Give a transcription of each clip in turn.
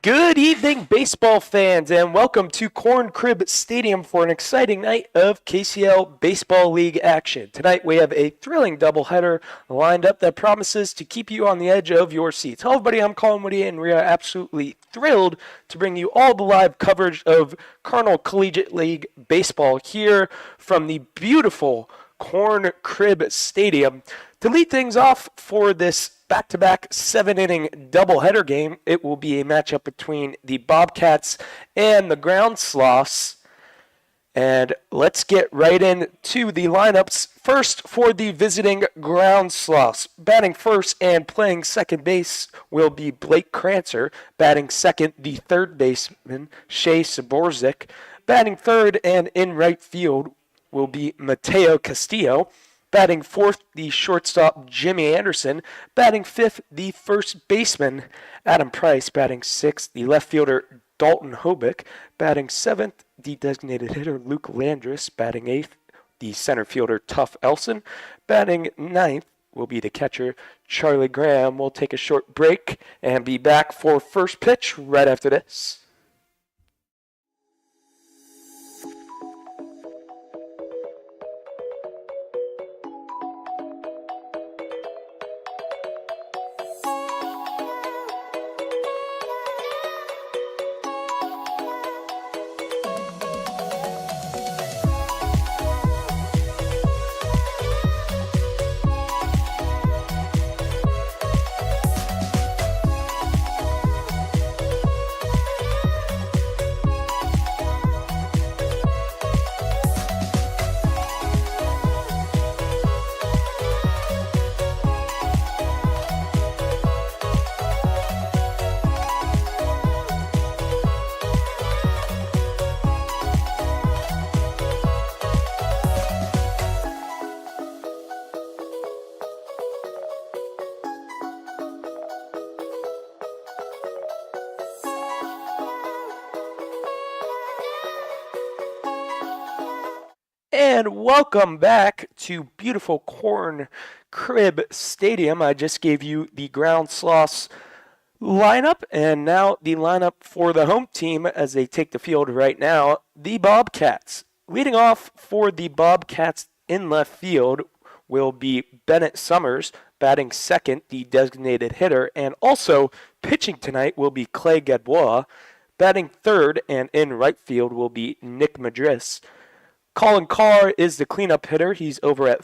Good evening, baseball fans, and welcome to Corn Crib Stadium for an exciting night of KCL Baseball League action. Tonight we have a thrilling doubleheader lined up that promises to keep you on the edge of your seats. Hello, everybody. I'm Colin Woody, and we are absolutely thrilled to bring you all the live coverage of Kernels Collegiate League baseball here from the beautiful Corn Crib Stadium. To lead things off for this back-to-back 7-inning doubleheader game, it will be a matchup between the Bobcats and the Ground Sloths. And let's get right into the lineups. First, for the visiting Ground Sloths. Batting first and playing second base will be Blake Krancer. Batting second, the third baseman, Shea Saborzik. Batting third and in right field will be Mateo Castillo. Batting fourth, the shortstop, Jimmy Anderson. Batting fifth, the first baseman, Adam Price. Batting sixth, the left fielder, Dalton Hobick. Batting seventh, the designated hitter, Luke Landris. Batting eighth, the center fielder, Tuff Elson. Batting ninth will be the catcher, Charlie Graham. We'll take a short break and be back for first pitch right after this. And welcome back to beautiful Corn Crib Stadium. I just gave you the Ground Sloths lineup, and now the lineup for the home team as they take the field right now, the Bobcats. Leading off for the Bobcats in left field will be Bennett Summers, batting second, the designated hitter, and also pitching tonight will be Clay Gadbois. Batting third and in right field will be Nick Madris. Colin Carr is the cleanup hitter. He's over at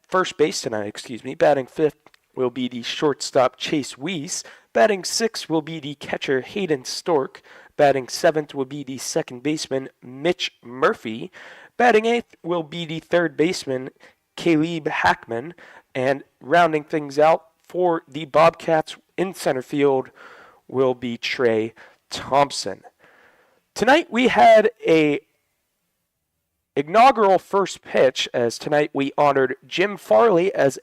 first base tonight, Batting fifth will be the shortstop, Chase Weiss. Batting sixth will be the catcher, Hayden Stork. Batting seventh will be the second baseman, Mitch Murphy. Batting eighth will be the third baseman, Caleb Hackman. And rounding things out for the Bobcats in center field will be Trey Thompson. Tonight we had a inaugural first pitch, as tonight we honored Jim Farley as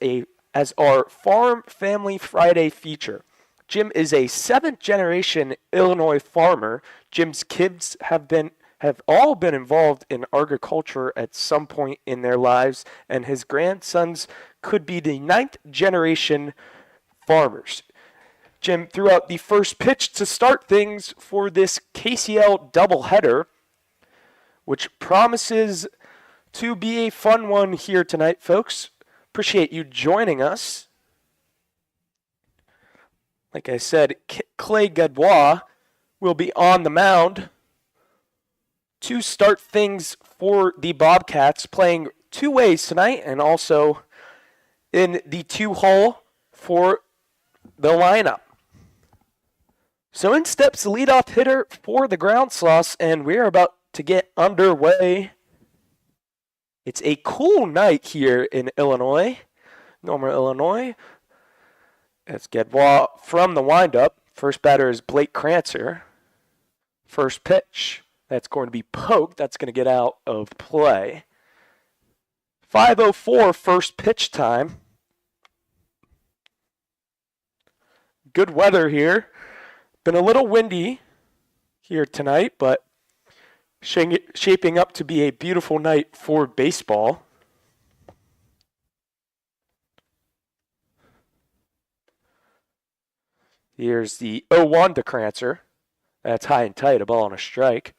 our Farm Family Friday feature. Jim is a seventh-generation Illinois farmer. Jim's kids have all been involved in agriculture at some point in their lives, and his grandsons could be the ninth-generation farmers. Jim threw out the first pitch to start things for this KCL doubleheader, which promises to be a fun one here tonight, folks. Appreciate you joining us. Like I said, Clay Gadbois will be on the mound to start things for the Bobcats, playing two ways tonight and also in the two-hole for the lineup. So in steps the leadoff hitter for the Ground Sloths, and we're about to get underway. It's a cool night here in Illinois, Normal, Illinois. Let's get from the windup. First batter is Blake Krancer. First pitch, that's going to be poked. That's going to get out of play. 5:04 first pitch time. Good weather here. Been a little windy here tonight, but shaping up to be a beautiful night for baseball. Here's the 0-1 to Krancer. That's high and tight, a ball and a strike.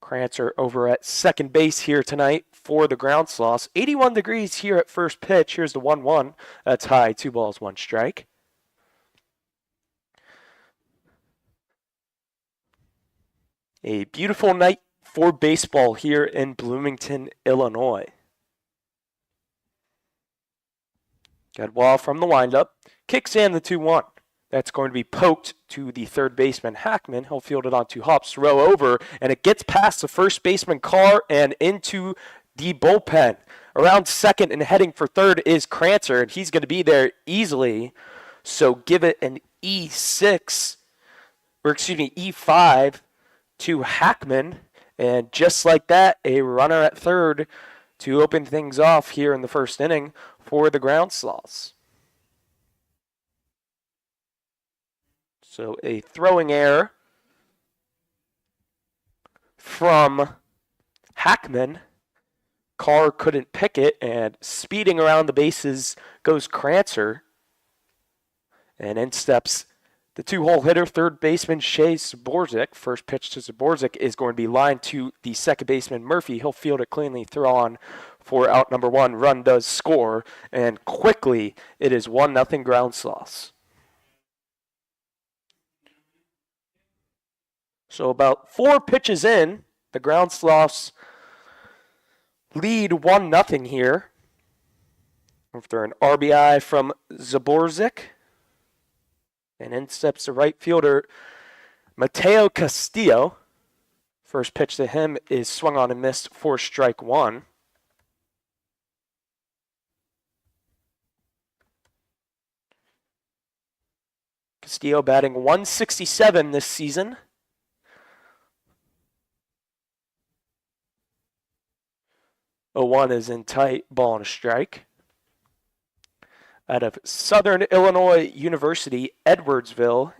Krancer over at second base here tonight for the ground sloths. 81 degrees here at first pitch. Here's the 1-1. That's high, 2 balls, 1 strike. A beautiful night for baseball here in Bloomington, Illinois. Got Wall from the windup. Kicks in the 2-1. That's going to be poked to the third baseman, Hackman. He'll field it onto Hops, throw over, and it gets past the first baseman, Carr, and into the bullpen. Around second and heading for third is Krancer, and he's going to be there easily. So give it an E5 to Hackman. And just like that, a runner at third to open things off here in the first inning for the ground sloths. So a throwing error from Hackman. Carr couldn't pick it, and speeding around the bases goes Krancer. And in steps the 2-hole hitter, third baseman Shea Zaborzik. First pitch to Zaborzik is going to be lined to the second baseman Murphy. He'll field it cleanly, throw on for out number 1. Run does score, and quickly it is 1-0 ground sloths. So about 4 pitches in, the ground sloths lead 1-0 here. After an RBI from Zaborzik. And in steps the right fielder, Mateo Castillo. First pitch to him is swung on and missed for strike 1. Castillo batting .167 this season. The 1 is in tight, ball and a strike. Out of Southern Illinois University, Edwardsville,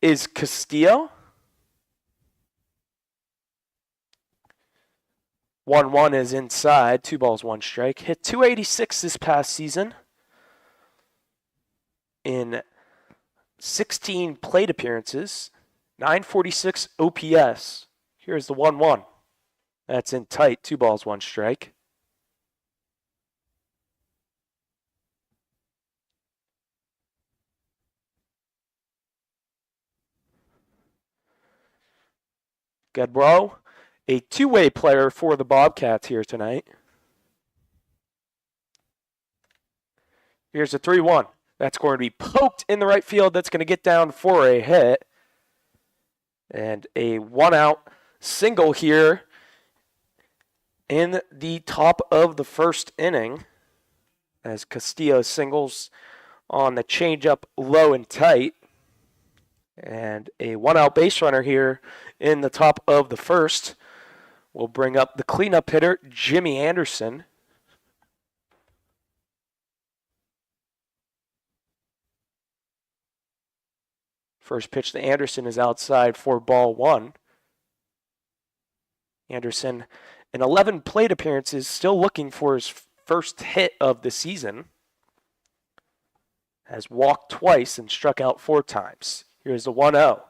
is Castillo. 1-1 is inside, 2 balls, 1 strike. Hit .286 this past season in 16 plate appearances, .946 OPS. Here's the 1-1. That's in tight, 2 balls, 1 strike. Gadbro, a two-way player for the Bobcats here tonight. Here's a 3-1. That's going to be poked in the right field. That's going to get down for a hit. And a 1-out single here in the top of the first inning as Castillo singles on the changeup low and tight. And a 1-out base runner here in the top of the first will bring up the cleanup hitter, Jimmy Anderson. First pitch to Anderson is outside for ball 1. Anderson, in 11 plate appearances, still looking for his first hit of the season. Has walked twice and struck out 4 times. Here's the 1-0.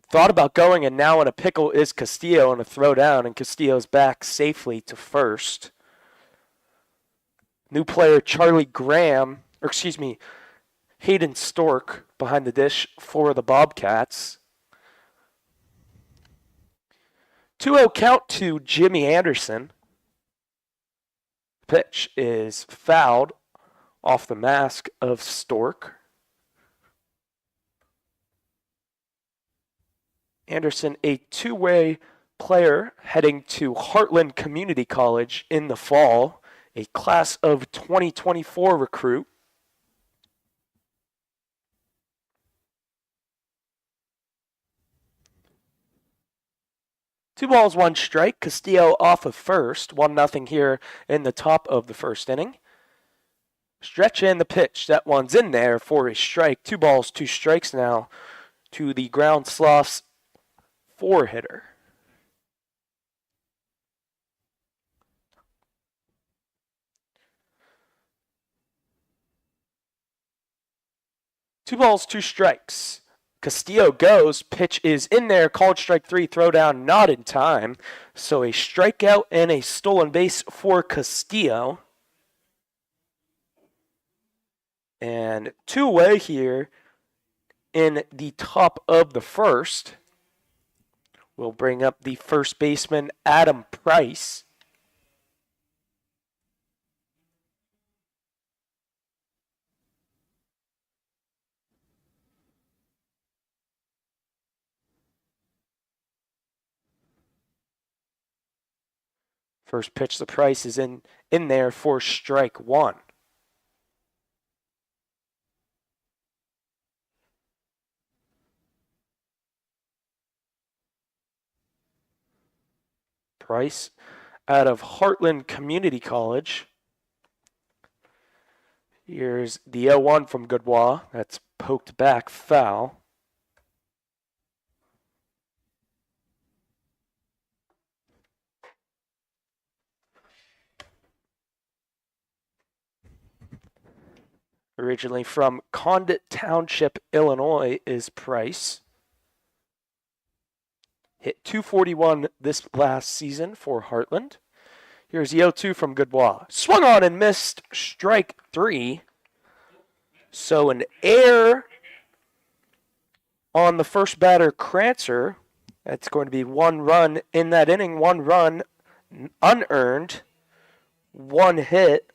Thought about going, and now in a pickle is Castillo on a throw down, and Castillo's back safely to first. New player Hayden Stork behind the dish for the Bobcats. 2-0 count to Jimmy Anderson. Pitch is fouled off the mask of Stork. Anderson, a two-way player heading to Heartland Community College in the fall, a class of 2024 recruit. Two balls, 1 strike. Castillo off of first. 1-0 here in the top of the first inning. Stretch in the pitch. That one's in there for a strike. 2 balls, 2 strikes now to the ground sloths 4-hitter. 2 balls, 2 strikes. Castillo goes. Pitch is in there. Called strike 3. Throw down not in time. So a strikeout and a stolen base for Castillo. And 2 away here in the top of the first. We'll bring up the first baseman, Adam Price. First pitch, the Price is in there for strike 1. Price out of Heartland Community College. Here's the 0-1 from Goodwa. That's poked back, foul. Originally from Condit Township, Illinois, is Price. Hit .241 this last season for Heartland. Here's the 0-2 from Goodwa. Swung on and missed, strike 3. So an error on the first batter, Krancer. That's going to be 1 run in that inning, 1 run unearned, 1 hit,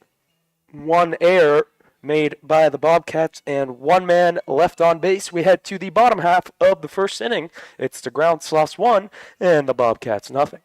1 error made by the Bobcats, and 1 man left on base. We head to the bottom half of the first inning. It's the Groundslots 1 and the Bobcats nothing.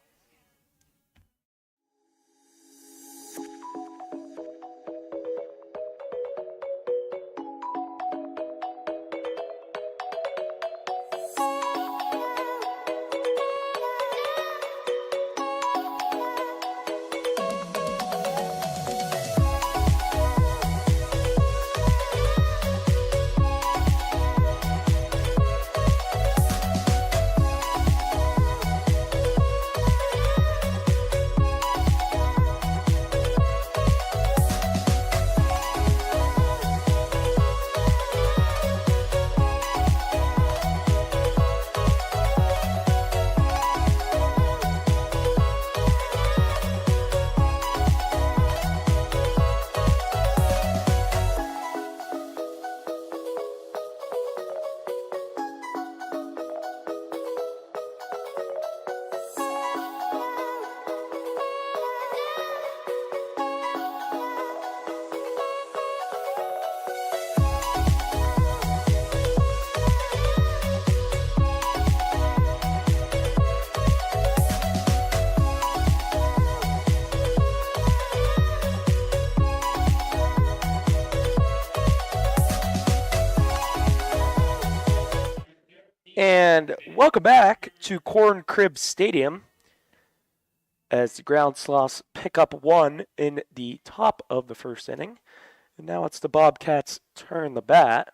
And welcome back to Corn Crib Stadium as the Groundslots pick up 1 in the top of the first inning. And now it's the Bobcats' turn the bat.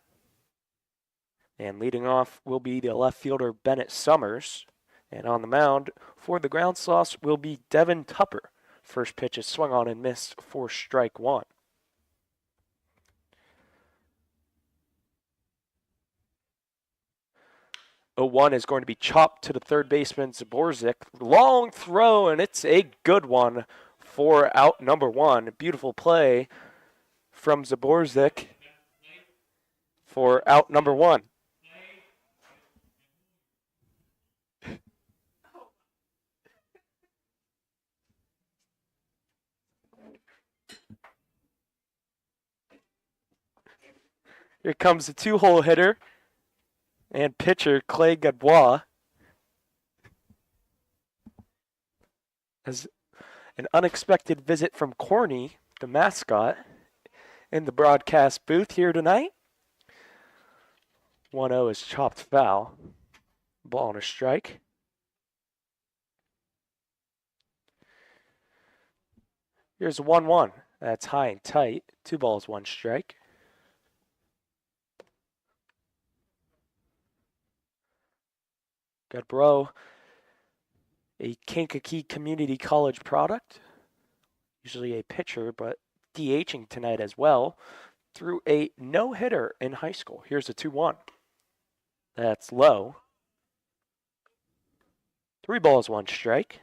And leading off will be the left fielder, Bennett Summers. And on the mound for the Groundslots will be Devin Tupper. First pitch is swung on and missed for strike 1. The 0-1 is going to be chopped to the third baseman, Zaborzik. Long throw, and it's a good one for out number 1. Beautiful play from Zaborzik for out number 1. Here comes the 2-hole hitter and pitcher Clay Gadbois as an unexpected visit from Corny, the mascot, in the broadcast booth here tonight. 1-0 is chopped foul. Ball and a strike. Here's a 1-1. That's high and tight. 2 balls, 1 strike. Gadbois, a Kankakee Community College product. Usually a pitcher, but DHing tonight as well. threw a no-hitter in high school. Here's a 2-1. That's low. 3 balls, 1 strike.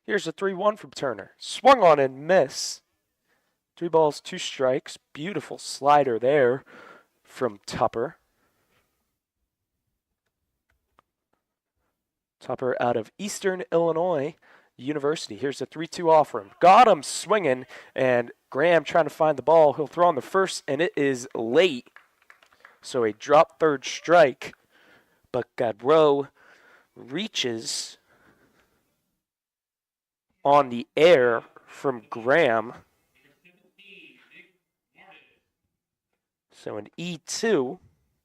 Here's a 3-1 from Turner. Swung on and miss. 3 balls, 2 strikes. Beautiful slider there from Tupper. Tupper out of Eastern Illinois University. Here's a 3-2 off for him. Got him swinging, and Graham trying to find the ball. He'll throw on the first, and it is late. So a drop third strike, but Godrow reaches on the air from Graham. So an E2,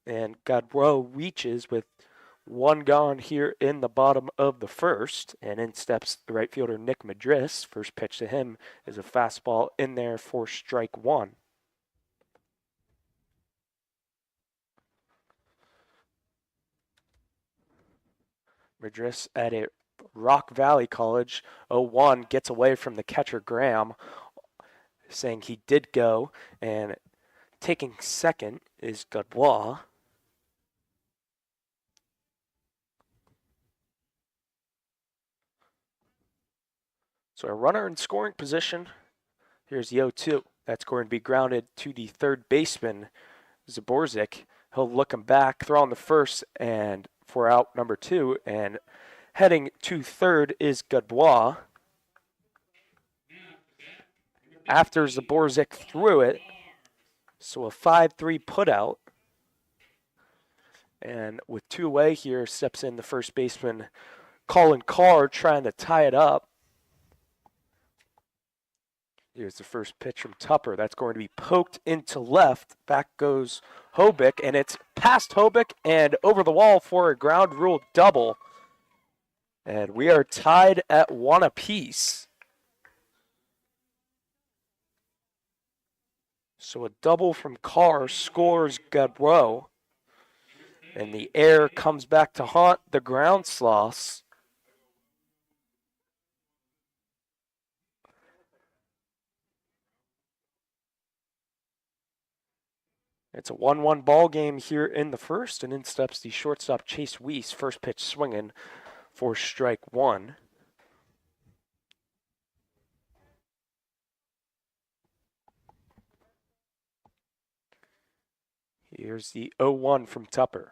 and Godrow reaches with 1 gone here in the bottom of the first, and in steps the right fielder Nick Madris. First pitch to him is a fastball in there for strike 1. Madris at a Rock Valley College. 0-1 gets away from the catcher Graham, saying he did go, and taking second is Godbois. So a runner in scoring position. Here's the 0-2. That's going to be grounded to the third baseman, Zaborzik. He'll look him back, throw on the first, and for out number 2. And heading to third is Godbois. After Zaborzik threw it, so a 5-3 putout. And with 2 away here, steps in the first baseman, Colin Carr, trying to tie it up. Here's the first pitch from Tupper. That's going to be poked into left. Back goes Hobick, and it's past Hobick and over the wall for a ground rule double. And we are tied at 1 apiece. So a double from Carr scores Godrow. And the air comes back to haunt the ground sloths. It's a 1-1 ball game here in the first, and in steps the shortstop Chase Weiss. First pitch swinging for strike 1. Here's the 0-1 from Tupper.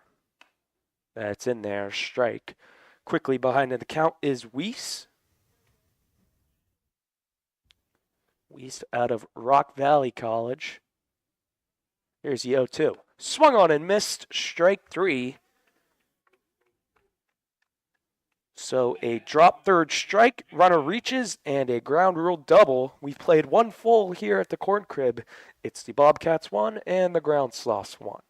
That's in there, strike. Quickly behind in the count is Weiss. Weiss out of Rock Valley College. Here's the 0-2. Swung on and missed, strike 3. So a drop third strike, runner reaches, and a ground rule double. We've played 1 full here at the Corn Crib. It's the Bobcats 1 and the Ground Sloths 1.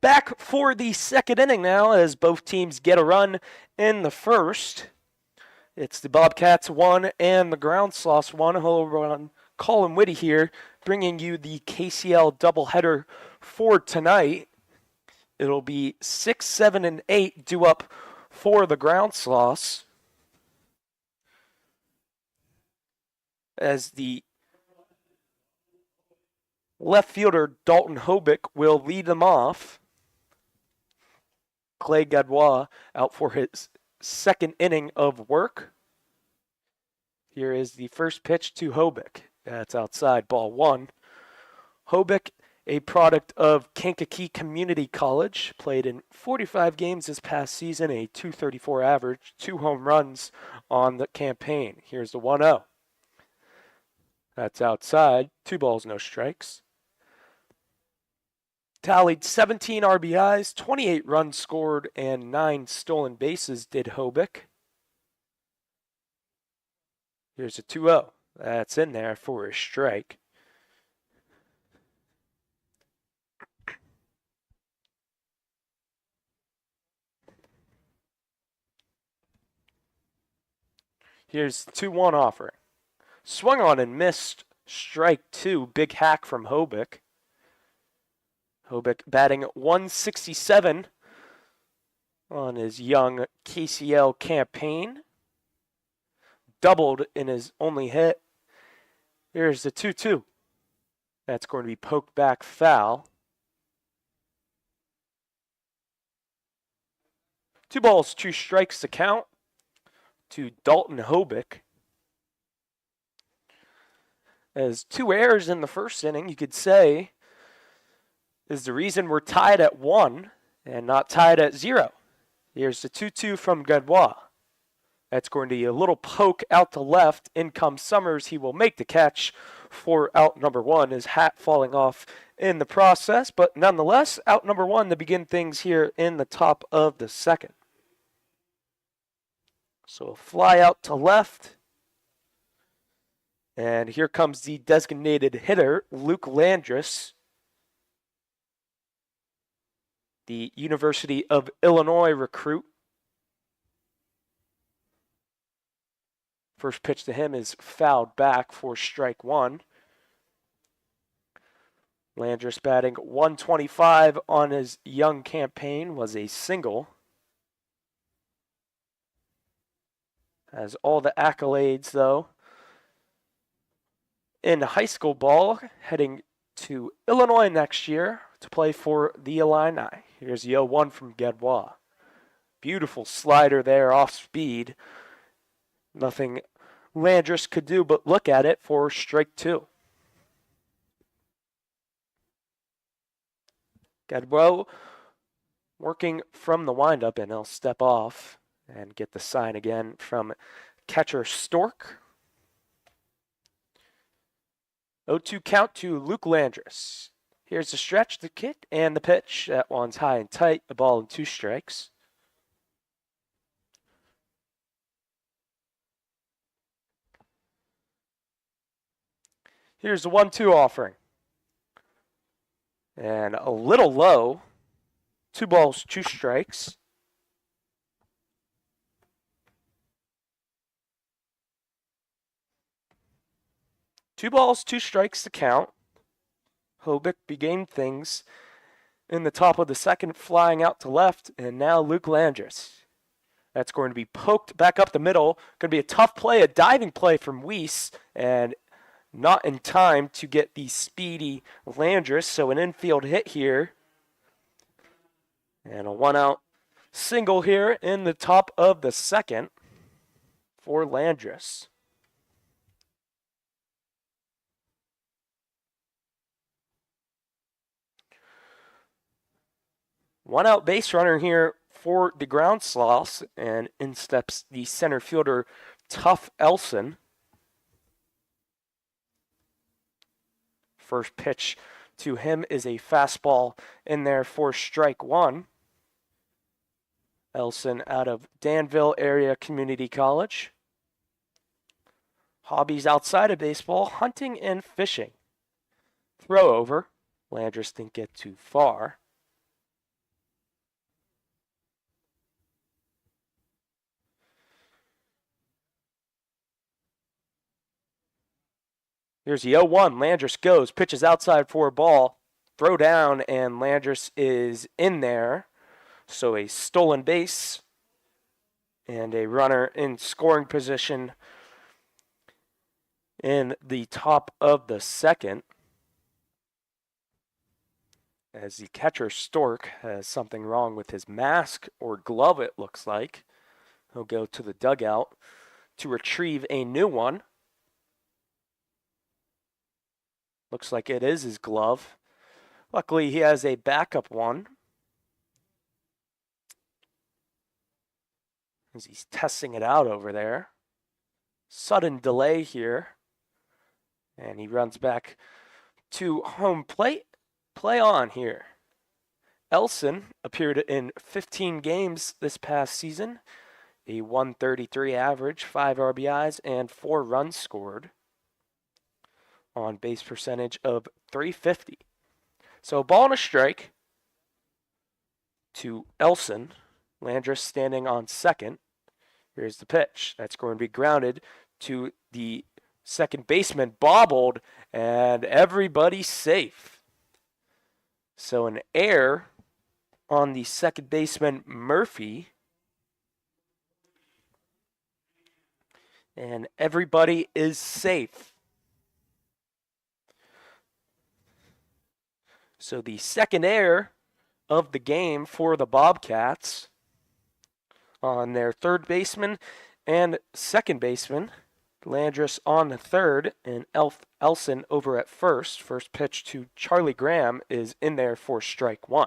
Back for the second inning now as both teams get a run in the first. It's the Bobcats 1 and the Ground Sloths 1. Hello, everyone. Colin Whitty here, bringing you the KCL doubleheader for tonight. It'll be 6, 7, and 8 due up for the Ground Sloths, as the left fielder Dalton Hobick will lead them off. Clay Gadbois out for his second inning of work. Here is the first pitch to Hobick. That's outside, ball one. Hobick, a product of Kankakee Community College, played in 45 games this past season, a .234 average, 2 home runs on the campaign. Here's the 1-0. That's outside, 2 balls, no strikes. Tallied 17 RBIs, 28 runs scored, and 9 stolen bases did Hobick. Here's a 2-0. That's in there for a strike. Here's 2-1 offering. Swung on and missed. Strike 2. Big hack from Hobick. Hobick batting 167 on his young KCL campaign. Doubled in his only hit. Here's the 2-2. That's going to be poked back foul. 2 balls, 2 strikes to count to Dalton Hobick. As 2 errors in the first inning, you could say, is the reason we're tied at 1 and not tied at 0. Here's the 2-2 from Gadbois. That's going to be a little poke out to left. In comes Summers. He will make the catch for out number 1. His hat falling off in the process, but nonetheless, out number 1 to begin things here in the top of the second. So a fly out to left. And here comes the designated hitter, Luke Landris, the University of Illinois recruit. First pitch to him is fouled back for strike 1. Landris batting 125 on his young campaign, was a single. Has all the accolades, though, in high school ball, heading to Illinois next year to play for the Illini. Here's the 0-1 from Gadbois. Beautiful slider there off speed. Nothing Landris could do but look at it for strike 2. Gadbois working from the windup, and he'll step off and get the sign again from catcher Stork. 0-2 count to Luke Landris. Here's the stretch, the kick, and the pitch. That one's high and tight. The ball and 2 strikes. Here's the 1-2 offering. And a little low. 2 balls, 2 strikes. Two balls, 2 strikes to count. Hobick began things in the top of the second, flying out to left, and now Luke Landris. That's going to be poked back up the middle. Going to be a tough play, a diving play from Weiss, and not in time to get the speedy Landris. So an infield hit here. And a 1-out single here in the top of the second for Landris. One out base runner here for the Ground Sloths, and in steps the center fielder, Tough Elson. First pitch to him is a fastball in there for strike 1. Elson out of Danville Area Community College. Hobbies outside of baseball, hunting and fishing. Throw over. Landris didn't get too far. Here's the 0-1. Landris goes, pitches outside for a ball, throw down, and Landris is in there. So a stolen base and a runner in scoring position in the top of the second. As the catcher, Stork, has something wrong with his mask or glove, it looks like. He'll go to the dugout to retrieve a new one. Looks like it is his glove. Luckily, he has a backup one, as he's testing it out over there. Sudden delay here. And he runs back to home plate. Play on here. Elson appeared in 15 games this past season. A 133 average, 5 RBIs, and 4 runs scored. On base percentage of .350. So ball and a strike to Elson. Landris standing on second. Here's the pitch. That's going to be grounded to the second baseman, bobbled, and everybody's safe. So an error on the second baseman, Murphy. And everybody is safe. So the second error of the game for the Bobcats on their third baseman and second baseman. Landris on the third, and Elson over at first. First pitch to Charlie Graham is in there for strike one.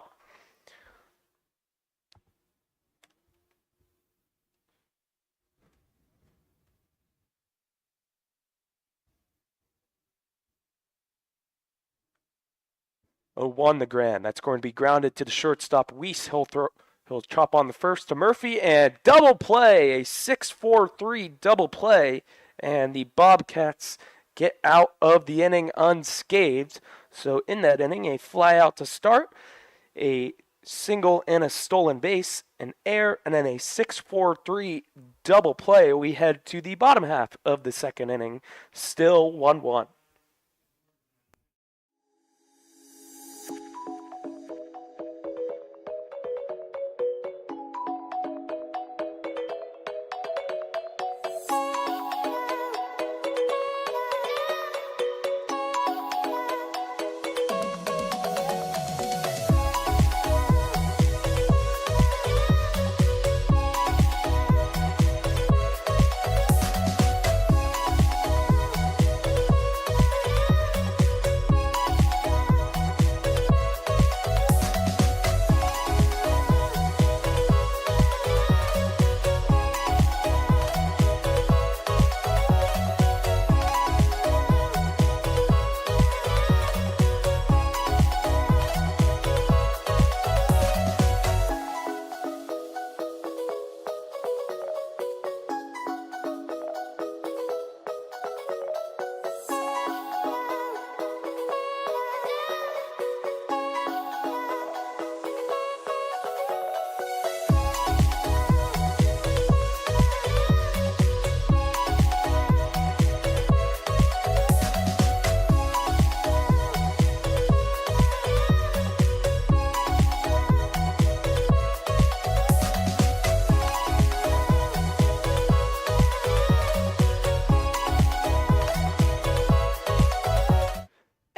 The grand. That's going to be grounded to the shortstop, Weiss. He'll chop on the first to Murphy, and double play, a 6-4-3 double play. And the Bobcats get out of the inning unscathed. So in that inning, a fly out to start, a single and a stolen base, an error, and then a 6-4-3 double play. We head to the bottom half of the second inning, still 1-1.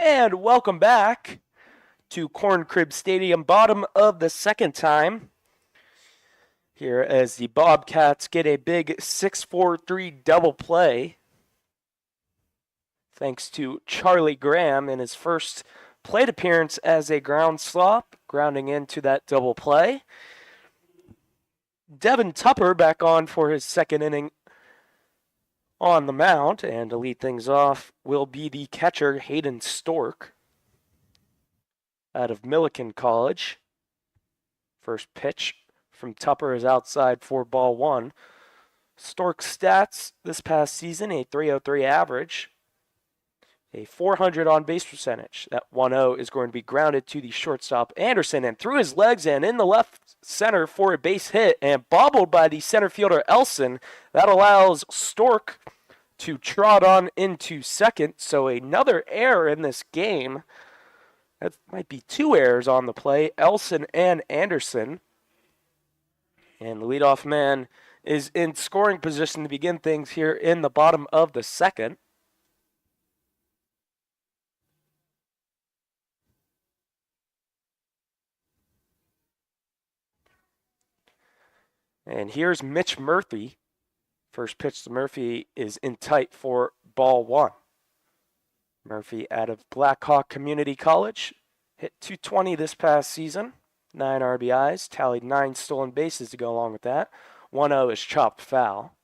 And welcome back to Corn Crib Stadium, bottom of the second time. Here as the Bobcats get a big 6-4-3 double play. Thanks to Charlie Graham in his first plate appearance as a ground slop, grounding into that double play. Devin Tupper back on for his second inning on the mound, and to lead things off will be the catcher, Hayden Stork, out of Millikan College. First pitch from Tupper is outside for ball one. Stork's stats this past season, a .303 average, a .400 on-base percentage. That 1-0 is going to be grounded to the shortstop, Anderson, and through his legs and in the left center for a base hit, and bobbled by the center fielder, Elson. That allows Stork to trot on into second. So another error in this game. That might be 2 errors on the play. Elson and Anderson. And the leadoff man is in scoring position to begin things here in the bottom of the second. And here's Mitch Murphy. First pitch to Murphy is in tight for ball 1. Murphy out of Blackhawk Community College. Hit .220 this past season. 9 RBIs. Tallied 9 stolen bases to go along with that. 1-0 is chopped foul.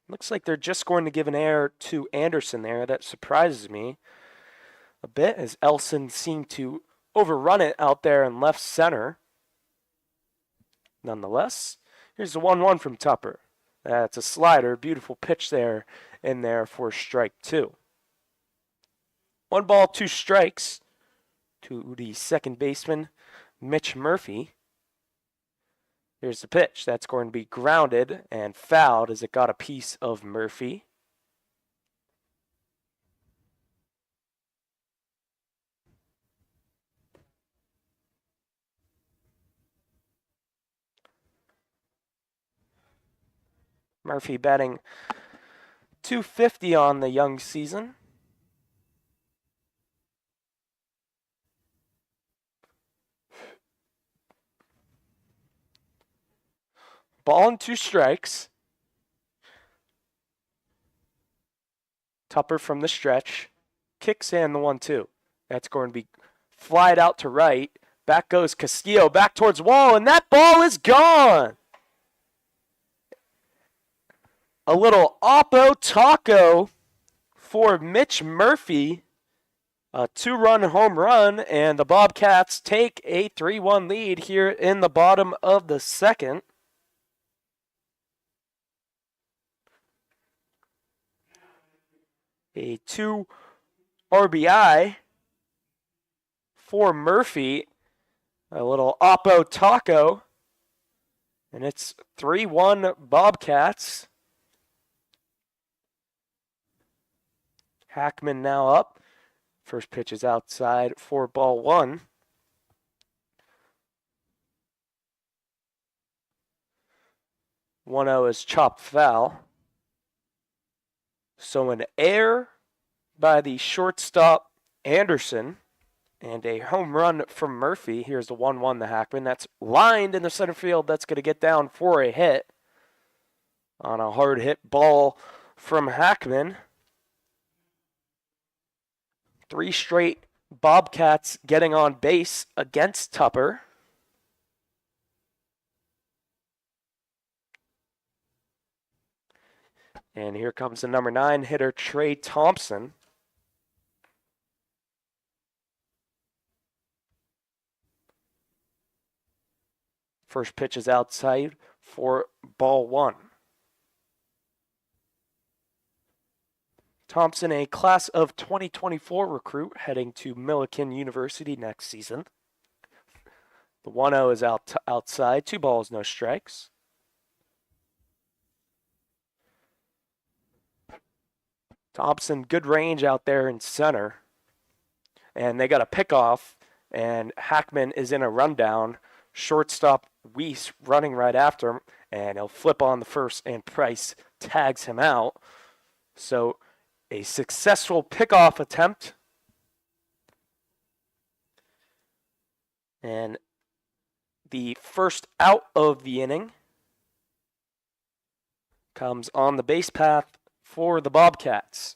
Looks like they're just going to give an error to Anderson there. That surprises me a bit, as Elson seemed to overrun it out there in left center. Nonetheless, here's the 1-1 from Tupper. That's a slider. Beautiful pitch there in there for strike 2. 1 ball, 2 strikes to the second baseman, Mitch Murphy. Here's the pitch. That's going to be grounded and fouled as it got a piece of Murphy. Murphy batting .250 on the young season. Ball and 2 strikes. Tupper from the stretch. Kicks in the 1-2. That's going to be flied out to right. Back goes Castillo, back towards wall, and that ball is gone. A little Oppo Taco for Mitch Murphy. A 2-run home run, and the Bobcats take a 3-1 lead here in the bottom of the second. A 2 RBI for Murphy. A little Oppo Taco. And it's 3-1 Bobcats. Hackman now up. First pitch is outside for ball 1. One-0 is chopped foul. So an error by the shortstop Anderson and a home run from Murphy. Here's the 1-1 to Hackman. That's lined in the center field. That's going to get down for a hit on a hard hit ball from Hackman. 3 straight Bobcats getting on base against Tupper. And here comes the number 9 hitter, Trey Thompson. First pitch is outside for ball 1. Thompson, a class of 2024 recruit, heading to Millikan University next season. The 1-0 is outside. 2 balls, no strikes. Thompson, good range out there in center. And they got a pickoff, and Hackman is in a rundown. Shortstop Weiss running right after him, and he'll flip on the first, and Price tags him out. So a successful pickoff attempt. And the first out of the inning comes on the base path for the Bobcats.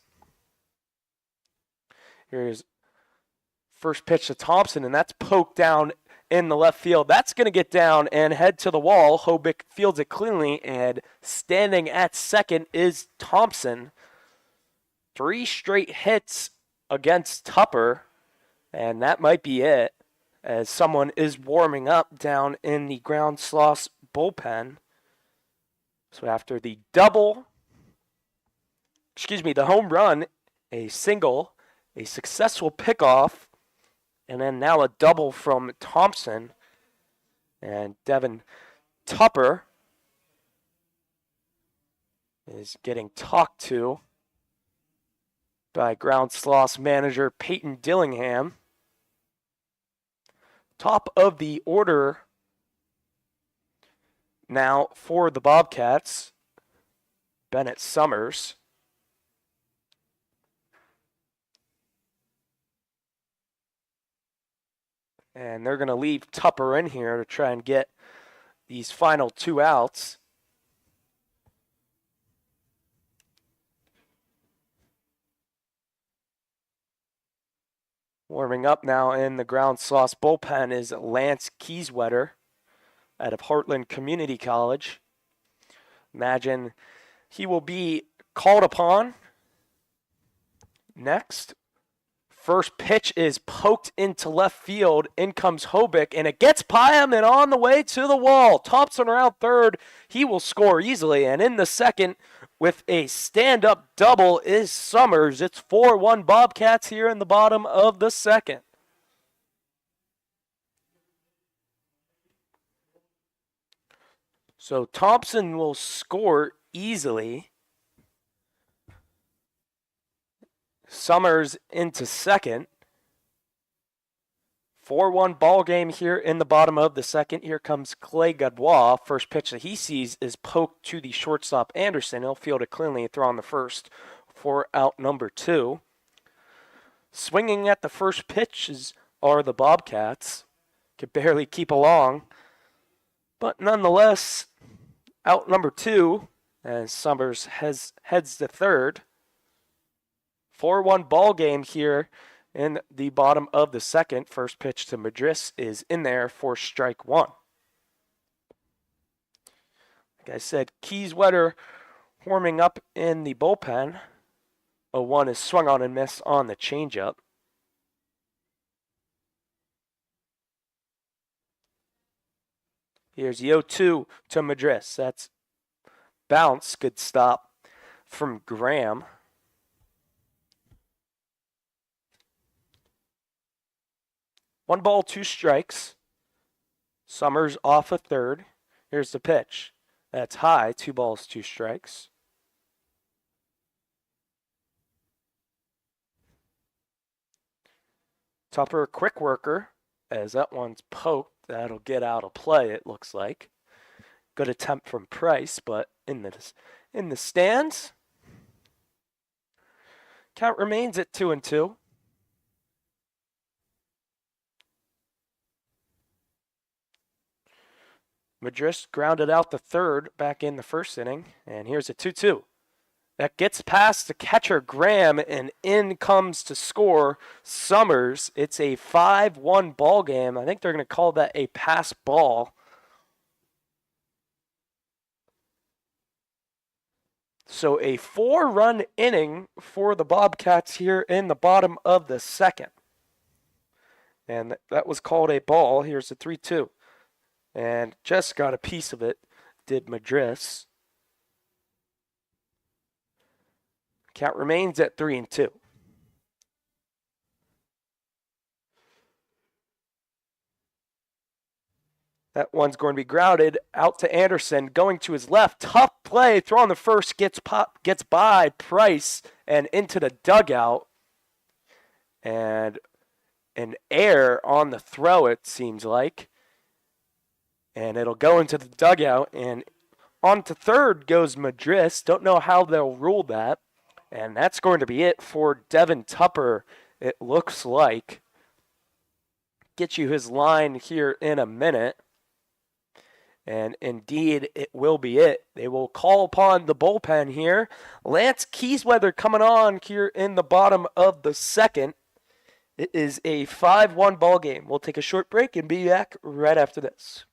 Here's first pitch to Thompson, and that's poked down in the left field. That's going to get down and head to the wall. Hobick fields it cleanly, and standing at second is Thompson. 3 straight hits against Tupper, and that might be it, as someone is warming up down in the ground sloth bullpen. So after the the home run, a single, a successful pickoff, and then now a double from Thompson, and Devin Tupper is getting talked to by ground sloth manager Peyton Dillingham. Top of the order now for the Bobcats, Bennett Summers. And they're going to leave Tupper in here to try and get these final 2 outs. Warming up now in the ground sloth bullpen is Lance Kieswetter out of Heartland Community College. Imagine he will be called upon next. First pitch is poked into left field. In comes Hobick, and it gets by him and on the way to the wall. Thompson around third. He will score easily. And in the second, with a stand-up double, is Summers. It's 4-1 Bobcats here in the bottom of the second. So Thompson will score easily. Summers into second. 4-1 ball game here in the bottom of the second. Here comes Clay Gadbois. First pitch that he sees is poked to the shortstop Anderson. He'll field it cleanly and throw on the first for out number 2. Swinging at the first pitches are the Bobcats. Could barely keep along. But nonetheless, out number 2 as Summers heads to third. 4-1 ball game here in the bottom of the second. First pitch to Madris is in there for strike 1. Like I said, Kieswetter warming up in the bullpen. 0-1 is swung on and missed on the changeup. Here's the 0-2 to Madris. That's bounce. Good stop from Graham. 1 ball, 2 strikes. Summers off a third. Here's the pitch. That's high. 2 balls, 2 strikes. Tupper, quick worker, as that one's poked. That'll get out of play, it looks like. Good attempt from Price, but in the stands. Count remains at 2-2. Madris grounded out the third back in the first inning, and here's a 2-2. That gets past the catcher Graham, and in comes to score Summers. It's a 5-1 ball game. I think they're going to call that a pass ball. So a 4-run inning for the Bobcats here in the bottom of the second. And that was called a ball. Here's the 3-2. And just got a piece of it, did Madris. Count remains at 3-2. That one's going to be grounded out to Anderson, going to his left. Tough play, throw on the first, gets by Price and into the dugout. And an error on the throw, it seems like. And it'll go into the dugout, and on to third goes Madris. Don't know how they'll rule that. And that's going to be it for Devin Tupper, it looks like. Get you his line here in a minute. And indeed, it will be it. They will call upon the bullpen here. Lance Kieswetter coming on here in the bottom of the second. It is a 5-1 ball game. We'll take a short break and be back right after this.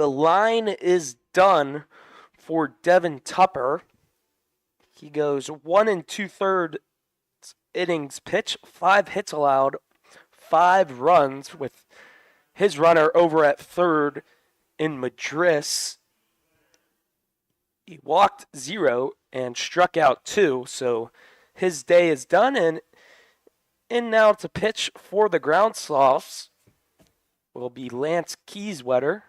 the line is done for Devin Tupper. He goes 1 2/3 innings pitch, 5 hits allowed, 5 runs with his runner over at third in Madris. He walked 0 and struck out 2, so his day is done. And in now to pitch for the Ground Sloths will be Lance Kieswetter.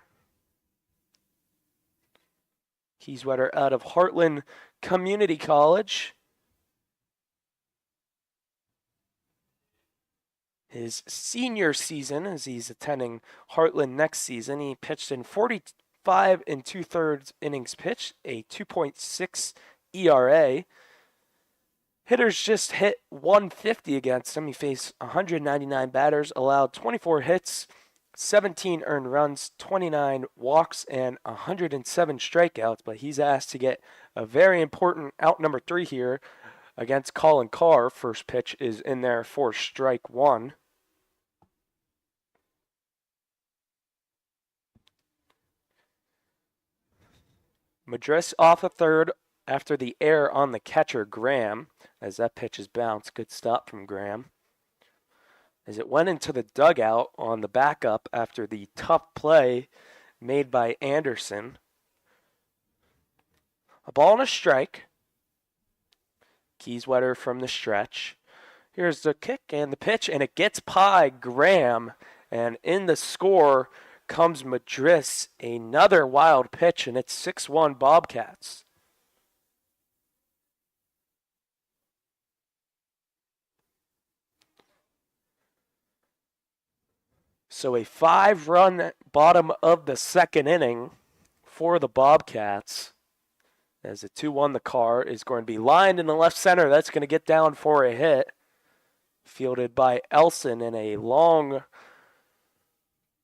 Kieswetter out of Heartland Community College. His senior season, as he's attending Heartland next season, he pitched in 45 2/3 innings pitched, a 2.6 ERA. Hitters just hit 150 against him. He faced 199 batters, allowed 24 hits, 17 earned runs, 29 walks, and 107 strikeouts. But he's asked to get a very important out number 3 here against Colin Carr. First pitch is in there for strike 1. Madris off a third after the error on the catcher, Graham, as that pitch is bounced. Good stop from Graham. As it went into the dugout on the backup after the tough play made by Anderson. A ball and a strike. Kieswetter from the stretch. Here's the kick and the pitch, and it gets by Graham. And in the score comes Madris, another wild pitch, and it's 6-1 Bobcats. So a 5-run bottom of the second inning for the Bobcats. As a 2-1, the car is going to be lined in the left center. That's going to get down for a hit. Fielded by Elson in a long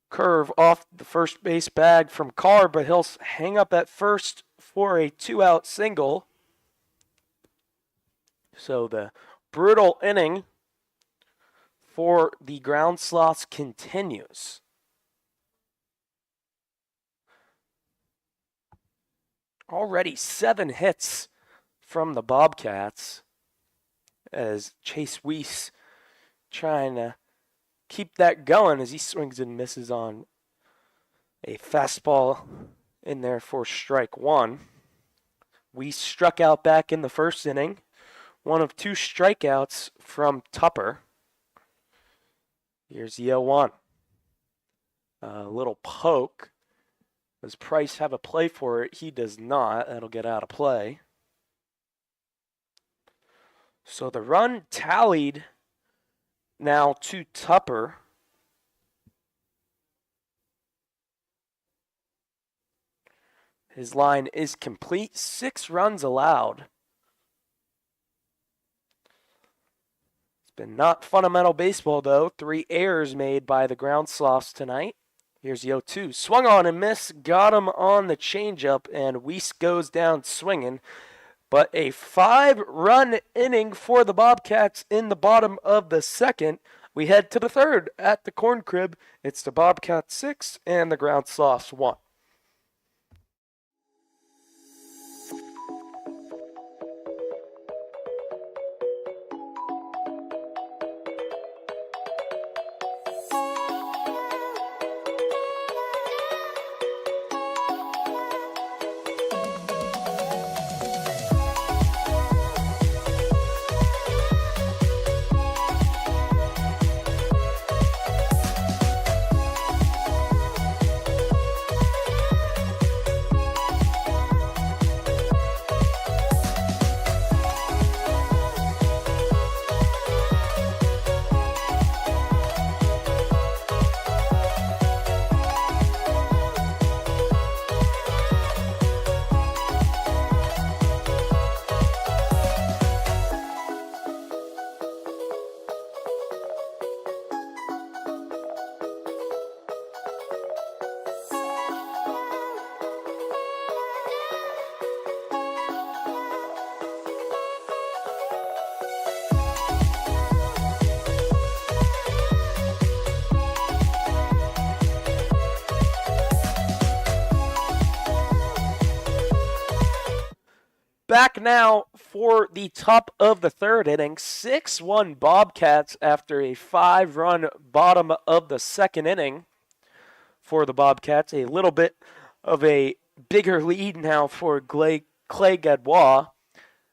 curve off the first base bag from Carr, but he'll hang up at first for a 2-out single. So the brutal inning for the Ground Sloths continues. Already 7 hits from the Bobcats as Chase Weiss trying to keep that going as he swings and misses on a fastball in there for strike 1. Weiss struck out back in the first inning. One of 2 strikeouts from Tupper. Here's the 0-1. A little poke. Does Price have a play for it? He does not. That'll get out of play. So the run tallied now to Tupper. His line is complete. 6 runs allowed. It's been not fundamental baseball, though. 3 errors made by the Ground Sloths tonight. Here's the 0-2. Swung on and missed. Got him on the changeup, and Weiss goes down swinging. But a 5-run inning for the Bobcats in the bottom of the second. We head to the third at the Corn Crib. It's the Bobcats 6 and the Ground Sloths 1. back now for the top of the third inning. 6-1 Bobcats after a 5-run bottom of the second inning for the Bobcats. A little bit of a bigger lead now for Clay Gadbois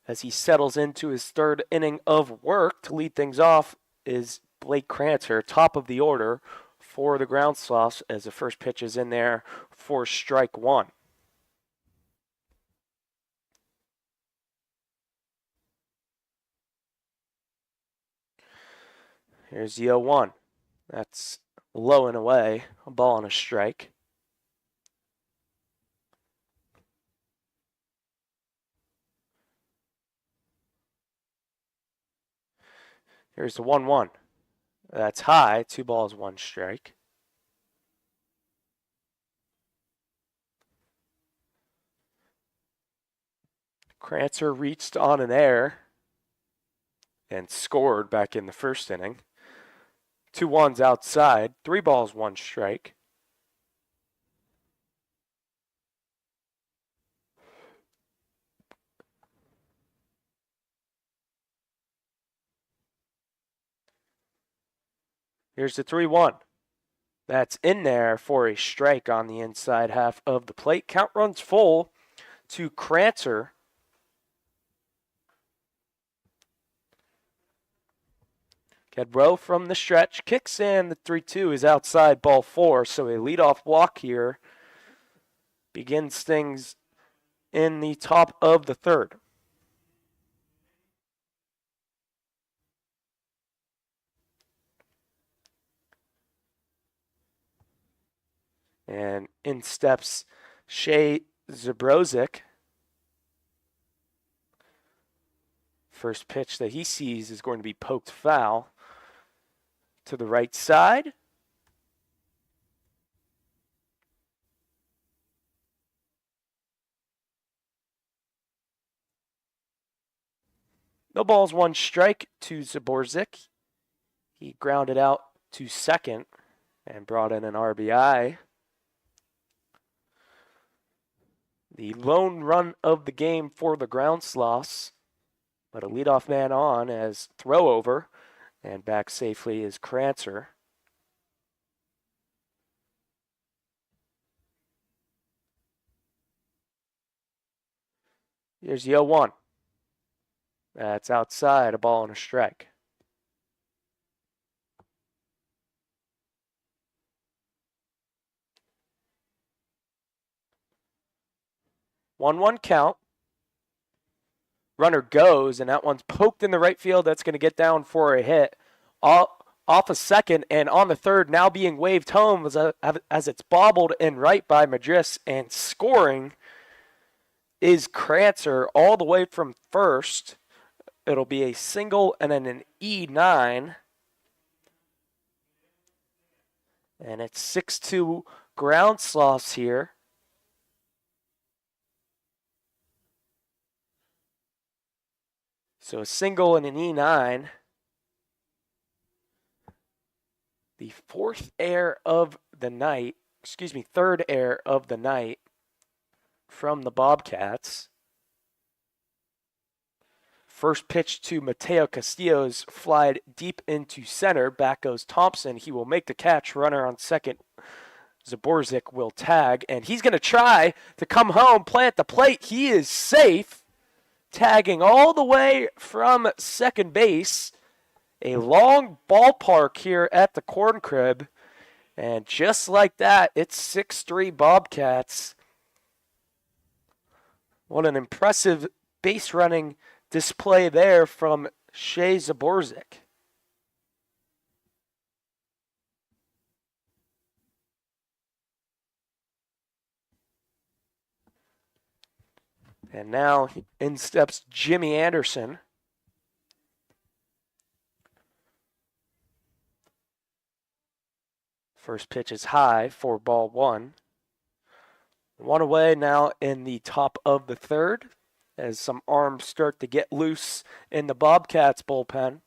as he settles into his third inning of work. To lead things off is Blake Crancer, top of the order for the ground sloths, as the first pitch is in there for strike one. Here's the 0-1. That's low and away, a ball and a strike. Here's the 1-1. That's high, 2 balls, 1 strike. Crancer reached on an error and scored back in the first inning. 2-1s outside, 3 balls, 1 strike. Here's the 3-1. That's in there for a strike on the inside half of the plate. Count runs full to Crancer. Gadbois from the stretch kicks in. The 3-2 is outside, ball 4. So a leadoff walk here begins things in the top of the third. And in steps Shea Zabrozik. First pitch that he sees is going to be poked foul to the right side. No balls, 1 strike to Zabrozik. He grounded out to second and brought in an RBI. The lone run of the game for the ground sloths, but a leadoff man on as throw over, and back safely is Crancer. Here's the 0-1. That's outside, a ball and a strike. One count. Runner goes, and that one's poked in the right field. That's going to get down for a hit. Off a second, and on the third, now being waved home as it's bobbled in right by Madris, and scoring is Crancer all the way from first. It'll be a single and then an E9. And it's 6-2 ground sloths here. So a single and an E9. The third error of the night from the Bobcats. First pitch to Mateo Castillo's flied deep into center. Back goes Thompson. He will make the catch. Runner on second. Zabrozik will tag, and he's going to try to come home, play at the plate. He is safe, tagging all the way from second base. A long ballpark here at the Corn Crib, and just like that, it's 6-3 Bobcats. What an impressive base running display there from Shea Zabrozik. And now in steps Jimmy Anderson. First pitch is high for ball 1. 1 away now in the top of the third as some arms start to get loose in the Bobcats bullpen.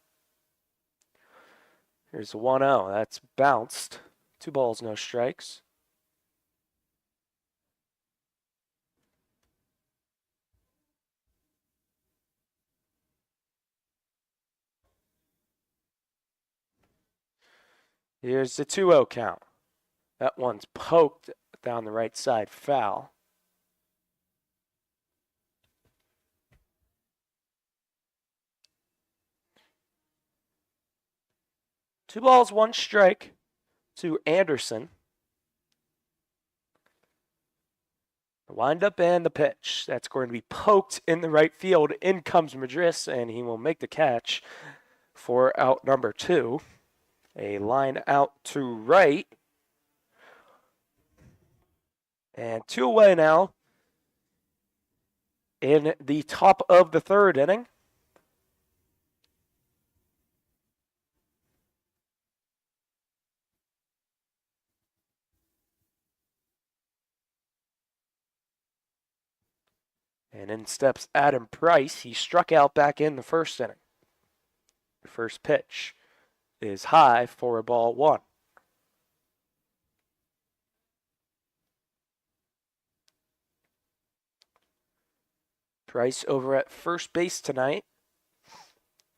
Here's a 1-0. That's bounced. 2 balls, no strikes. Here's the 2-0 count. That one's poked down the right side, foul. Two balls, one strike to Anderson. The windup and the pitch. That's going to be poked in the right field. In comes Madris, and he will make the catch for out number 2. A line out to right. And 2 away now in the top of the 3rd inning. And in steps Adam Price. He struck out back in the 1st inning. The first pitch is high for ball 1. Price over at first base tonight.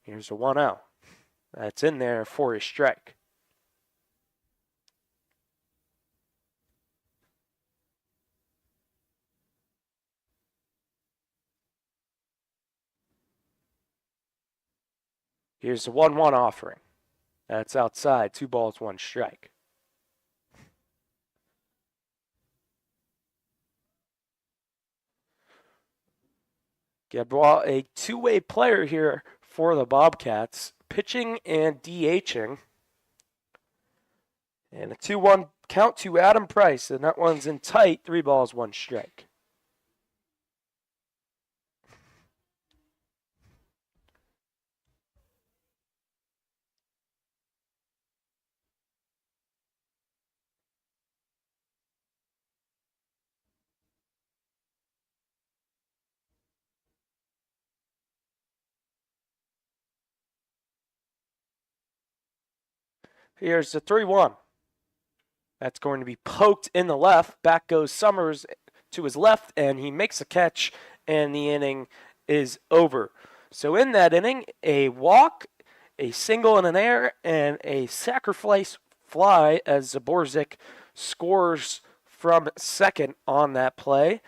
Here's a 1-0. That's in there for a strike. Here's the 1-1 offering. That's outside. 2 balls, 1 strike. Gabois, a two-way player here for the Bobcats, pitching and DHing. And a 2-1 count to Adam Price, and that one's in tight. 3 balls, 1 strike. Here's the 3-1. That's going to be poked in the left. Back goes Summers to his left, and he makes a catch, and the inning is over. So in that inning, a walk, a single in an air, and a sacrifice fly as Zaborzik scores from second on that play.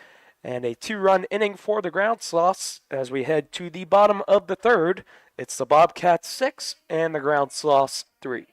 And a 2-run inning for the Ground Sloths as we head to the bottom of the 3rd. It's the Bobcats 6 and the Ground Sloths 3.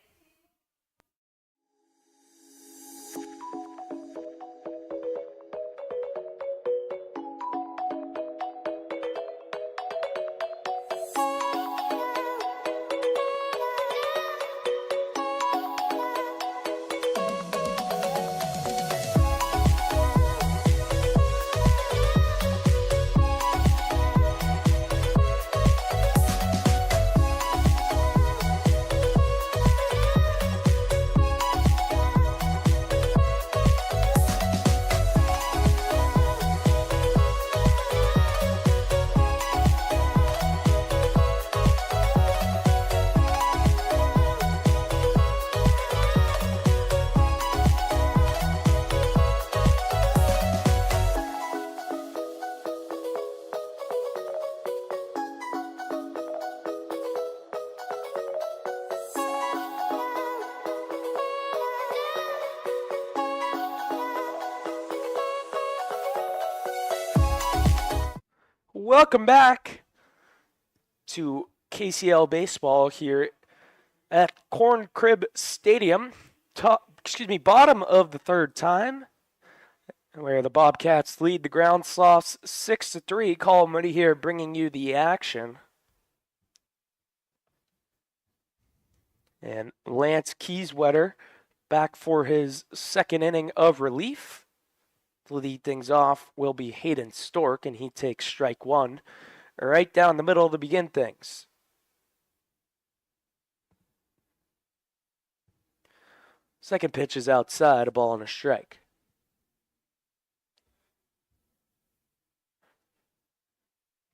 Welcome back to KCL Baseball here at Corn Crib Stadium. Bottom of the 3rd time, where the Bobcats lead the Ground Sloths 6-3. Colin Moody here bringing you the action. And Lance Kieswetter back for his 2nd inning of relief. To lead things off will be Hayden Stork, and he takes strike 1 right down the middle to begin things. Second pitch is outside, a ball and a strike.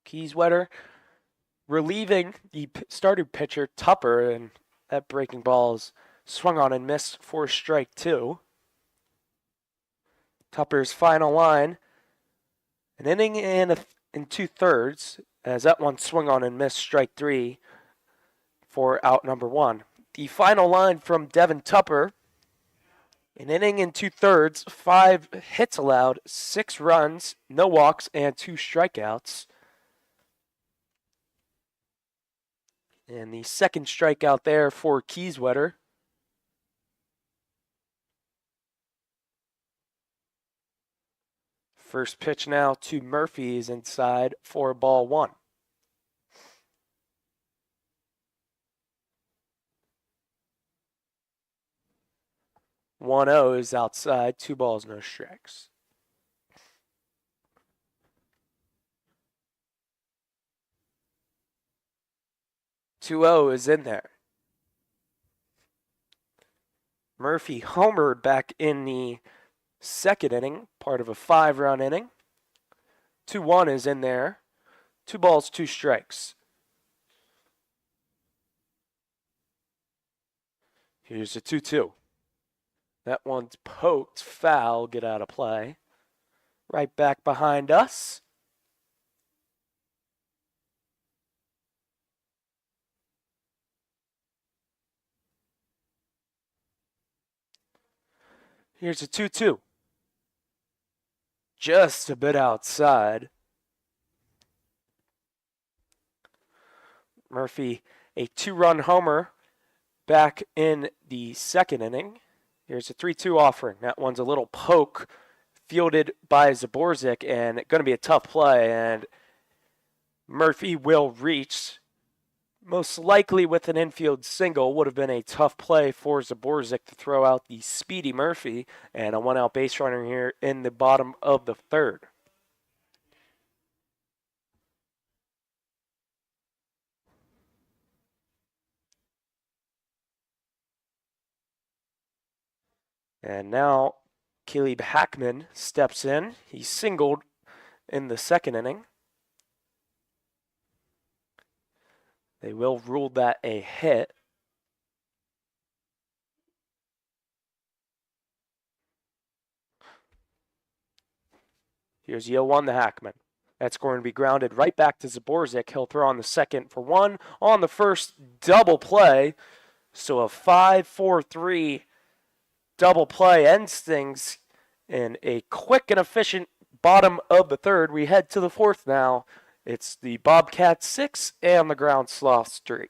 Kieswetter relieving the starting pitcher Tupper, and that breaking ball is swung on and missed for strike 2. Tupper's final line, an inning and 2/3, as that one swung on and missed strike 3 for out number 1. The final line from Devin Tupper: an inning and 2/3, 5 hits allowed, 6 runs, no walks, and 2 strikeouts. And the second strikeout there for Kieswetter. First pitch now to Murphy is inside for ball 1. 1-0 is outside, 2 balls, no strikes. Two-0 is in there. Murphy homered back in the second inning, part of a 5-run inning. 2-1 is in there. 2 balls, 2 strikes. Here's a 2-2. That one's poked, foul, get out of play. Right back behind us. Here's a 2-2. Just a bit outside. Murphy, a 2-run homer back in the second inning. Here's a 3-2 offering. That one's a little poke fielded by Zaborzik, and going to be a tough play, and Murphy will reach. Most likely with an infield single. Would have been a tough play for Zaborzik to throw out the speedy Murphy, and a 1-out base runner here in the bottom of the third. And now Caleb Hackman steps in. He singled in the second inning. They will rule that a hit. Here's 0-1 to Hackman. That's going to be grounded right back to Zaborzik. He'll throw on the second for 1. On the first, double play. So a 5-4-3 double play ends things in a quick and efficient bottom of the third. We head to the fourth now. It's the Bobcats 6 and the Ground Sloths 3.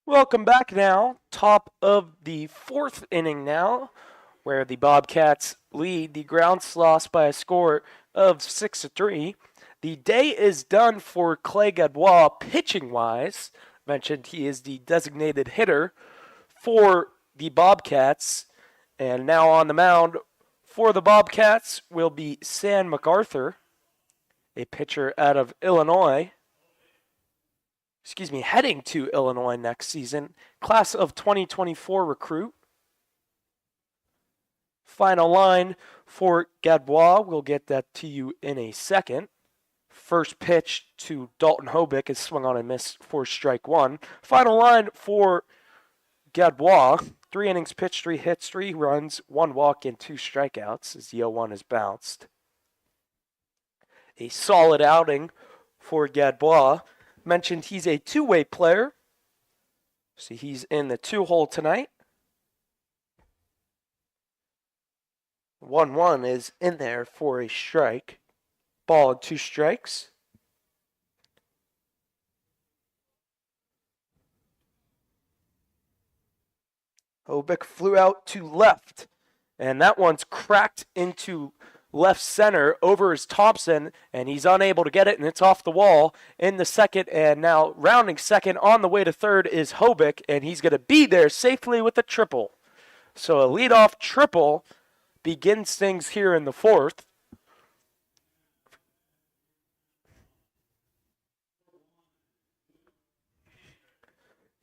Welcome back now. Top of the fourth inning now, where the Bobcats lead the Ground Sloths by a score of 6-3. The day is done for Clay Gadbois pitching-wise. Mentioned he is the designated hitter for the Bobcats. And now on the mound for the Bobcats will be Sam MacArthur, a pitcher out of Illinois. Heading to Illinois next season. Class of 2024 recruit. Final line for Gadbois, we'll get that to you in a second. First pitch to Dalton Hobick is swung on and missed for strike one. Final line for Gadbois, 3 innings pitched, 3 hits, 3 runs, 1 walk, and 2 strikeouts as the 0-1 is bounced. A solid outing for Gadbois. Mentioned he's a two-way player. So he's in the 2-hole tonight. 1-1 is in there for a strike. Ball and 2 strikes. Hobick flew out to left, and that one's cracked into left center over his Thompson, and he's unable to get it, and it's off the wall in the second. And now rounding second on the way to third is Hobick, and he's going to be there safely with a triple. So a leadoff triple begins things here in the fourth.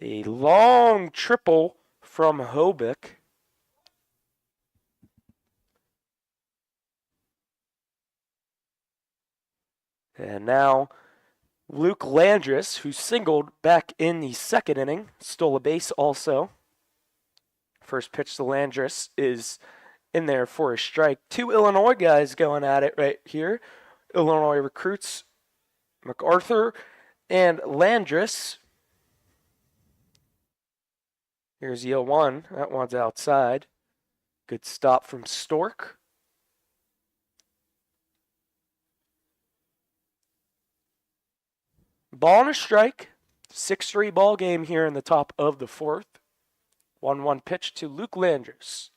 A long triple from Hobick. And now Luke Landris, who singled back in the second inning, stole a base also. First pitch to Landris is in there for a strike. 2 Illinois guys going at it right here. Illinois recruits MacArthur and Landris. Here's the 0-1. That one's outside. Good stop from Stork. Ball and a strike. 6-3 ball game here in the top of the fourth. 1-1 pitch to Luke Landris.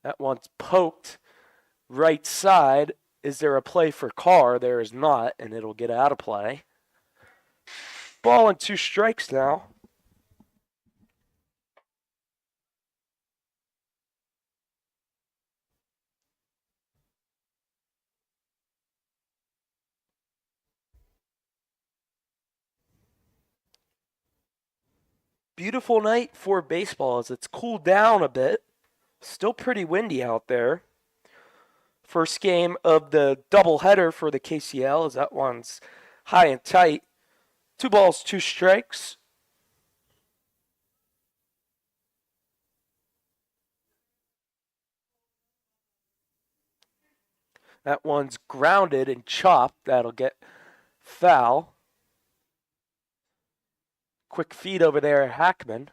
That one's poked right side. Is there a play for Carr? There is not, and it'll get out of play. Ball and 2 strikes now. Beautiful night for baseball as it's cooled down a bit. Still pretty windy out there. First game of the doubleheader for the KCL as that one's high and tight. 2 balls, 2 strikes. That one's grounded and chopped. That'll get foul. Quick feed over there at Hackman.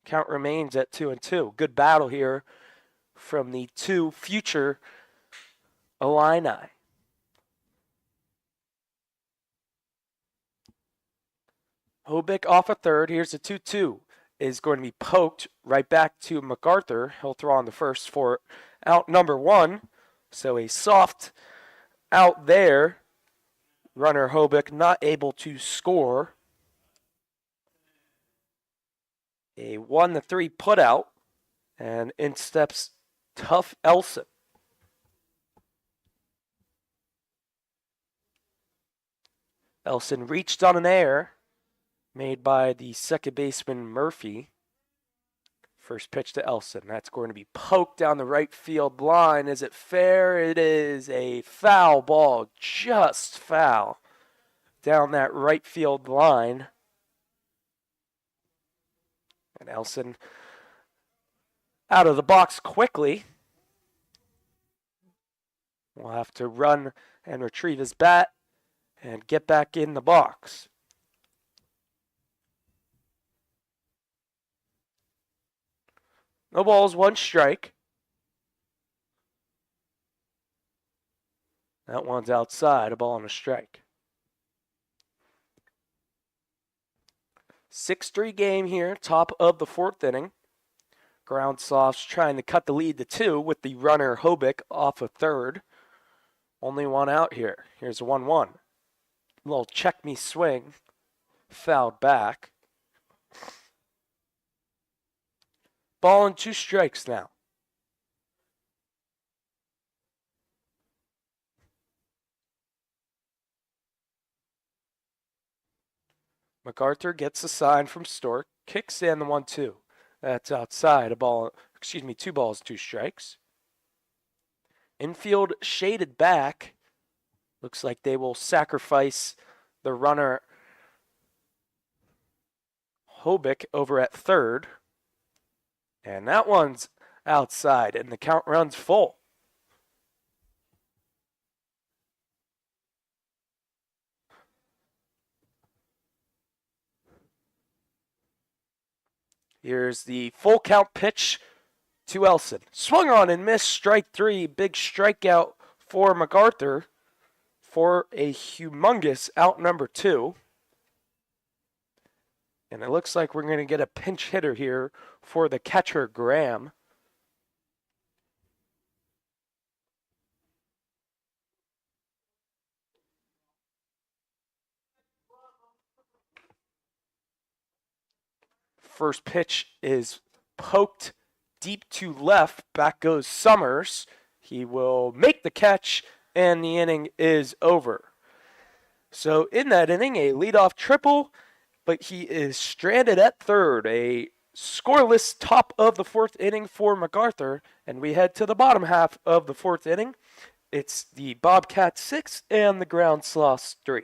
Count remains at 2-2. Good battle here from the 2 future Illini. Hobick off a third. Here's a 2-2. Is going to be poked right back to MacArthur. He'll throw on the first for out number 1. So a soft out there. Runner Hobick not able to score. A 1-3 putout, and in steps tough Elson. Elson reached on an error made by the second baseman Murphy. First pitch to Elson. That's going to be poked down the right field line. Is it fair? It is a foul ball, just foul down that right field line. And Elson out of the box quickly. Will have to run and retrieve his bat and get back in the box. No balls, 1 strike. That one's outside, a ball and a strike. 6-3 game here, top of the fourth inning. Ground softs trying to cut the lead to 2 with the runner Hobick off a third. Only 1 out here. Here's a 1-1. Little check me swing. Fouled back. Ball and 2 strikes now. MacArthur gets a sign from Stork, kicks in the 1-2. That's outside, a ball 2 balls, 2 strikes. Infield shaded back. Looks like they will sacrifice the runner Hobick over at third. And that one's outside, and the count runs full. Here's the full count pitch to Elson. Swung on and missed, strike 3. Big strikeout for MacArthur for a humongous out number 2. And it looks like we're going to get a pinch hitter here for the catcher, Graham. First pitch is poked deep to left. Back goes Summers. He will make the catch, and the inning is over. So in that inning, a leadoff triple, but he is stranded at third. A scoreless top of the 4th inning for MacArthur, and we head to the bottom half of the 4th inning. It's the Bobcats 6 and the Ground Sloths 3.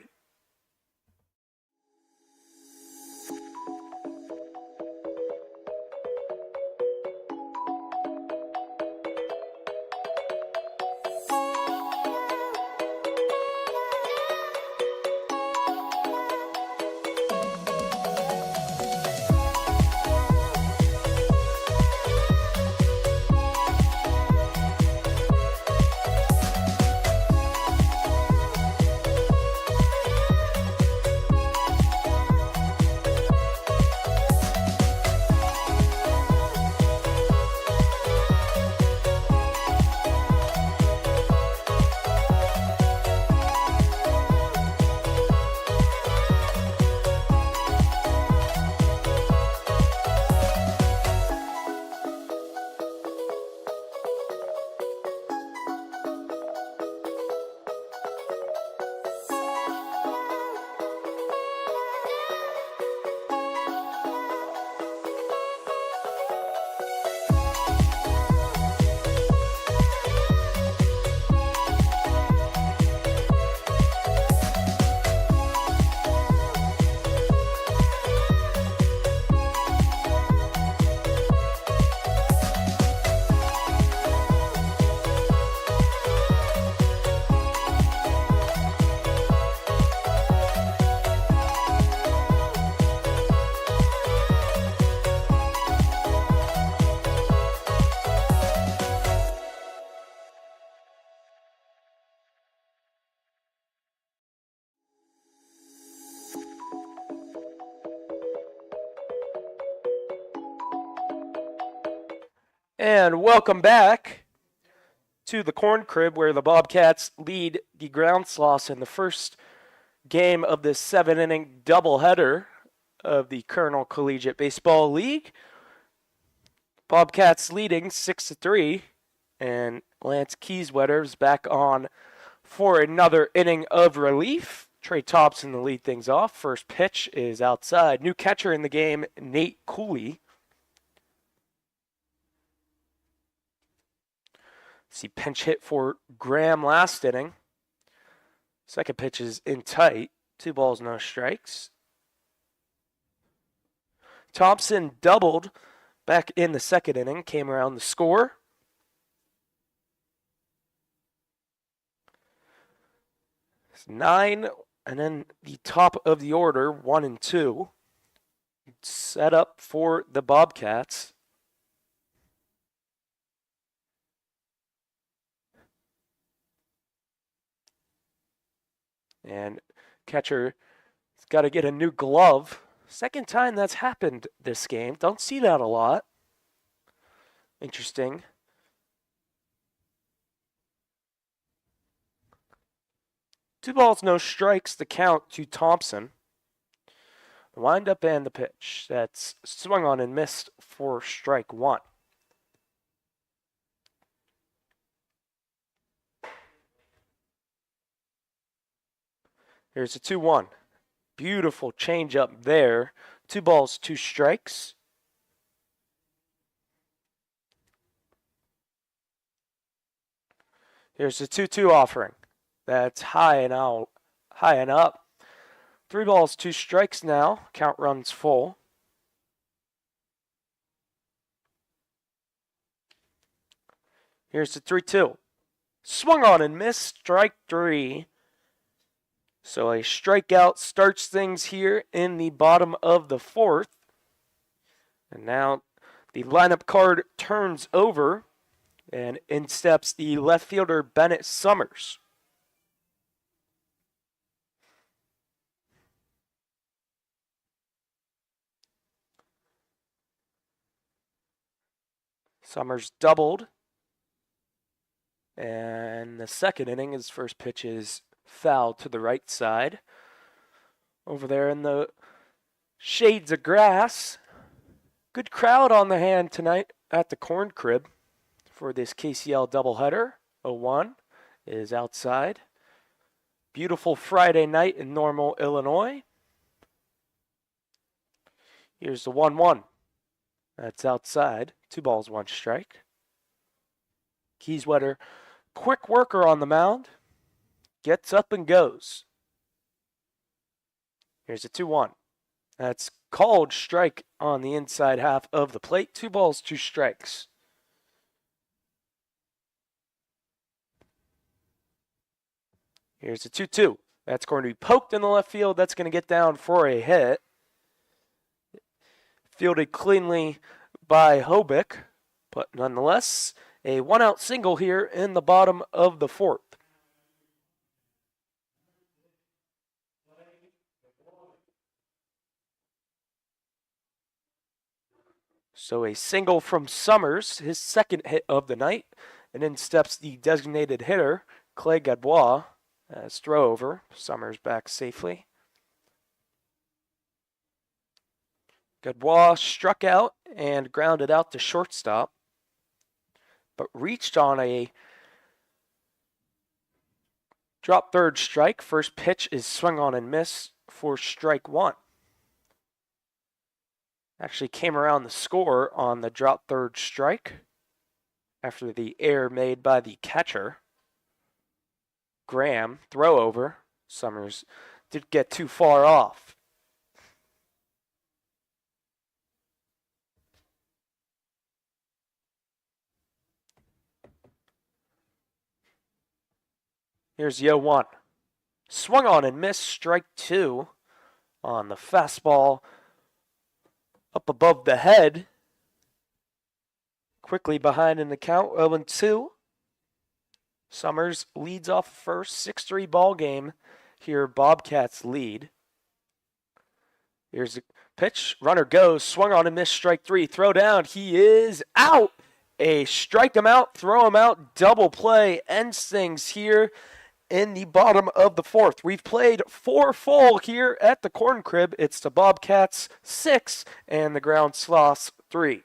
And welcome back to the Corn Crib, where the Bobcats lead the Ground Sloths in the first game of this 7-inning doubleheader of the Kernel Collegiate Baseball League. Bobcats leading 6-3, and Lance Kieswetter is back on for another inning of relief. Trey Thompson to lead things off. First pitch is outside. New catcher in the game, Nate Cooley. See pinch hit for Graham last inning. Second pitch is in tight. 2 balls, no strikes. Thompson doubled back in the second inning. Came around the score. It's 9, and then the top of the order, 1 and 2. Set up for the Bobcats. And catcher's got to get a new glove. Second time that's happened this game. Don't see that a lot. Interesting. Two balls, no strikes, the count to Thompson. The windup and the pitch. That's swung on and missed for strike 1. Here's a 2-1. Beautiful changeup there. 2 balls, 2 strikes. Here's the 2-2 offering. That's high and out, high and up. 3 balls, 2 strikes now. Count runs full. Here's the 3-2. Swung on and missed. Strike 3. So a strikeout starts things here in the bottom of the 4th. And now the lineup card turns over, and in steps the left fielder Bennett Summers. Summers doubled. And the second inning, his first pitch is foul to the right side. Over there in the shades of grass. Good crowd on the hand tonight at the Corn Crib for this KCL doubleheader. 0-1 is outside. Beautiful Friday night in Normal, Illinois. Here's the 1-1. That's outside. 2 balls, 1 strike. Kieswetter, quick worker on the mound. Gets up and goes. Here's a 2-1. That's called strike on the inside half of the plate. 2 balls, 2 strikes. Here's a 2-2. That's going to be poked in the left field. That's going to get down for a hit. Fielded cleanly by Hobick, but nonetheless, a 1-out single here in the bottom of the 4th. So a single from Summers, his second hit of the night, and in steps the designated hitter, Clay Gadbois, as throw over. Summers back safely. Gadbois struck out and grounded out to shortstop, but reached on a drop third strike. First pitch is swung on and missed for strike 1. Actually came around the score on the drop third strike after the error made by the catcher. Graham, throw over. Summers did get too far off. Here's the 0-1. Swung on and missed, strike 2 on the fastball up above the head. Quickly behind in the count, 0-2. Summers leads off first, 6-3 ball game. Here, Bobcats lead. Here's a pitch. Runner goes, swung on and missed, strike 3. Throw down, he is out. A strike him out, throw him out, double play ends things here in the bottom of the 4th. We've played 4 full here at the Corn Crib. It's the Bobcats 6 and the Ground Sloths 3.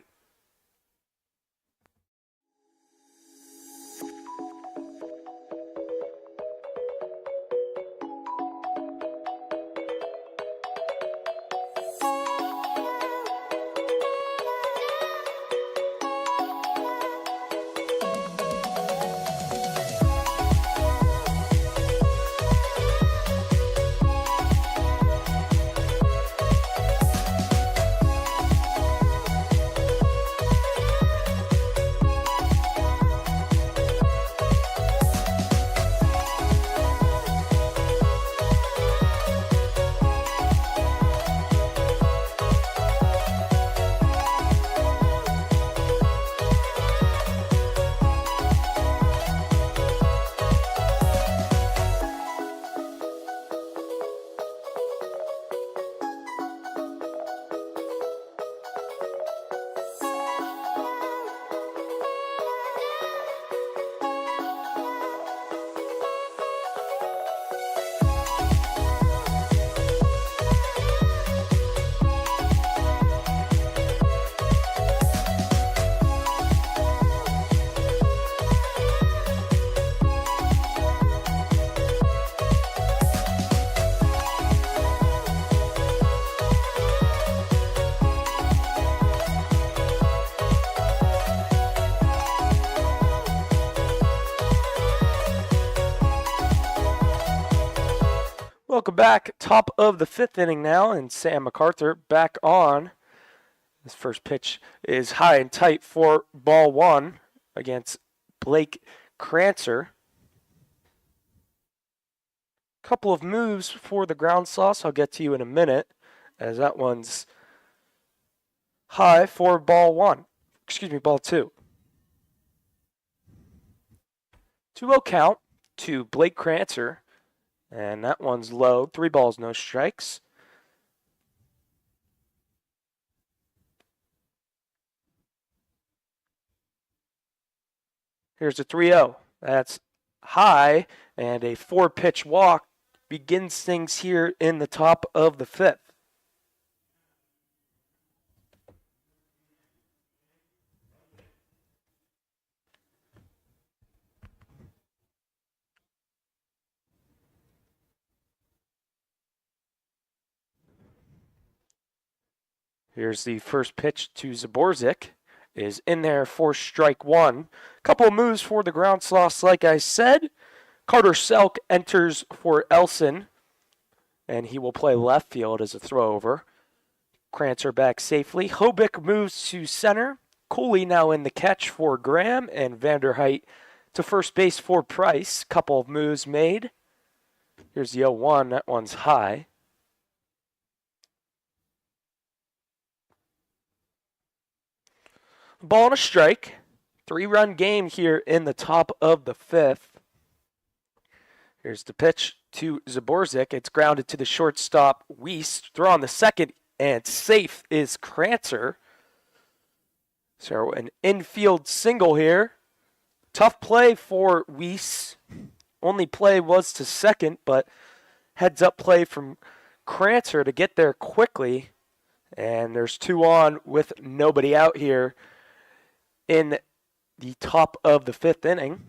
Welcome back. Top of the 5th inning now, and Sam MacArthur back on. This first pitch is high and tight for ball 1 against Blake Crancer. Couple of moves for the ground sauce I'll get to you in a minute, as that one's high for ball 1. Excuse me, ball 2. 2-0 count to Blake Crancer, and that one's low. 3 balls, no strikes. Here's a 3-0. That's high, and a 4-pitch walk begins things here in the top of the 5th. Here's the first pitch to Zaborzik. Is in there for strike 1. Couple of moves for the ground sloths, like I said. Carter Selk enters for Elson, and he will play left field as a throwover. Crancer back safely. Hobick moves to center. Cooley now in the catch for Graham, and Vanderheit to first base for Price. Couple of moves made. Here's the 0-1. That one's high. Ball and a strike. 3-run game here in the top of the 5th. Here's the pitch to Zaborzik. It's grounded to the shortstop, Weiss. Throw on the second, and safe is Crancer. So an infield single here. Tough play for Weiss. Only play was to second, but heads-up play from Crancer to get there quickly. And there's 2 on with nobody out here in the top of the 5th inning.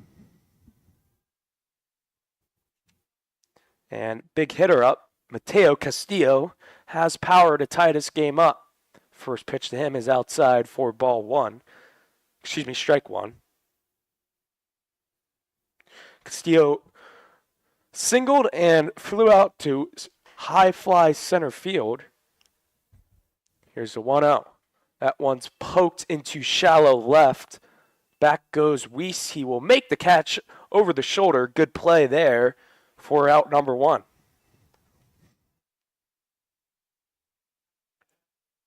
And big hitter up, Mateo Castillo, has power to tie this game up. First pitch to him is outside for ball 1. Excuse me, strike 1. Castillo singled and flew out to high fly center field. Here's the 1-0. That one's poked into shallow left. Back goes Weiss. He will make the catch over the shoulder. Good play there for out number 1.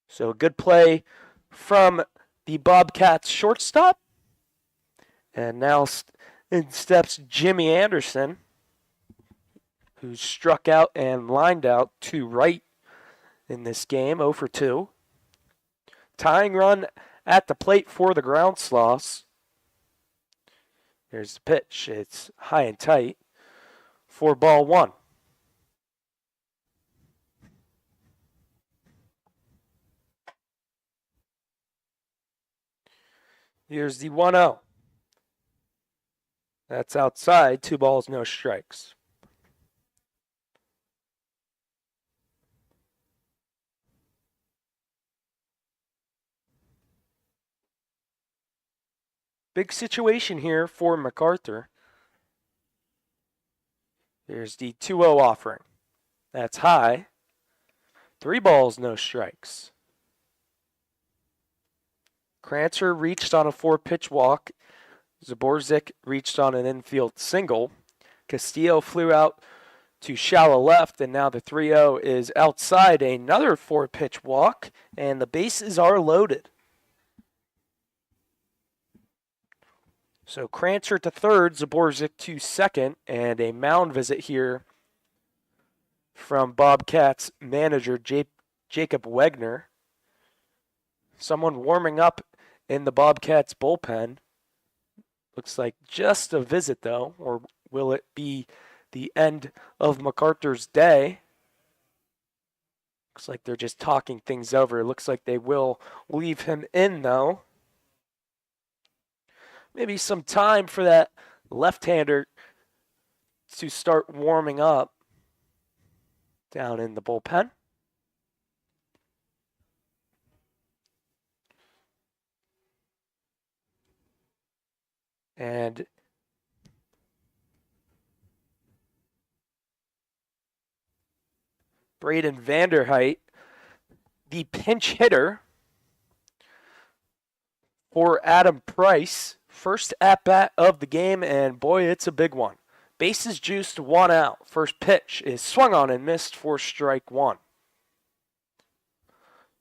So good play from the Bobcats shortstop. And now in steps Jimmy Anderson, who struck out and lined out to right in this game, 0 for 2. Tying run at the plate for the ground sloths. Here's the pitch. It's high and tight for ball 1. Here's the 1-0. That's outside. 2 balls, no strikes. Big situation here for MacArthur. Here's the 2-0 offering. That's high. 3 balls, no strikes. Crancer reached on a 4-pitch walk. Zaborzik reached on an infield single. Castillo flew out to shallow left, and now the 3-0 is outside another 4-pitch walk, and the bases are loaded. So Crancer to third, Zaborzik to second, and a mound visit here from Bobcats manager Jacob Wegner. Someone warming up in the Bobcats bullpen. Looks like just a visit, though, or will it be the end of MacArthur's day? Looks like they're just talking things over. It looks like they will leave him in, though. Maybe some time for that left-hander to start warming up down in the bullpen. And Braden Vanderheit, the pinch hitter for Adam Price. First at-bat of the game, and boy, it's a big one. Bases juiced, 1 out. First pitch is swung on and missed for strike 1.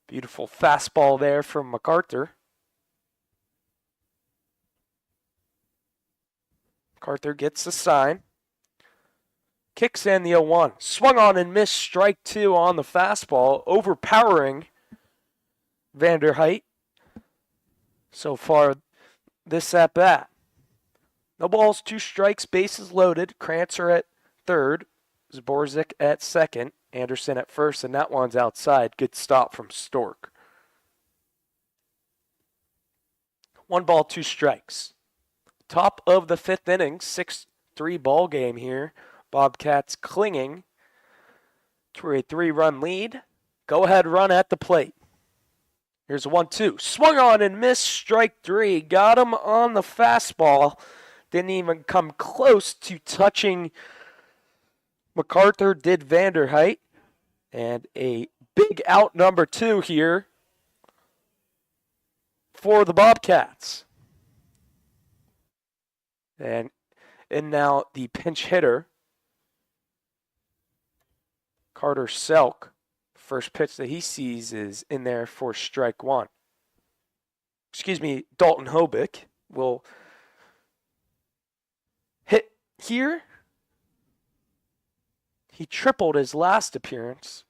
Beautiful fastball there from MacArthur. MacArthur gets the sign. Kicks in the 0-1. Swung on and missed, strike 2 on the fastball, overpowering Vanderheit so far this at-bat. No balls, 2 strikes, bases loaded. Krantzer at third, Zborzik at second, Anderson at first, and that one's outside. Good stop from Stork. 1 ball, 2 strikes. Top of the 5th inning, 6-3 ball game here. Bobcats clinging to a 3-run lead. Go-ahead run at the plate. Here's a 1-2. Swung on and missed, strike 3. Got him on the fastball. Didn't even come close to touching MacArthur, did Vanderheit. And a big out number 2 here for the Bobcats. And now the pinch hitter, Carter Selk. First pitch that he sees is in there for strike 1. Dalton Hobick will hit here. He tripled his last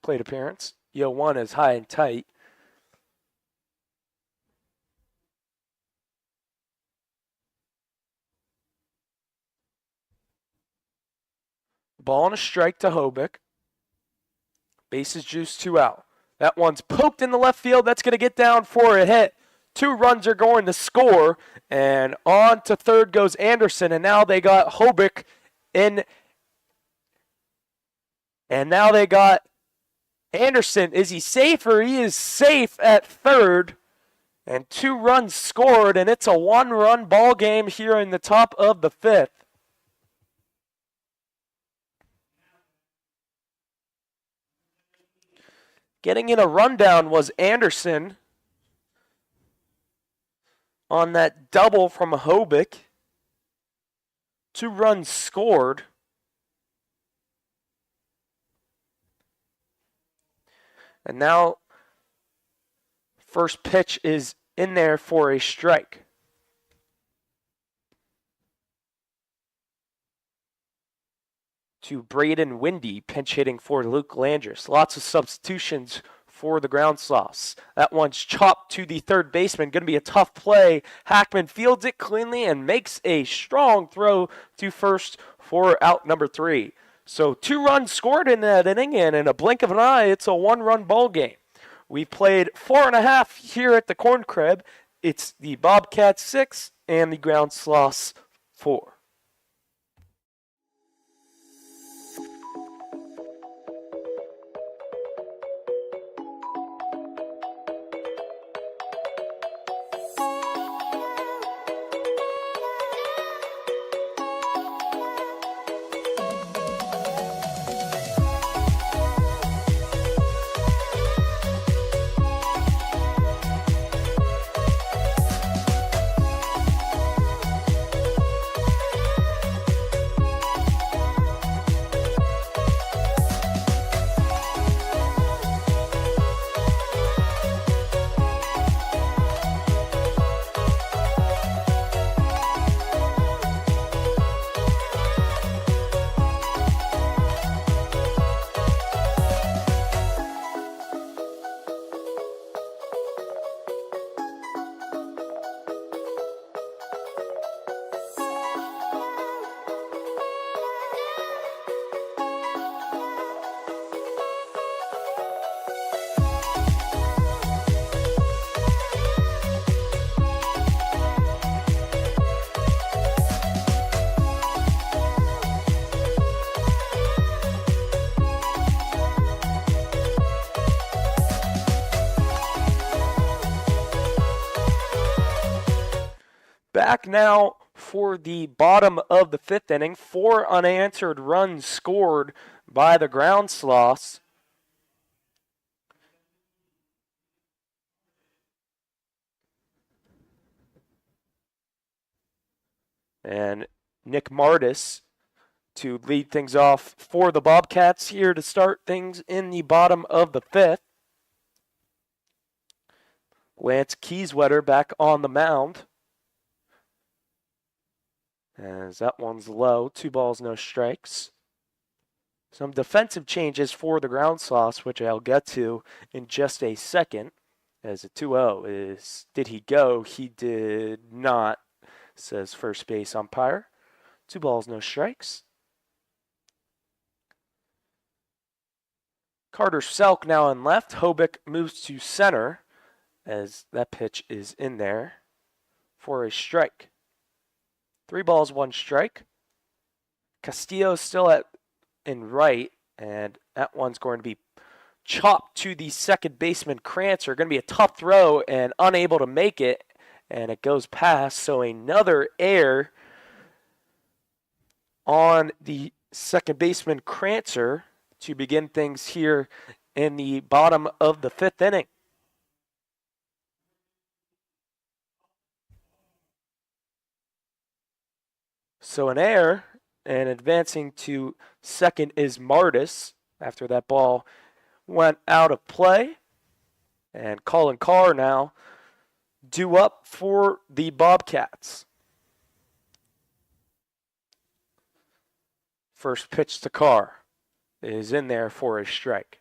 plate appearance. 1 is high and tight. Ball and a strike to Hobick. Bases juiced, 2 out. That one's poked in the left field. That's going to get down for a hit. 2 runs are going to score. And on to third goes Anderson. And now they got Hobick in. And now they got Anderson. Is he safe? Or he is safe at third. And 2 runs scored. And it's a 1-run ball game here in the top of the 5th. Getting in a rundown was Anderson on that double from Hobick. 2 runs scored. And now first pitch is in there for a strike. To Braden Windy, pinch hitting for Luke Landris. Lots of substitutions for the Ground Sloths. That one's chopped to the third baseman. Going to be a tough play. Hackman fields it cleanly and makes a strong throw to first for out number 3. So 2 runs scored in that inning, and in a blink of an eye, it's a 1-run ball game. We've played 4.5 here at the Corn Crib. It's the Bobcats 6 and the Ground Sloths 4. Back now for the bottom of the 5th inning. 4 unanswered runs scored by the Ground Sloths. And Nick Martis to lead things off for the Bobcats here to start things in the bottom of the 5th. Lance Kieswetter back on the mound. As that one's low. 2 balls, no strikes. Some defensive changes for the Ground Sauce, which I'll get to in just a second. As a 2-0 is, did he go? He did not, says first base umpire. 2 balls, no strikes. Carter Selk now in left. Hobick moves to center as that pitch is in there for a strike. 3 balls, 1 strike. Castillo still in right, and that one's going to be chopped to the second baseman Crancer. Going to be a tough throw and unable to make it, and it goes past. So another error on the second baseman Crancer to begin things here in the bottom of the 5th inning. So an error, and advancing to second is Martis after that ball went out of play. And Colin Carr now due up for the Bobcats. First pitch to Carr is in there for a strike.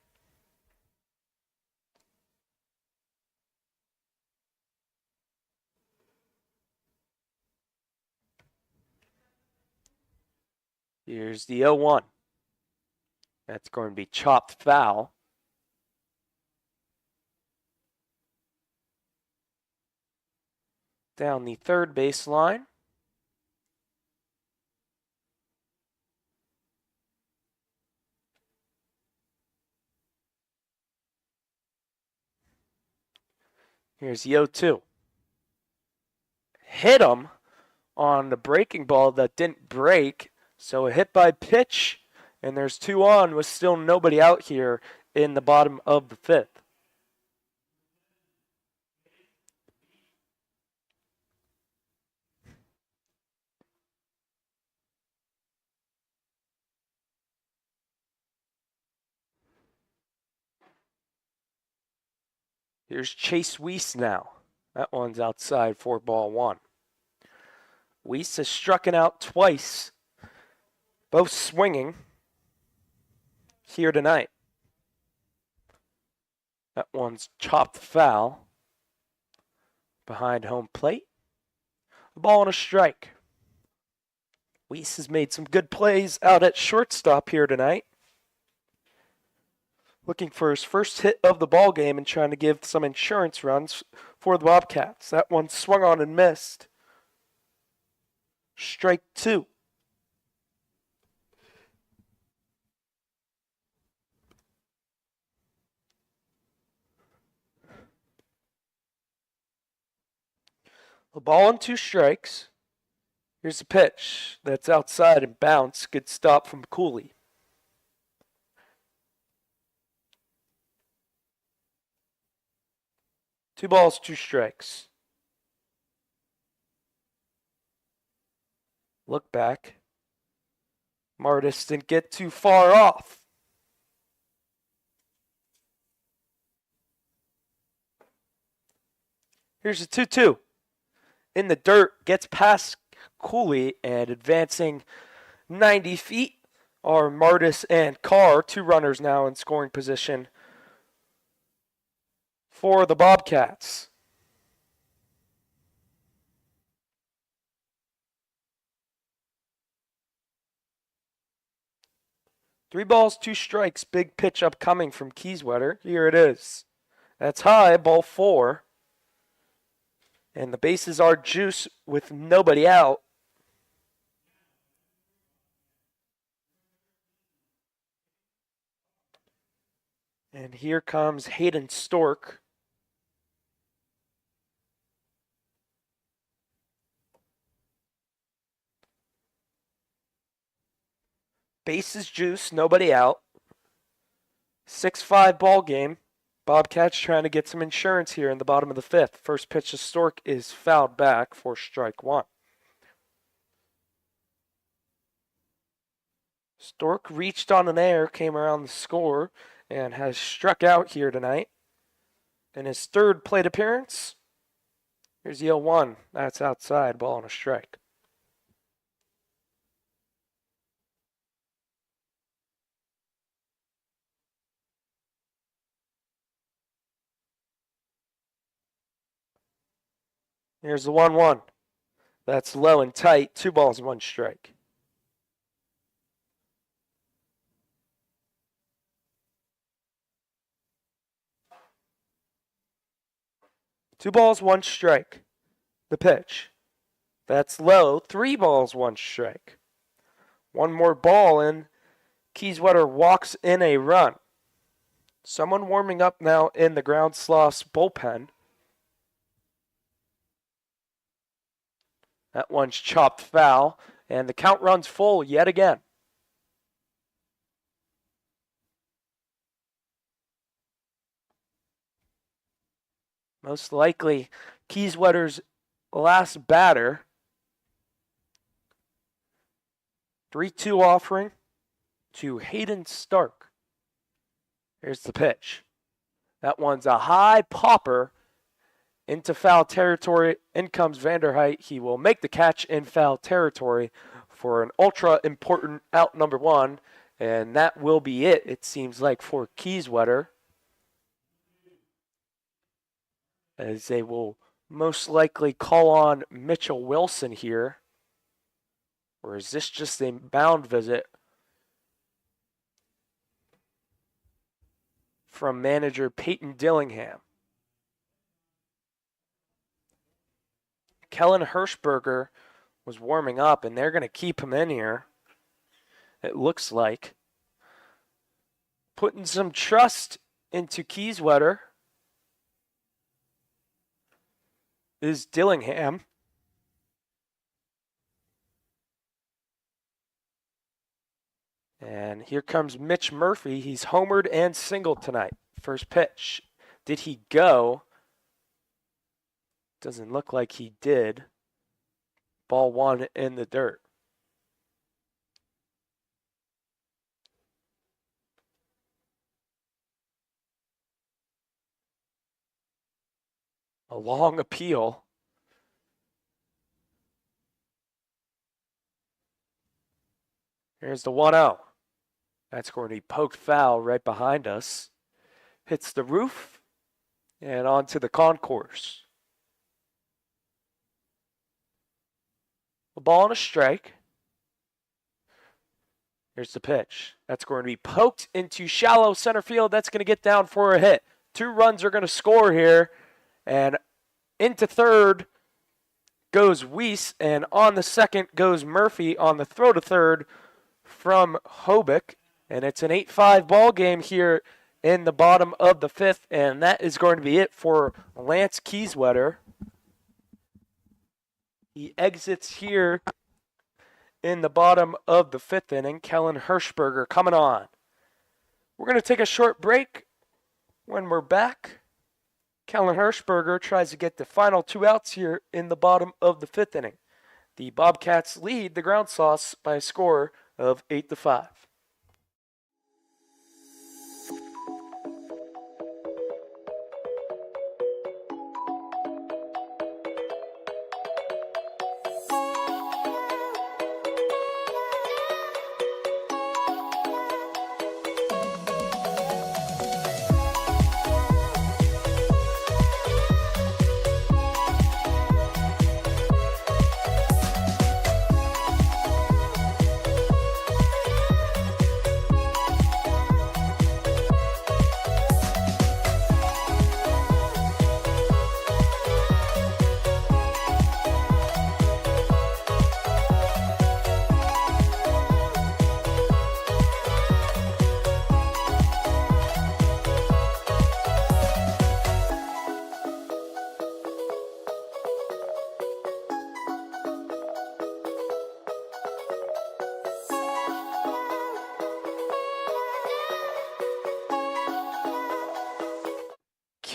Here's the 0-1. That's going to be chopped foul. Down the third baseline. Here's the 0-2. Hit him on the breaking ball that didn't break. So a hit by pitch, and there's 2 on with still nobody out here in the bottom of the 5th. Here's Chase Weiss now. That one's outside for ball 1. Weiss has struck out twice, both swinging here tonight. That one's chopped foul behind home plate. The ball and a strike. Weiss has made some good plays out at shortstop here tonight. Looking for his first hit of the ball game and trying to give some insurance runs for the Bobcats. That one swung on and missed. Strike 2. A ball and 2 strikes. Here's a pitch that's outside and bounce. Good stop from Cooley. Two balls, 2 strikes. Look back. Martis didn't get too far off. Here's a 2-2. In the dirt, gets past Cooley, and advancing 90 feet are Martis and Carr. 2 runners now in scoring position for the Bobcats. Three balls, 2 strikes. Big pitch upcoming from Kieswetter. Here it is. That's high, ball 4. And the bases are juice with nobody out. And here comes Hayden Stork. Bases juice, nobody out. 6-5 ball game. Bobcats trying to get some insurance here in the bottom of the 5th. First pitch to Stork is fouled back for strike 1. Stork reached on an air, came around the score, and has struck out here tonight. In his third plate appearance, here's the 0-1. That's outside, ball on a strike. Here's the 1-1. That's low and tight. 2 balls, 1 strike. Two balls, 1 strike. The pitch. That's low. 3 balls, 1 strike. One more ball and Kieswetter walks in a run. Someone warming up now in the Ground Sloths bullpen. That one's chopped foul, and the count runs full yet again. Most likely Kieswetter's last batter. 3-2 offering to Hayden Stark. Here's the pitch. That one's a high popper into foul territory. In comes Vanderheit. He will make the catch in foul territory for an ultra important out number 1. And that will be it seems like, for Kieswetter, as they will most likely call on Mitchell Wilson here. Or is this just a mound visit from manager Peyton Dillingham? Kellen Hirschberger was warming up, and they're going to keep him in here, it looks like. Putting some trust into Kieswetter is Dillingham. And here comes Mitch Murphy. He's homered and singled tonight. First pitch. Did he go? Doesn't look like he did. Ball 1 in the dirt. A long appeal. Here's the 1-0. That's going to be poked foul right behind us. Hits the roof and onto the concourse. A ball and a strike. Here's the pitch. That's going to be poked into shallow center field. That's going to get down for a hit. 2 runs are going to score here. And into third goes Weiss. And on the second goes Murphy on the throw to third from Hobick. And it's an 8-5 ball game here in the bottom of the 5th. And that is going to be it for Lance Kieswetter. He exits here in the bottom of the 5th inning. Kellen Hirschberger coming on. We're going to take a short break. When we're back, Kellen Hirschberger tries to get the final 2 outs here in the bottom of the 5th inning. The Bobcats lead the Ground Sloths by a score of 8-5.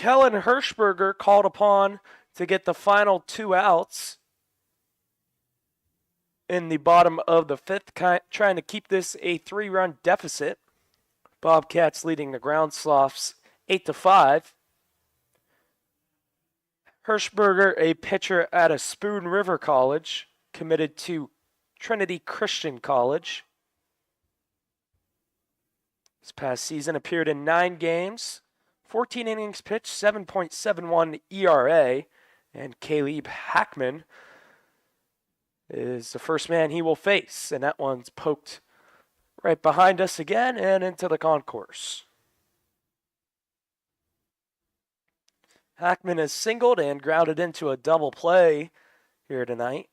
Kellen Hirschberger called upon to get the final 2 outs. in the bottom of the fifth, trying to keep this a 3-run deficit. Bobcats leading the Ground Sloths 8-5. Hirschberger, a pitcher out of Spoon River College, committed to Trinity Christian College. This past season appeared in 9 games, 14 innings pitched, 7.71 ERA, and Caleb Hackman is the first man he will face, and that one's poked right behind us again and into the concourse. Hackman has singled and grounded into a double play here tonight.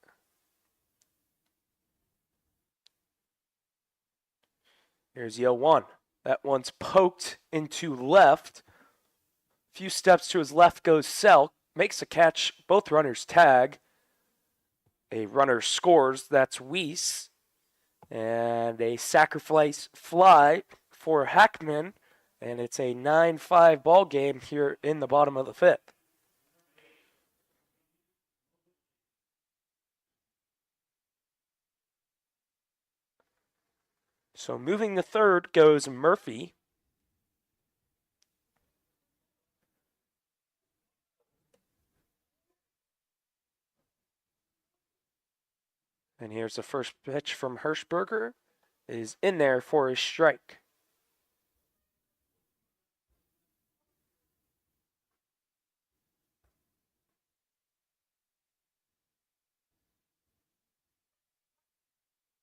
Here's the 0-1. That one's poked into left. A few steps to his left goes Selk. Makes a catch. Both runners tag. A runner scores. That's Weiss. And a sacrifice fly for Hackman. And it's a 9-5 ball game here in the bottom of the fifth. So moving to third goes Murphy. And here's the first pitch from Hirschberger. It is in there for a strike.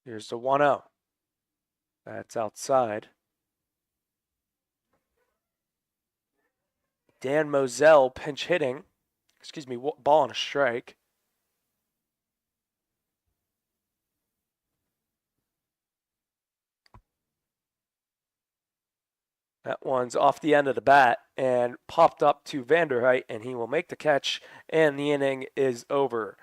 Here's the 1-0. That's outside. Dan Moselle pinch hitting. Ball on a strike. That one's off the end of the bat and popped up to Vanderheit, and he will make the catch, and the inning is over.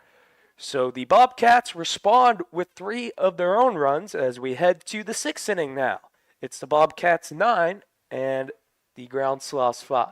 So the Bobcats respond with 3 of their own runs as we head to the 6th inning now. It's the Bobcats 9 and the Ground Sloths 5.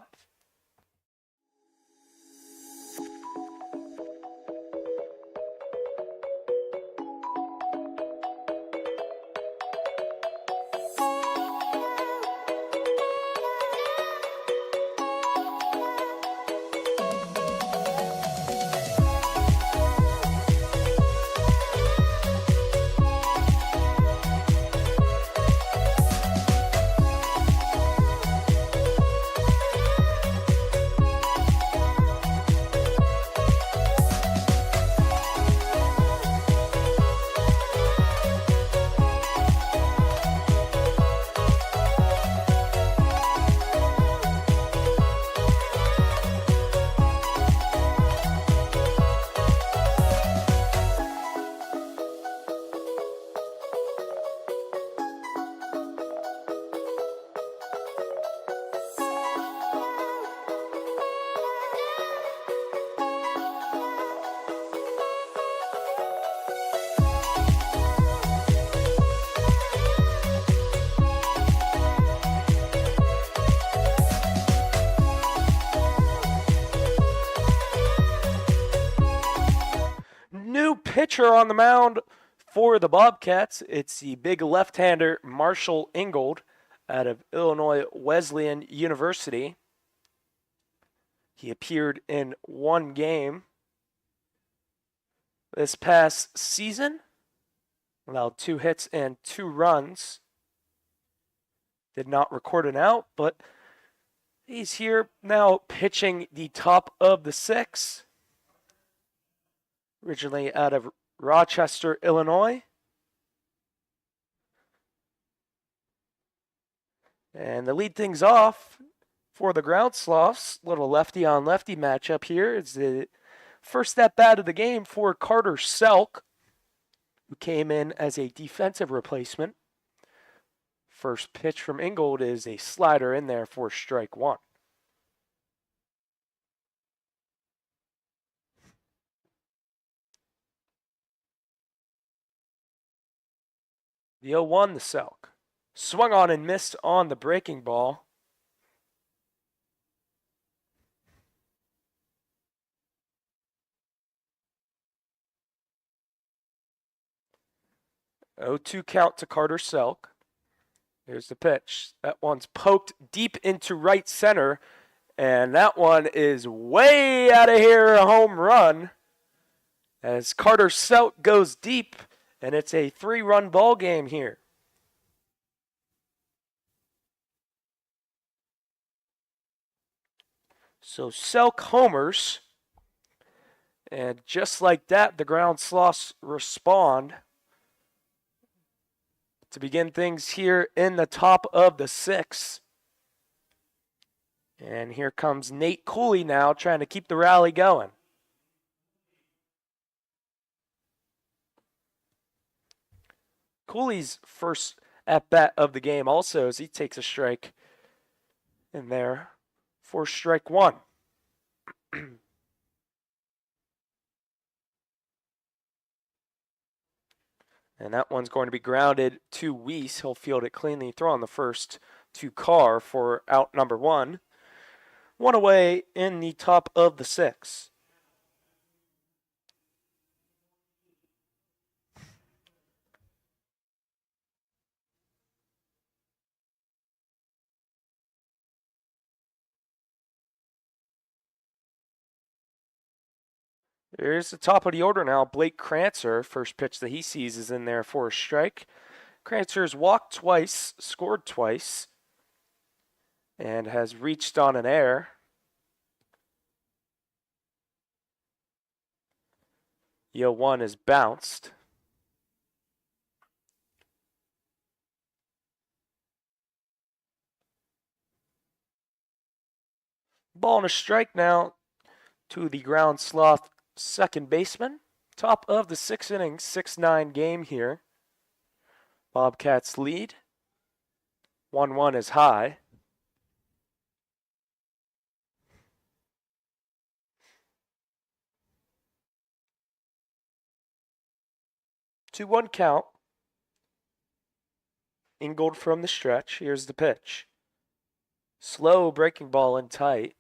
New pitcher on the mound for the Bobcats. It's the big left-hander Marshall Ingold out of Illinois Wesleyan University. He appeared in 1 game this past season, allowed 2 hits and 2 runs. Did not record an out, but he's here now pitching the top of the 6th. Originally out of Rochester, Illinois. And to lead things off for the Ground Sloths, little lefty on lefty matchup here. It's the first at bat of the game for Carter Selk, who came in as a defensive replacement. First pitch from Ingold is a slider in there for strike 1. The 0-1 to Selk. Swung on and missed on the breaking ball. 0-2 count to Carter Selk. Here's the pitch. That one's poked deep into right center, and that one is way out of here, a home run. As Carter Selk goes deep, and it's a 3-run ball game here. So Selk homers, and just like that, the ground sloths respond to begin things here in the top of the 6th. And here comes Nate Cooley now trying to keep the rally going. Cooley's first at-bat of the game also as he takes a strike in there for strike 1. And that one's going to be grounded to Weiss. He'll field it cleanly, throw on the first to Carr for out number 1. 1 away in the top of the 6th. Here's the top of the order now. Blake Krancer, first pitch that he sees is in there for a strike. Krancer's walked twice, scored twice, and has reached on an error. Yo 1 is bounced. Ball and a strike now to the ground sloth second baseman. Top of the 6th inning, 6-9 game here. Bobcats lead. 1-1 is high. Two 1 count. Ingold from the stretch. Here's the pitch. Slow breaking ball in tight.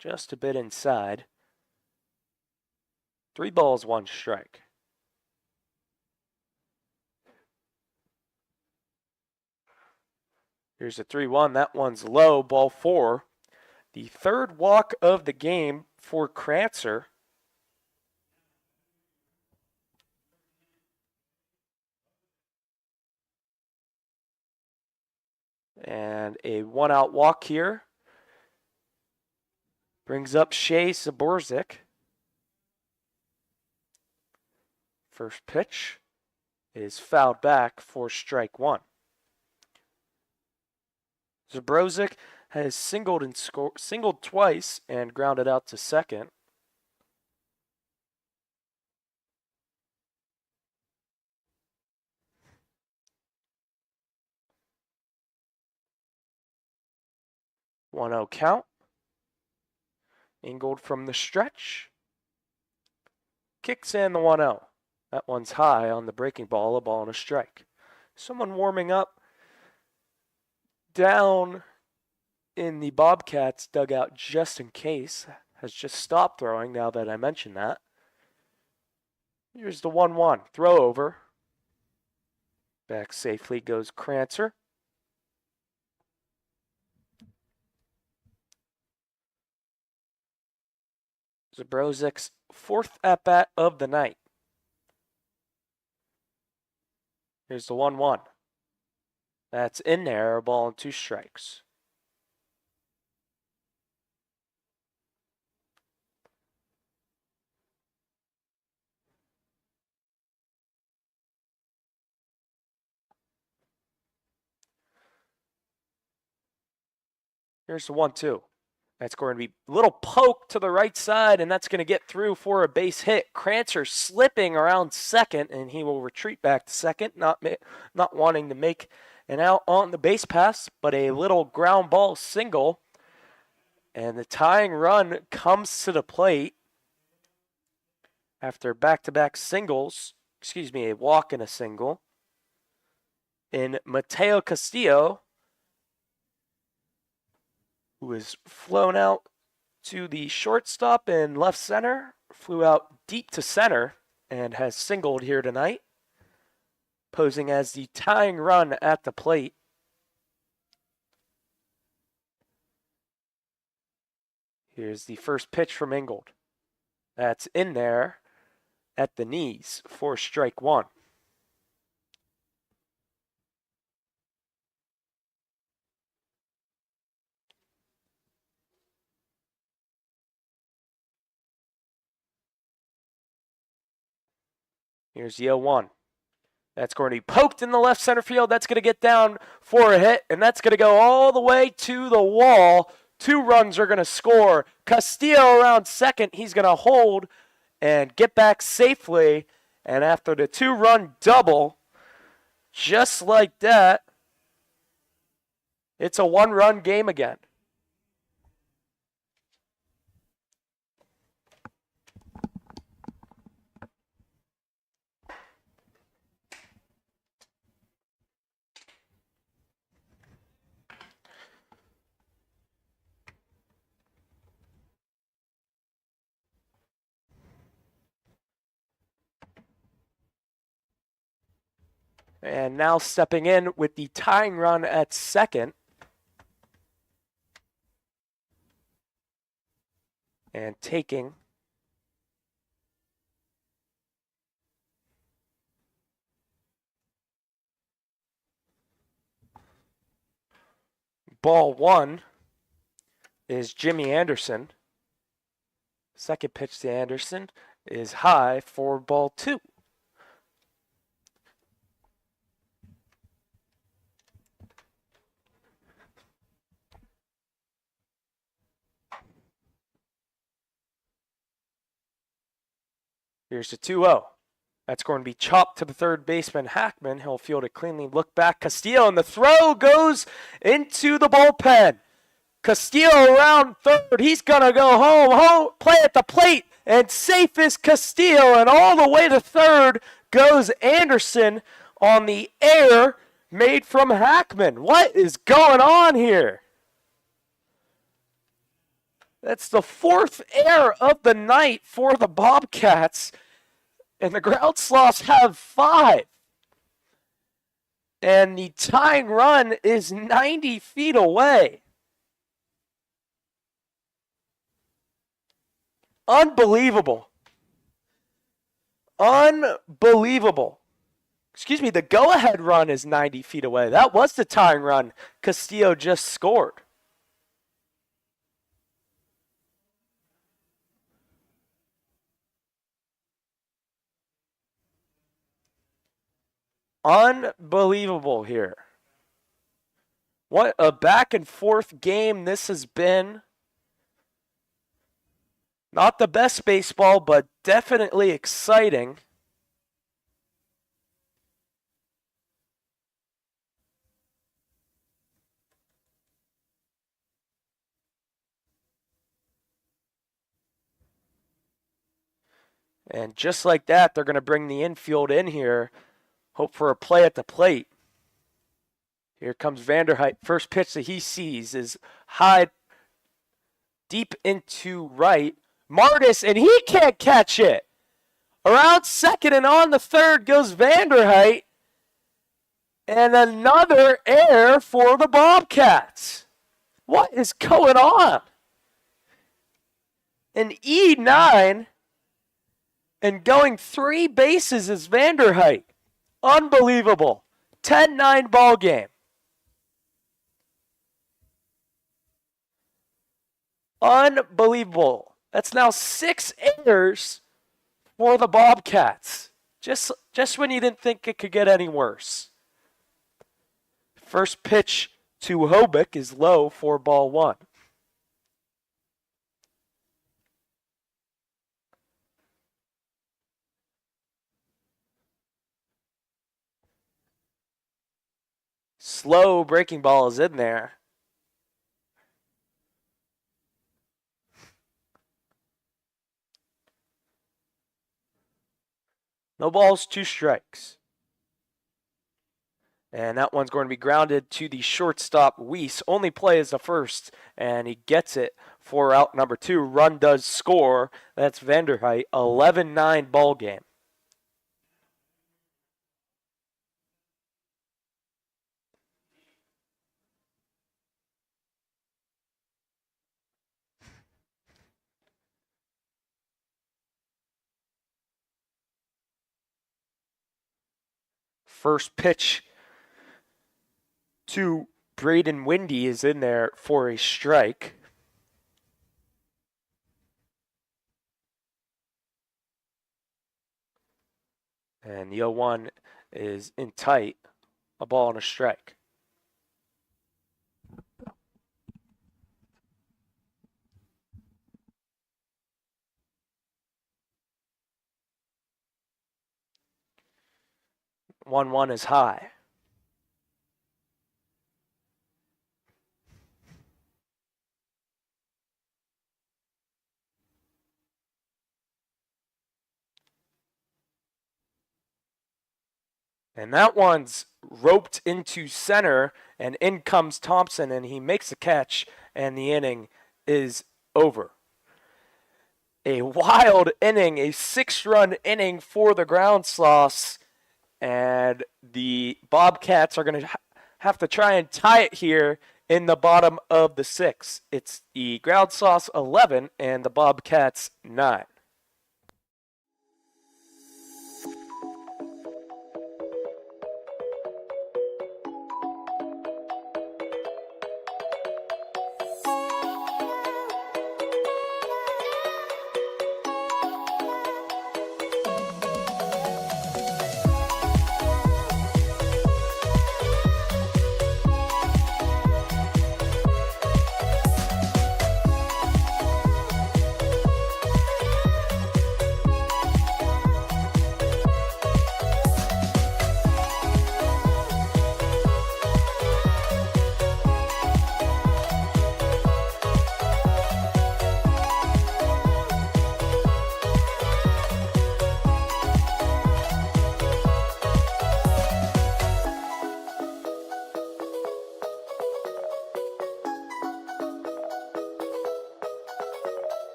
Just a bit inside. 3 balls, 1 strike. Here's a 3-1. That one's low, ball 4. The third walk of the game for Krancer. And a 1-out walk here. Brings up Shea Zaborzik. First pitch is fouled back for strike 1. Zaborzik has singled twice and grounded out to second. One 0 count. Ingold from the stretch. Kicks in the 1-0. That one's high on the breaking ball, a ball and a strike. Someone warming up down in the Bobcats dugout just in case has just stopped throwing now that I mentioned that. Here's the 1-1. Throw over. Back safely goes Krancer. Zabrozik's 4th at-bat of the night. Here's the 1-1. That's in there, a ball and 2 strikes. Here's the 1-2. That's going to be a little poke to the right side, and that's going to get through for a base hit. Krancer slipping around second, and he will retreat back to second, not wanting to make an out on the base pass, but a little ground ball single. And the tying run comes to the plate after back-to-back singles. A walk and a single. In Mateo Castillo, who is flown out to the shortstop and left center, flew out deep to center, and has singled here tonight. posing as the tying run at the plate. Here's the first pitch from Ingold. That's in there at the knees for strike one. Here's the 0-1. That's going to be poked in the left center field. That's going to get down for a hit, and that's going to go all the way to the wall. 2 runs are going to score. Castillo around second. He's going to hold and get back safely. And after the 2-run double, just like that, it's a 1-run game again. And now stepping in with the tying run at second. And taking ball 1 is Jimmy Anderson. Second pitch to Anderson is high for ball 2. Here's the 2-0. That's going to be chopped to the third baseman, Hackman. He'll field it cleanly. Look back, Castillo, and the throw goes into the bullpen. Castillo around third. He's going to go home, play at the plate, and safe is Castillo. And all the way to third goes Anderson on the air made from Hackman. What is going on here? That's the 4th error of the night for the Bobcats. And the Ground Sloths have 5. And the tying run is 90 feet away. Unbelievable. Unbelievable. Excuse me, the go-ahead run is 90 feet away. That was the tying run Castillo just scored. Unbelievable here. What a back and forth game this has been. Not the best baseball, but definitely exciting. And just like that, they're going to bring the infield in here. Hope for a play at the plate. Here comes Vanderheit. First pitch that he sees is high, deep into right. Martis, and he can't catch it. Around second and on the third goes Vanderheit. And another error for the Bobcats. What is going on? An E9 and going 3 bases is Vanderheit. Unbelievable. 10-9 ball game. Unbelievable. That's now 6 errors for the Bobcats. Just when you didn't think it could get any worse. First pitch to Hobick is low for ball 1. Slow breaking ball is in there. No balls, 2 strikes. And that one's going to be grounded to the shortstop, Weiss. Only play is the first, and he gets it for out number 2. Run does score. That's Vanderheit. 11-9 ball game. First pitch to Braden Windy is in there for a strike. And the 0-1 is in tight, a ball and a strike. One is high. And that one's roped into center, and in comes Thompson, and he makes a catch, and the inning is over. A wild inning, a 6-run inning for the Ground Sloths, and the Bobcats are going to have to try and tie it here in the bottom of the 6th. It's the Ground Sloths 11 and the Bobcats 9.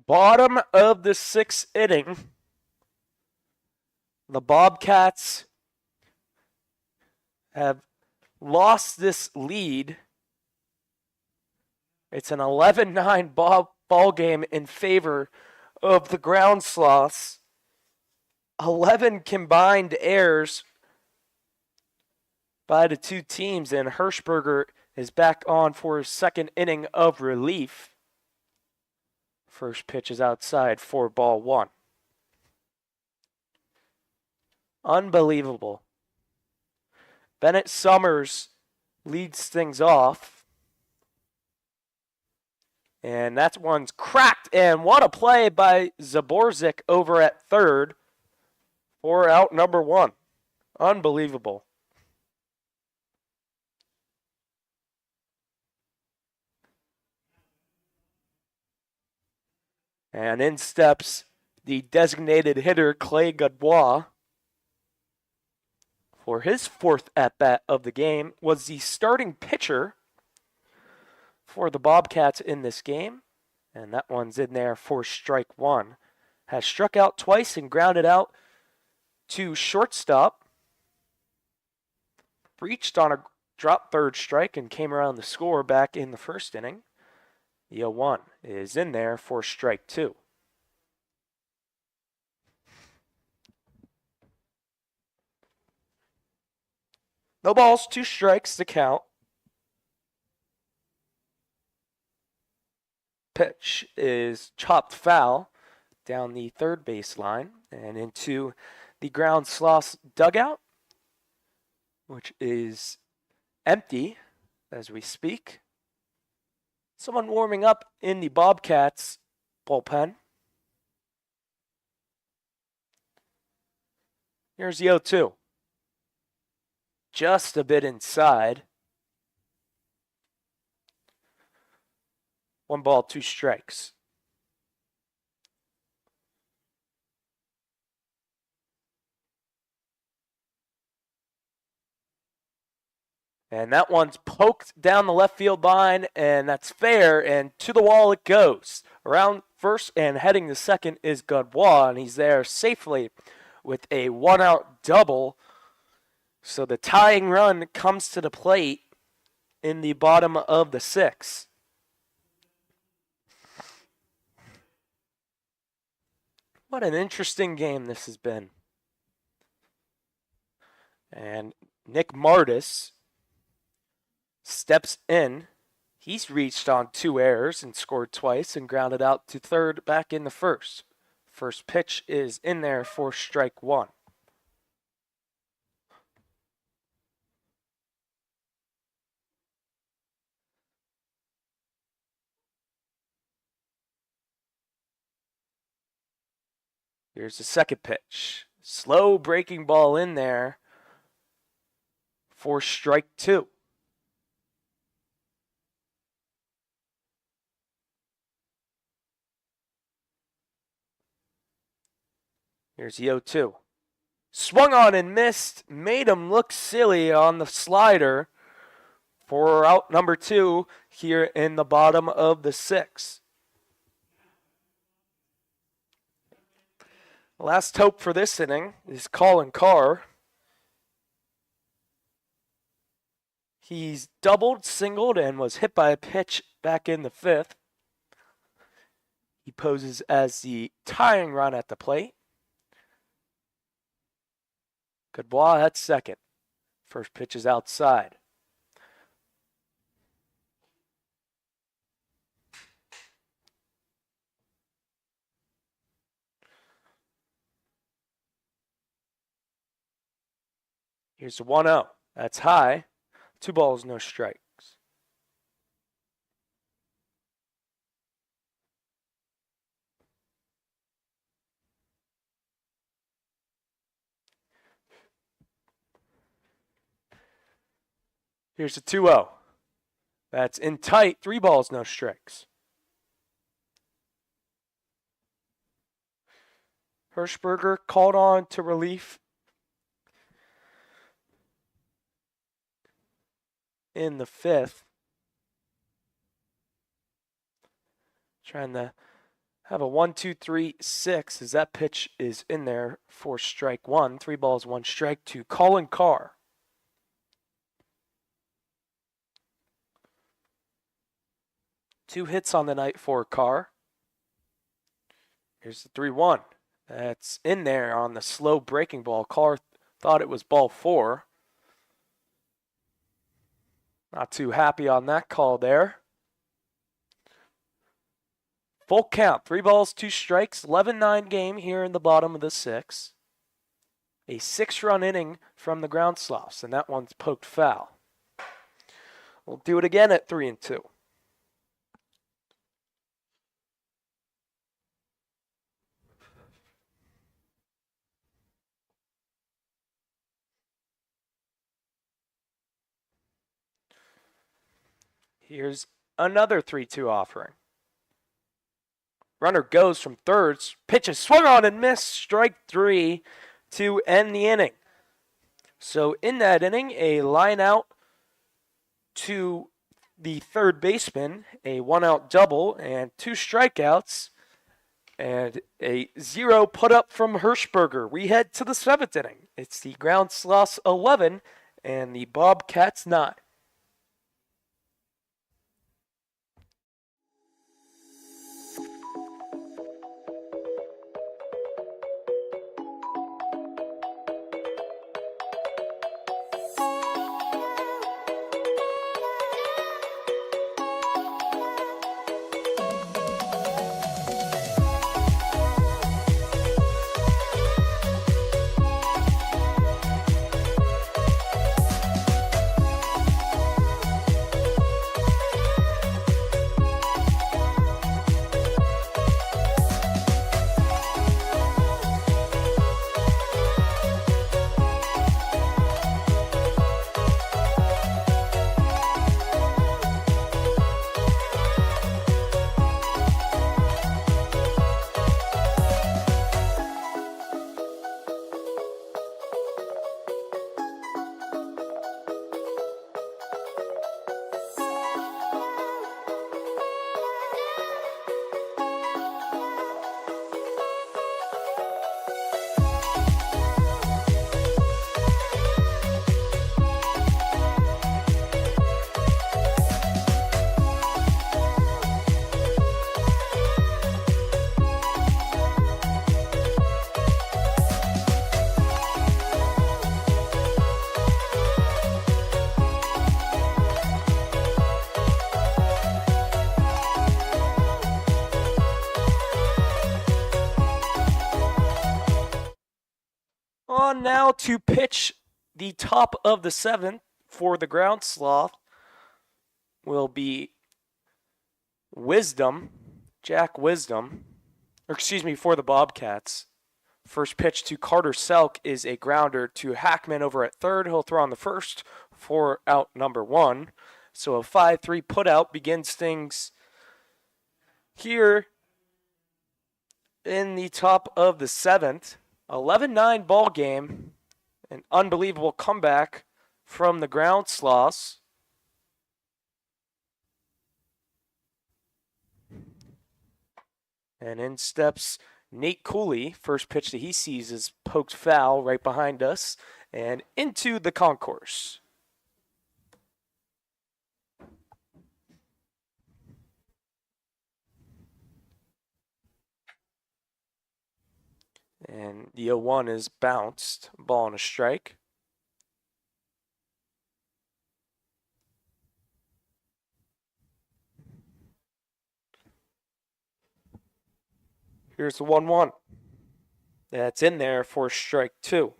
Bottom of the 6th inning, the Bobcats have lost this lead. It's an 11-9 ball game in favor of the Ground Sloths. 11 combined errors by the two teams, and Hirschberger is back on for his second inning of relief. First pitch is outside for ball 1. Unbelievable. Bennett Summers leads things off. And that one's cracked. And what a play by Zaborzik over at third for out number 1. Unbelievable. And in steps the designated hitter, Clay Godbois, for his 4th at-bat of the game, was the starting pitcher for the Bobcats in this game. And that one's in there for strike 1. Has struck out twice and grounded out to shortstop. Reached on a drop third strike and came around the score back in the first inning. The 0-1 is in there for strike 2. No balls, 2 strikes to count. Pitch is chopped foul down the third baseline and into the Ground Sloths dugout, which is empty as we speak. Someone warming up in the Bobcats bullpen. Here's the 0-2. Just a bit inside. 1 ball, 2 strikes. And that one's poked down the left field line, and that's fair, and to the wall it goes. Around first and heading to second is Godbois, and he's there safely with a one-out double. So the tying run comes to the plate in the bottom of the sixth. What an interesting game this has been. And Nick Martis steps in. He's reached on 2 errors and scored twice and grounded out to third back in the first. First pitch is in there for strike 1. Here's the second pitch. Slow breaking ball in there for strike 2. Here's the 0-2. Swung on and missed. Made him look silly on the slider for out number 2 here in the bottom of the sixth. Last hope for this inning is Colin Carr. He's doubled, singled, and was hit by a pitch back in the 5th. He poses as the tying run at the plate. Godbois at second. First pitch is outside. Here's the 1-0. That's high. 2 balls, no strikes. Here's the 2-0. That's in tight. 3 balls, no strikes. Hirschberger called on to relief in the 5th. Trying to have a 1-2-3-6 as that pitch is in there for strike 1. 3 balls, 1 strike to Colin Carr. Two hits on the night for Carr. Here's the 3-1. That's in there on the slow breaking ball. Carr thought it was ball 4. Not too happy on that call there. Full count. 3 balls, 2 strikes. 11-9 game here in the bottom of the 6th. A 6-run inning from the ground sloths, and that one's poked foul. We'll do it again at 3-2. Here's another 3-2 offering. Runner goes from thirds. Pitch is swung on and missed. Strike 3 to end the inning. So in that inning, a line out to the third baseman, a 1-out double, and 2 strikeouts, and a 0 put up from Hirschberger. We head to the 7th inning. It's the ground sloths 11 and the Bobcats 9. on now to pitch the top of the 7th for the ground sloth will be Jack Wisdom, for the Bobcats. First pitch to Carter Selk is a grounder to Hackman over at third. He'll throw on the first for out number 1. So a 5-3 putout begins things here in the top of the 7th. 11-9 ball game. An unbelievable comeback from the ground sloths. And in steps Nate Cooley. First pitch that he sees is poked foul right behind us and into the concourse. And the 0-1 is bounced. Ball and a strike. Here's the 1-1. That's in there for strike 2.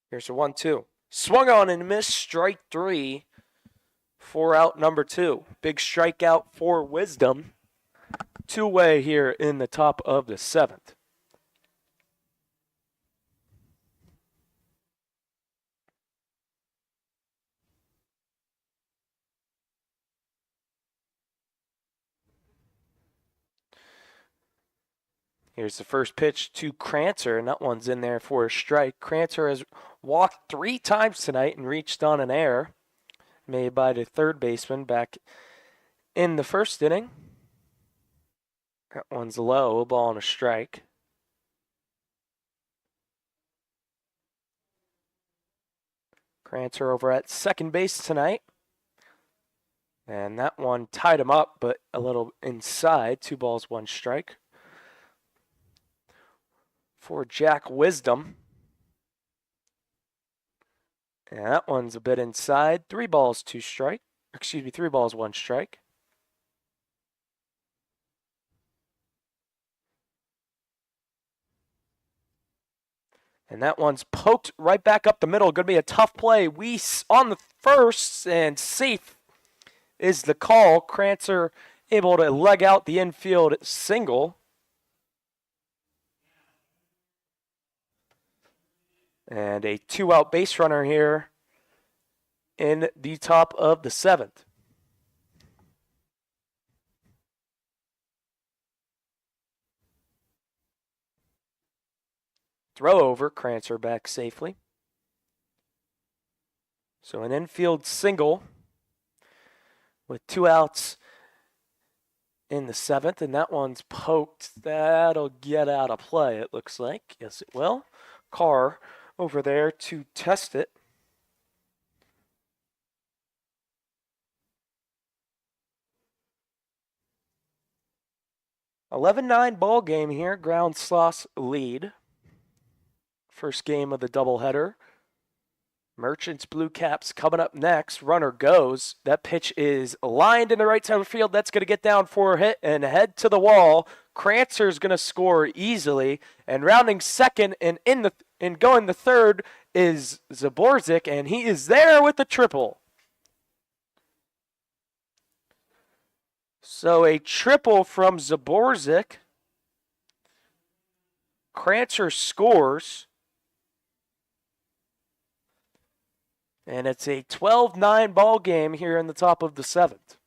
Here's a 1-2. Swung on and missed, strike 3 for out number 2. Big strikeout for Wisdom. 2-way here in the top of the 7th. Here's the first pitch to Crancer, and that one's in there for a strike. Crancer has walked 3 times tonight and reached on an error made by the third baseman back in the first inning. That one's low, a ball and a strike. Crancer over at second base tonight. And that one tied him up, but a little inside. 2 balls, 1 strike. For Jack Wisdom. And that one's a bit inside. 3 balls, 1 strike. And that one's poked right back up the middle. Going to be a tough play. Weiss on the first, and safe is the call. Crancer able to leg out the infield single. And a 2-out base runner here in the top of the 7th. Throw over, Crancer back safely. So an infield single with 2 outs in the 7th, and that one's poked. That'll get out of play, it looks like. Yes, it will. Carr over there to test it. (11-9) ball game here. Ground sloths lead. First game of the doubleheader. Merchants Blue Caps coming up next. Runner goes. That pitch is lined in the right side of the field. That's going to get down for a hit and head to the wall. Crancer's going to score easily. And rounding second and going the third is Zaborzik, and he is there with the triple. So a triple from Zaborzik. Crancer scores. And it's a 12-9 ball game here in the top of the 7th.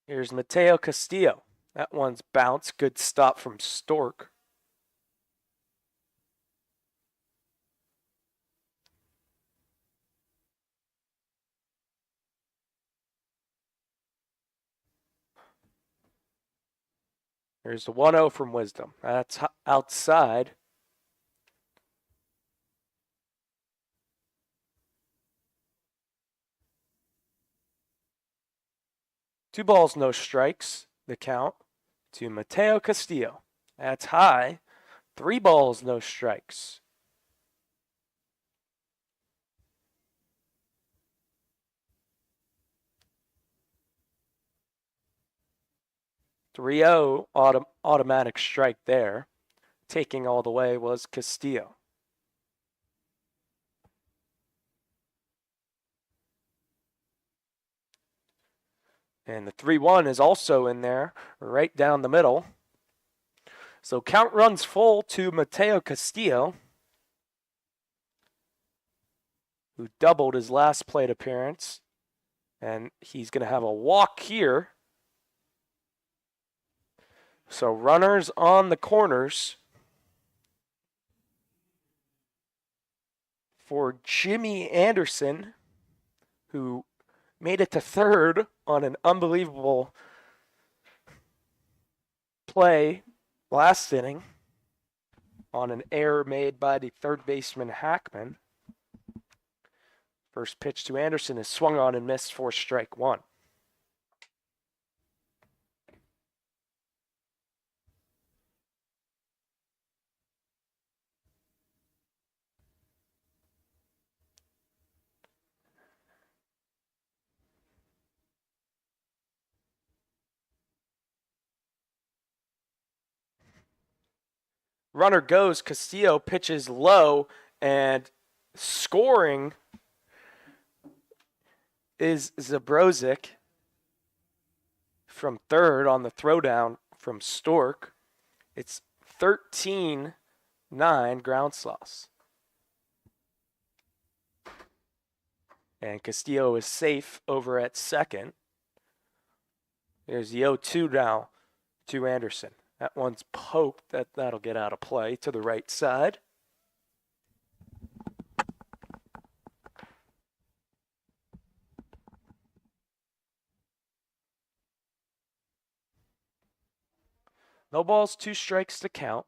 Here's Mateo Castillo. That one's bounced. Good stop from Stork. Here's the 1-0 from Wisdom. That's outside. Two balls, no strikes. The count to Mateo Castillo. That's high. 3 balls, no strikes. Three-zero automatic strike there. Taking all the way was Castillo. And the 3-1 is also in there, right down the middle. So count runs full to Mateo Castillo, who doubled his last plate appearance. And he's going to have a walk here. So runners on the corners for Jimmy Anderson, who made it to third on an unbelievable play last inning on an error made by the third baseman Hackman. First pitch to Anderson is swung on and missed for strike one. Runner goes, Castillo pitches low, and scoring is Zabrozik from third on the throwdown from Stork. It's 13-9 Groundsloss. And Castillo is safe over at second. There's the 0-2 now to Anderson. That one's poked. That'll get out of play to the right side. No balls, 2 strikes to count.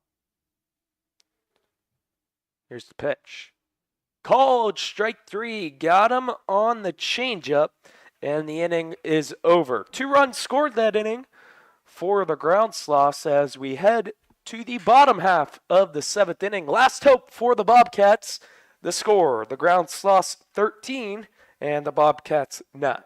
Here's the pitch. Called strike 3. Got him on the changeup, and the inning is over. 2 runs scored that inning for the Groundsloss as we head to the bottom half of the 7th inning. Last hope for the Bobcats. The score, the Groundsloss 13 and the Bobcats 9.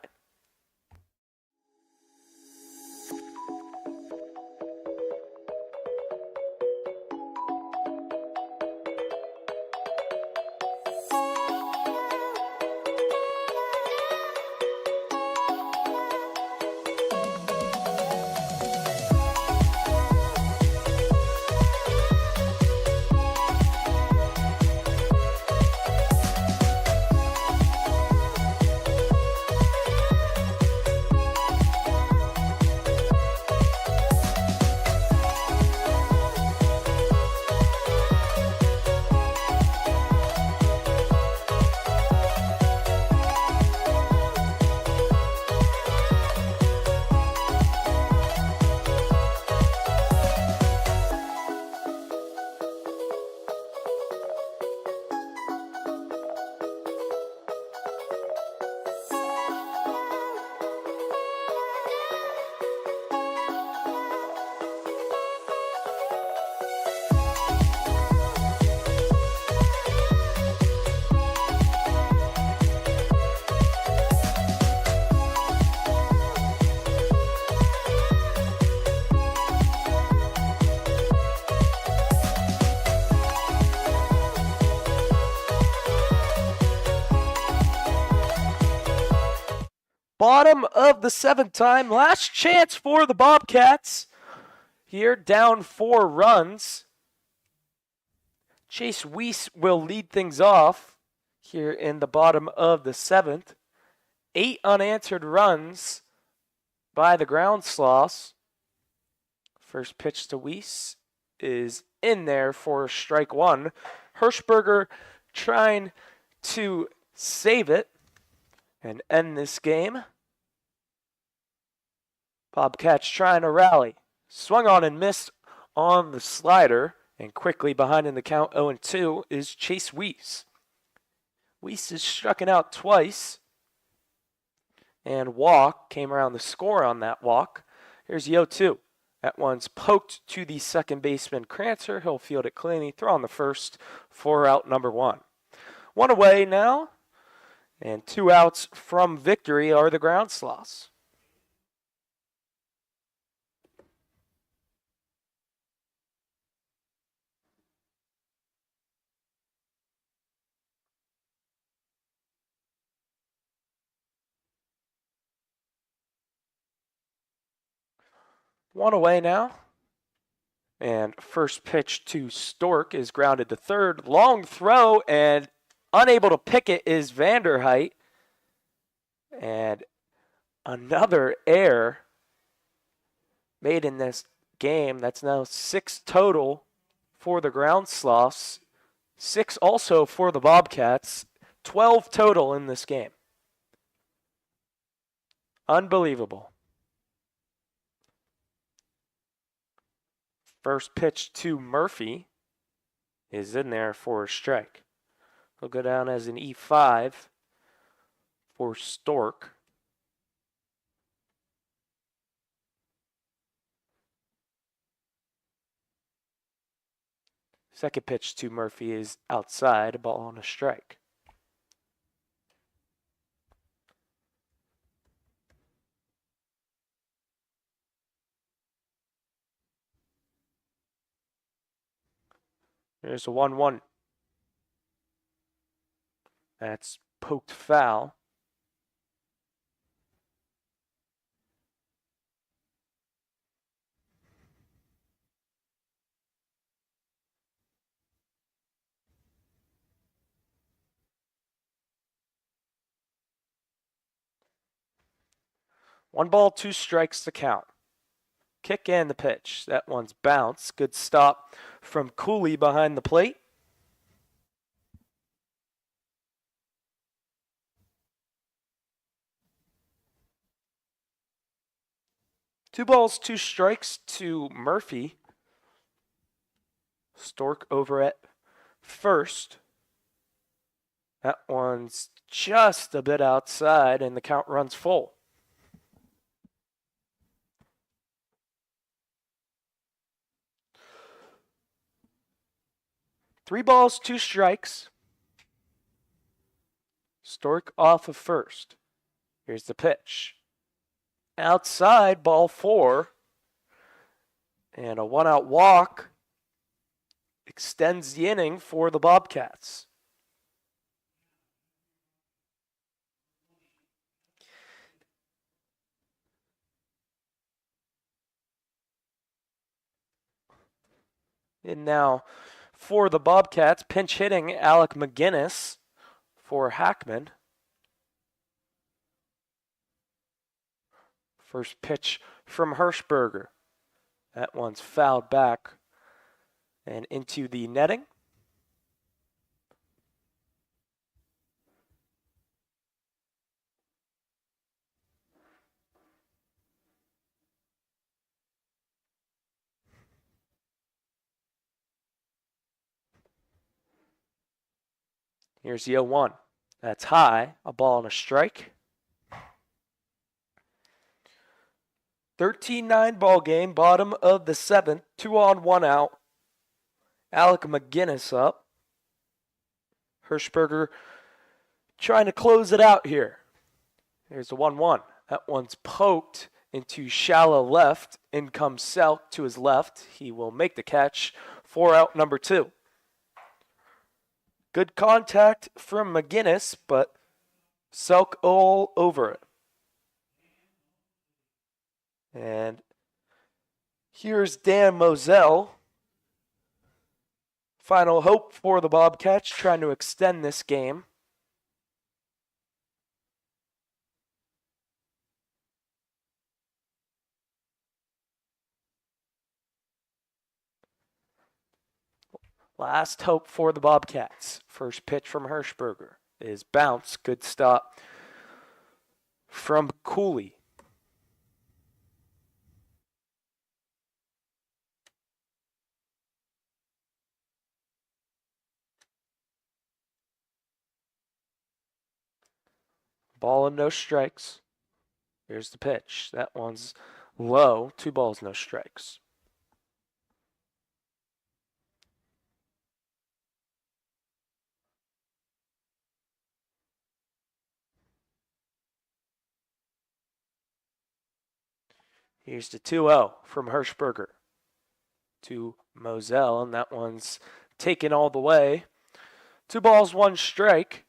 Bottom of the 7th time. Last chance for the Bobcats. Here, down 4 runs. Chase Weiss will lead things off here in the bottom of the 7th. 8 unanswered runs by the Groundsloss. First pitch to Weiss is in there for strike 1. Hirschberger trying to save it and end this game. Bobcats trying to rally. Swung on and missed on the slider. And quickly behind in the count 0-2 is Chase Weiss. Weiss has struck out twice. And walk came around the score on that walk. Here's the 0-2. That one's poked to the second baseman, Crancer. He'll field it cleanly, throw on the first for out number 1. 1 away now, and 2 outs from victory are the ground sloths. One away now. And first pitch to Stork is grounded to third. Long throw, and unable to pick it is Vanderheit. And another error made in this game. That's now 6 total for the ground sloths. 6 also for the Bobcats. 12 total in this game. Unbelievable. First pitch to Murphy is in there for a strike. He'll go down as an E5 for Stork. Second pitch to Murphy is outside, a ball on a strike. There's a 1-1. That's poked foul. One ball, 2 strikes to count. Kick and the pitch. That one's bounced. Good stop from Cooley behind the plate. Two balls, 2 strikes to Murphy. Stork over at first. That one's just a bit outside, and the count runs full. Three balls, 2 strikes. Stork off of first. Here's the pitch. Outside, ball 4. And a 1-out walk extends the inning for the Bobcats. And now for the Bobcats, pinch hitting Alec McGinnis for Hackman. First pitch from Hirschberger. That one's fouled back and into the netting. Here's the 0-1. That's high, a ball and a strike. 13-9 ball game, bottom of the 7th, 2 on, 1 out. Alec McGinnis up. Hirschberger trying to close it out here. Here's the 1-1. That one's poked into shallow left. In comes Selk to his left. He will make the catch for out number 2. Good contact from McGinnis, but Selk all over it. And here's Dan Moselle. Final hope for the Bobcats, trying to extend this game. Last hope for the Bobcats. First pitch from Hirschberger is bounce. Good stop from Cooley. Ball and no strikes. Here's the pitch. That one's Low, 2 balls, no strikes. Here's the 2-0 from Hirschberger to Moselle, and that one's taken all the way. 2 balls, 1 strike.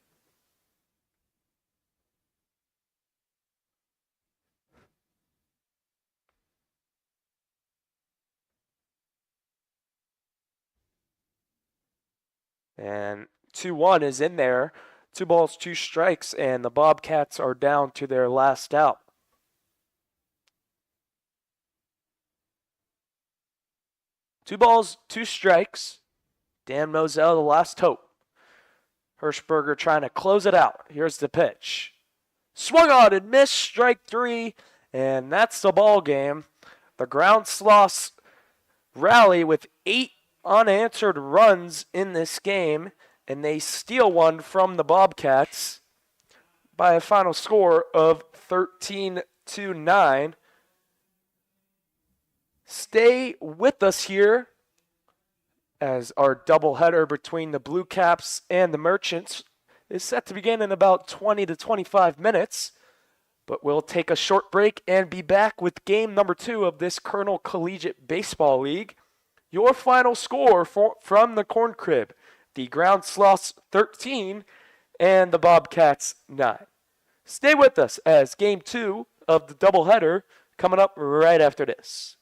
And 2-1 is in there. 2 balls, 2 strikes, and the Bobcats are down to their last out. Two balls, 2 strikes. Dan Moselle, the last hope. Hirschberger trying to close it out. Here's the pitch. Swung on and missed, strike 3, and that's the ball game. The ground sloths rally with 8 unanswered runs in this game, and they steal one from the Bobcats by a final score of 13-9. Stay with us here as our doubleheader between the Blue Caps and the Merchants is set to begin in about 20 to 25 minutes. But we'll take a short break and be back with game number 2 of this Kernel Collegiate Baseball League. Your final score from the Corn Crib, the Ground Sloths 13 and the Bobcats 9. Stay with us as game 2 of the doubleheader coming up right after this.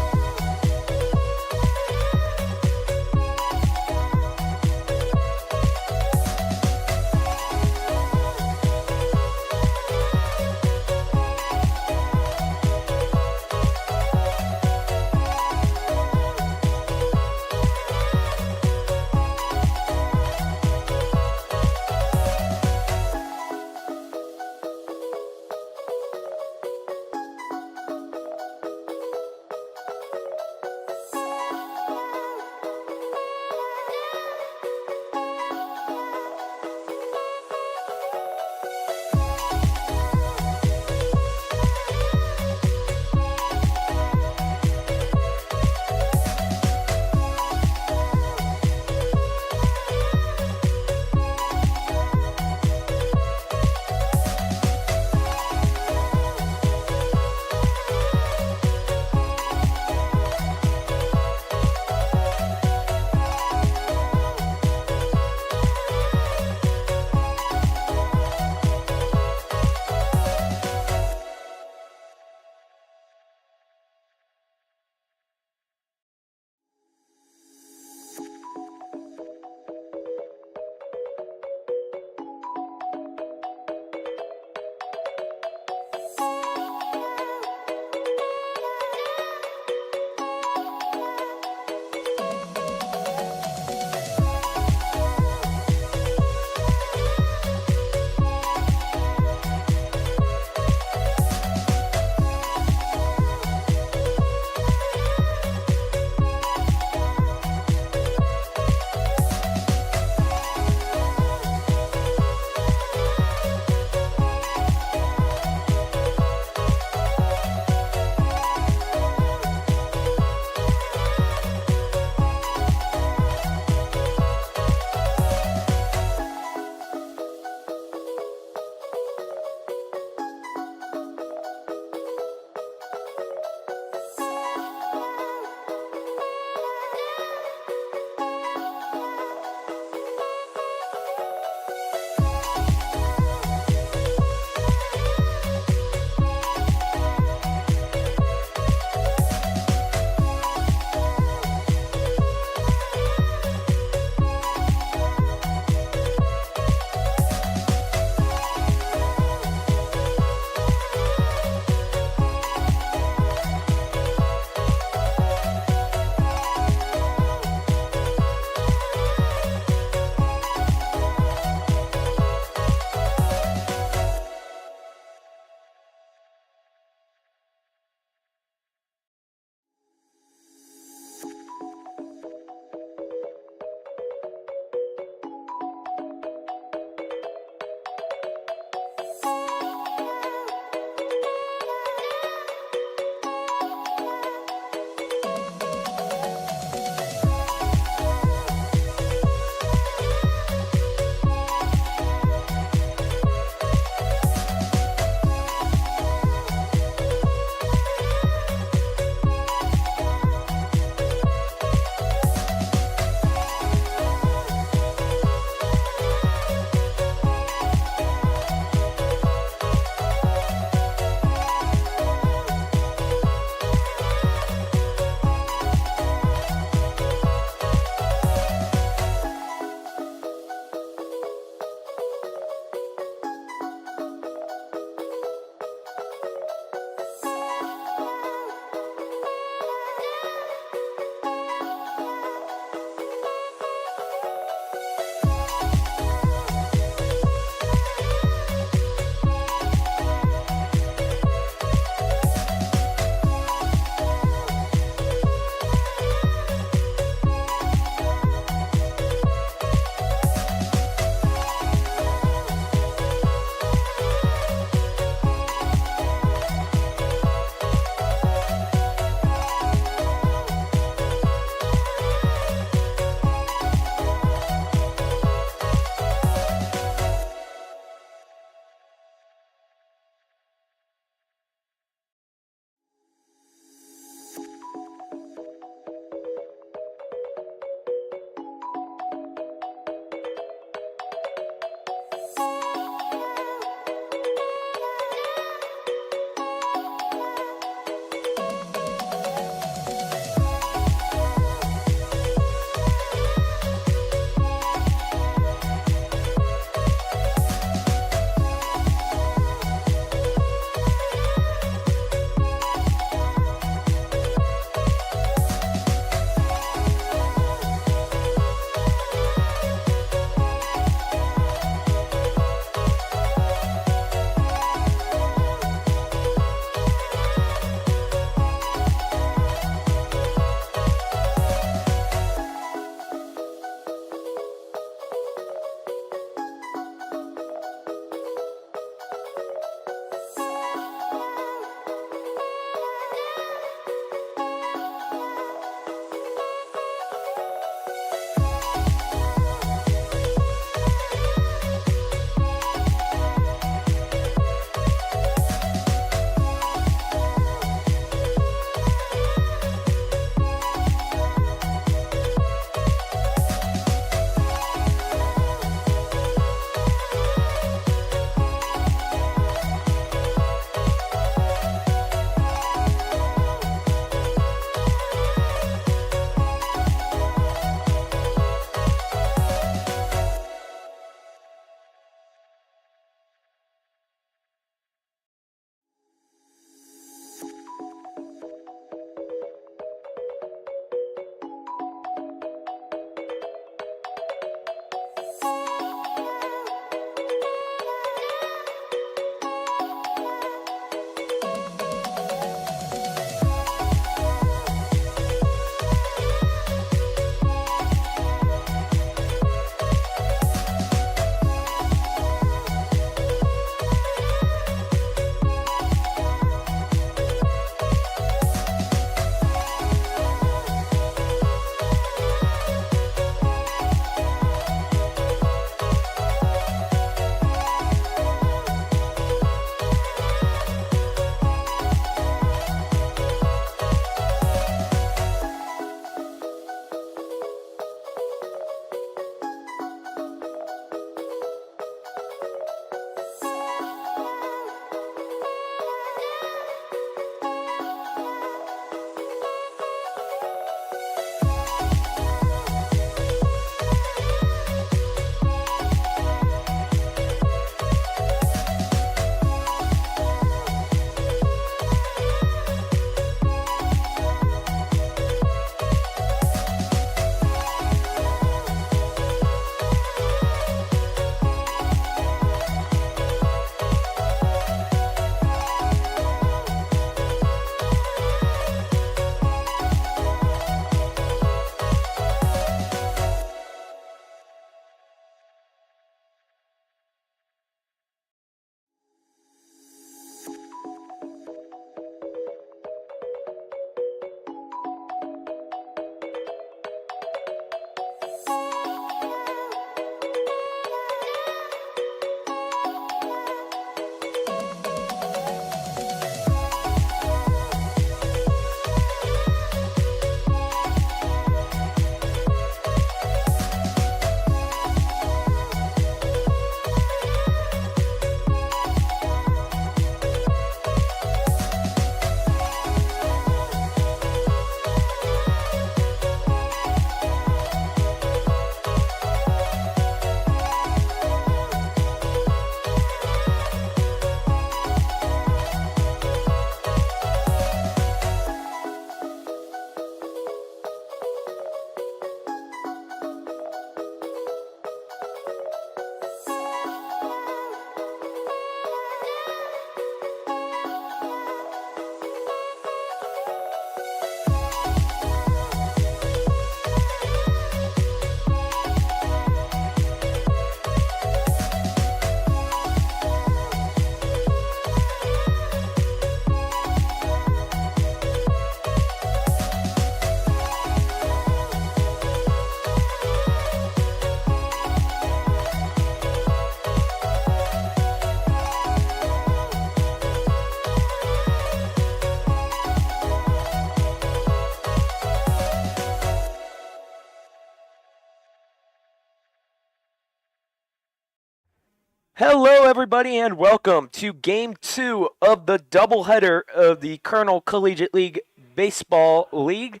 Hello, everybody, and welcome to Game 2 of the doubleheader of the Kernel Collegiate League Baseball League.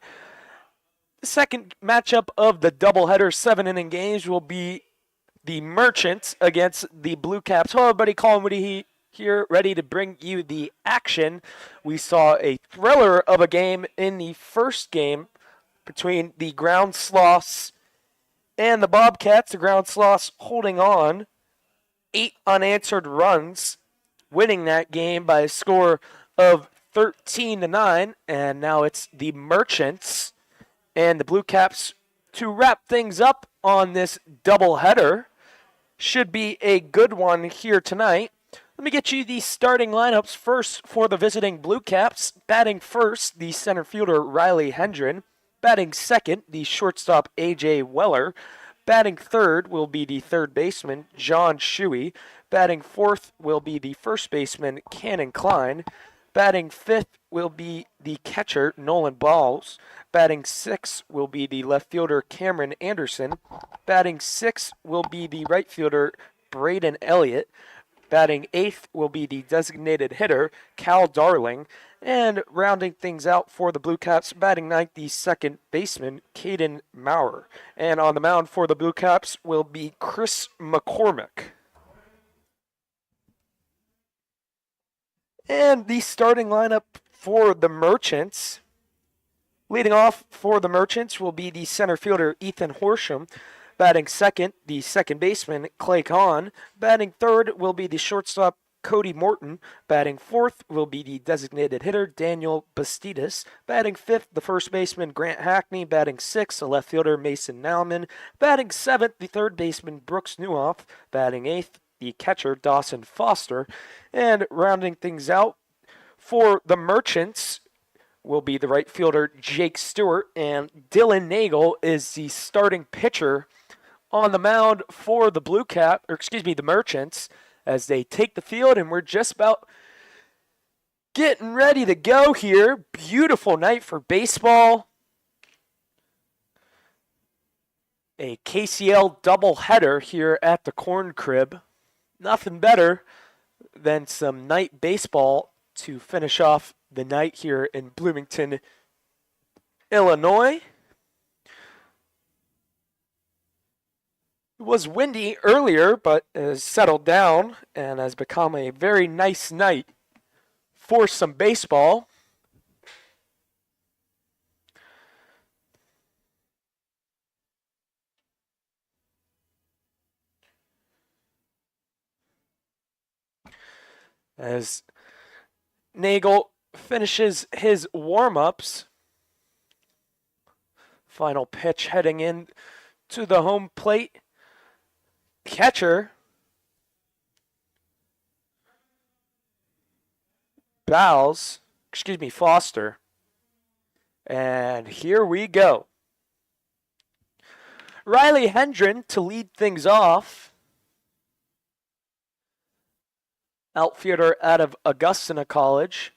The second matchup of the doubleheader 7-inning games will be the Merchants against the Blue Caps. Hello, everybody. Colin Woody here, ready to bring you the action. We saw a thriller of a game in the first game between the Ground Sloths and the Bobcats. The Ground Sloths holding on 8 unanswered runs, winning that game by a score of 13-9, and now it's the Merchants and the Blue Caps to wrap things up on this doubleheader. Should be a good one here tonight. Let me get you the starting lineups first for the visiting Blue Caps. Batting first, the center fielder Riley Hendren. Batting second, the shortstop A.J. Weller. Batting third will be the third baseman, John Shuey. Batting fourth will be the first baseman, Cannon Klein. Batting fifth will be the catcher, Nolan Balls. Batting sixth will be the left fielder, Cameron Anderson. Batting sixth will be the right fielder, Braden Elliott. Batting eighth will be the designated hitter, Cal Darling. And rounding things out for the Blue Caps, batting ninth, the second baseman, Caden Maurer. And on the mound for the Blue Caps will be Chris McCormick. And the starting lineup for the Merchants. Leading off for the Merchants will be the center fielder, Ethan Horsham. Batting second, the second baseman, Clay Kahn. Batting third will be the shortstop, Cody Morton. Batting fourth will be the designated hitter, Daniel Bastidas. Batting fifth, the first baseman, Grant Hackney. Batting sixth, the left fielder, Mason Nauman. Batting seventh, the third baseman, Brooks Newhoff. Batting eighth, the catcher, Dawson Foster. And rounding things out for the Merchants will be the right fielder, Jake Stewart. And Dylan Nagel is the starting pitcher on the mound for the the Merchants, as they take the field, and we're just about getting ready to go here. Beautiful night for baseball. A KCL doubleheader here at the Corn Crib. Nothing better than some night baseball to finish off the night here in Bloomington, Illinois. It was windy earlier, but has settled down and has become a very nice night for some baseball. As Nagel finishes his warm-ups. Final pitch heading in to the home plate. Catcher Foster. And here we go. Riley Hendren to lead things off. Outfielder out of Augustana College.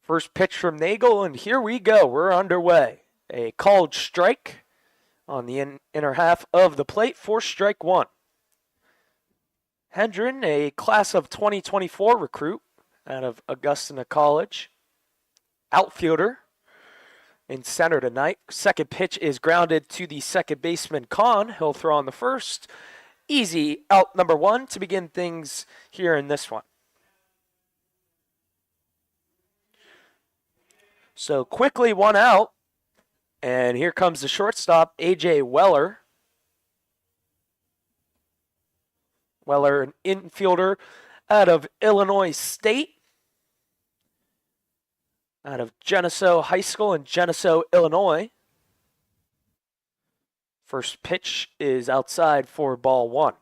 First pitch from Nagel, and here we go. We're underway. A called strike on the inner half of the plate for strike one. Hendren, a class of 2024 recruit out of Augustana College. Outfielder in center tonight. Second pitch is grounded to the second baseman, Kahn. He'll throw on the first. Easy out number one to begin things here in this one. So quickly one out. And here comes the shortstop, A.J. Weller. Weller, an infielder out of Illinois State. Out of Geneseo High School in Geneseo, Illinois. First pitch is outside for ball one.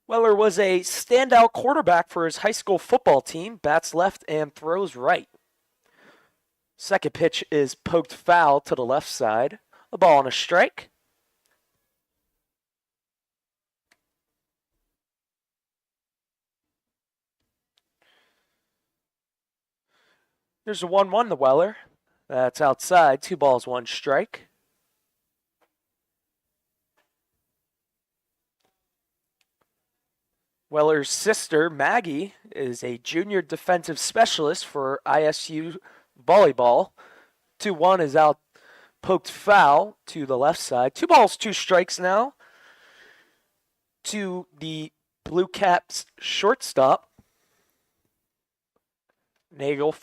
Weller was a standout quarterback for his high school football team. Bats left and throws right. Second pitch is poked foul to the left side. A ball and a strike. There's a 1-1 to Weller. That's outside. 2 balls, 1 strike. Weller's sister, Maggie, is a junior defensive specialist for ISU volleyball. 2-1 is out, poked foul to the left side. 2 balls, 2 strikes now to the Blue Caps shortstop. Nagel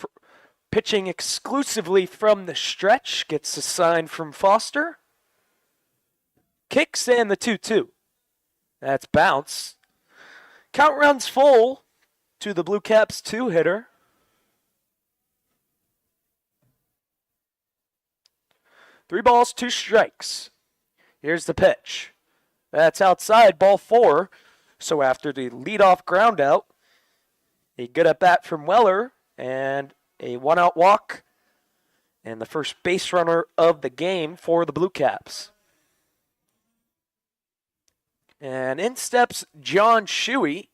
pitching exclusively from the stretch, gets a sign from Foster. Kicks in the 2-2. That's bounce. Count runs full to the Blue Caps 2-hitter. Three balls, 2 strikes. Here's the pitch. That's outside, ball 4. So after the leadoff ground out, a good at bat from Weller and a 1-out walk and the first base runner of the game for the Blue Caps. And in steps John Shuey,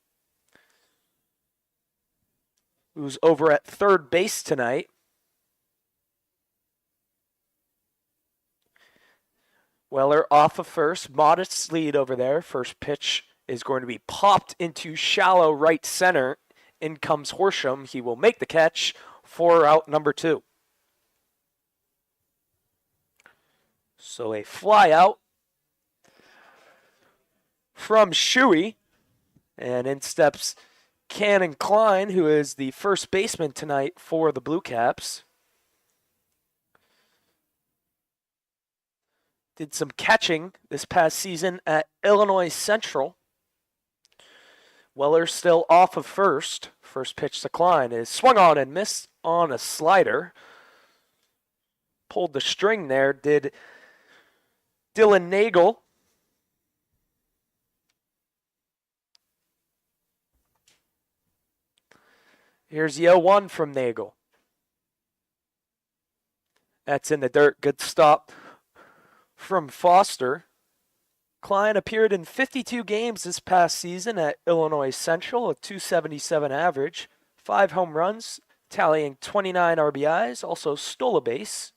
who's over at third base tonight. Weller off of first, modest lead over there. First pitch is going to be popped into shallow right center. In comes Horsham. He will make the catch for out number 2. So a fly out from Shuey. And in steps Cannon Klein, who is the first baseman tonight for the Blue Caps. Did some catching this past season at Illinois Central. Weller still off of first. First pitch to Klein is swung on and missed on a slider. Pulled the string there, did Dylan Nagel. Here's the 0-1 from Nagel. That's in the dirt. Good stop from Foster. Klein appeared in 52 games this past season at Illinois Central, a .277 average, 5 home runs, tallying 29 RBIs, also stole a base.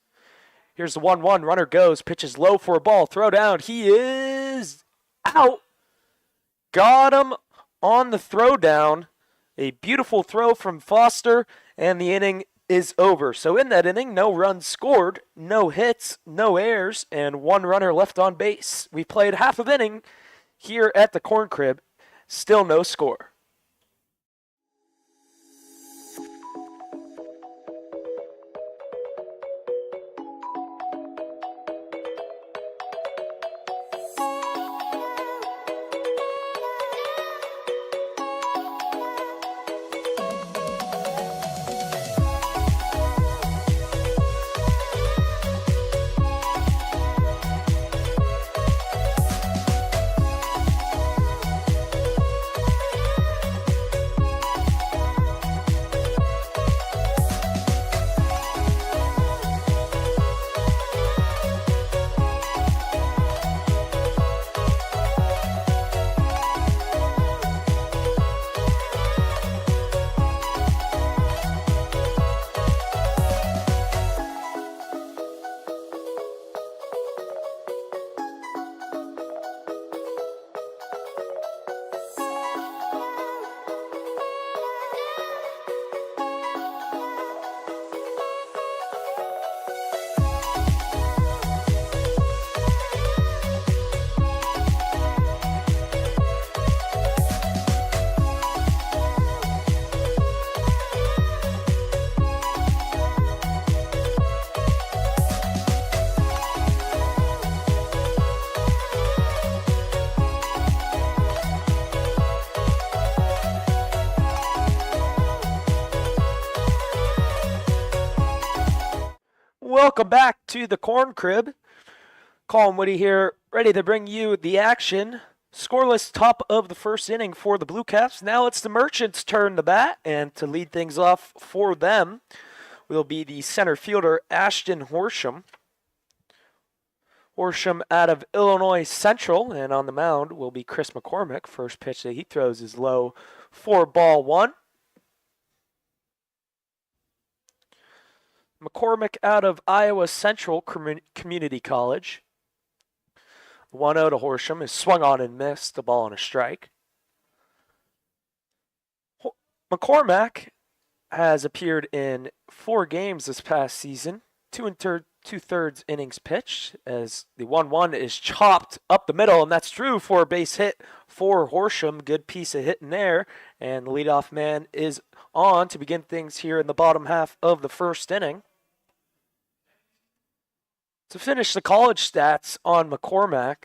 Here's the 1-1, runner goes, pitches low for a ball, throw down, he is out. Got him on the throw down. A beautiful throw from Foster, and the inning is over. So in that inning, no runs scored, no hits, no errors, and 1 runner left on base. We played half of inning here at the Corn Crib. Still no score. Welcome back to the Corn Crib. Colin Woody here, ready to bring you the action. Scoreless top of the first inning for the Blue Caps. Now it's the Merchants' turn to bat, and to lead things off for them will be the center fielder, Ashton Horsham. Horsham out of Illinois Central, and on the mound will be Chris McCormick. First pitch that he throws is low for ball 1. McCormick out of Iowa Central Community College. 1-0 to Horsham is swung on and missed, the ball on a strike. McCormack has appeared in 4 games this past season, 2 2/3 innings pitched, as the 1-1 is chopped up the middle, and that's true for a base hit for Horsham. Good piece of hitting there, and the leadoff man is on to begin things here in the bottom half of the first inning. To finish the college stats on McCormack,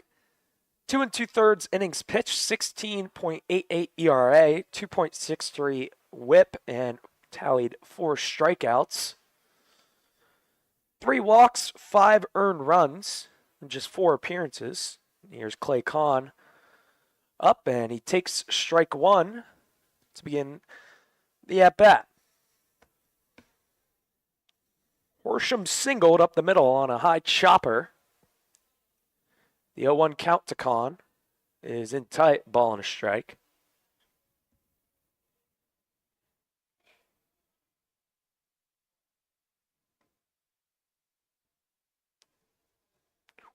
2 2/3 innings pitched, 16.88 ERA, 2.63 WHIP, and tallied 4 strikeouts. 3 walks, 5 earned runs, in just 4 appearances. Here's Clay Kahn up, and he takes strike 1 to begin the at-bat. Horsham singled up the middle on a high chopper. The 0-1 count to Kahn is in tight, ball and a strike.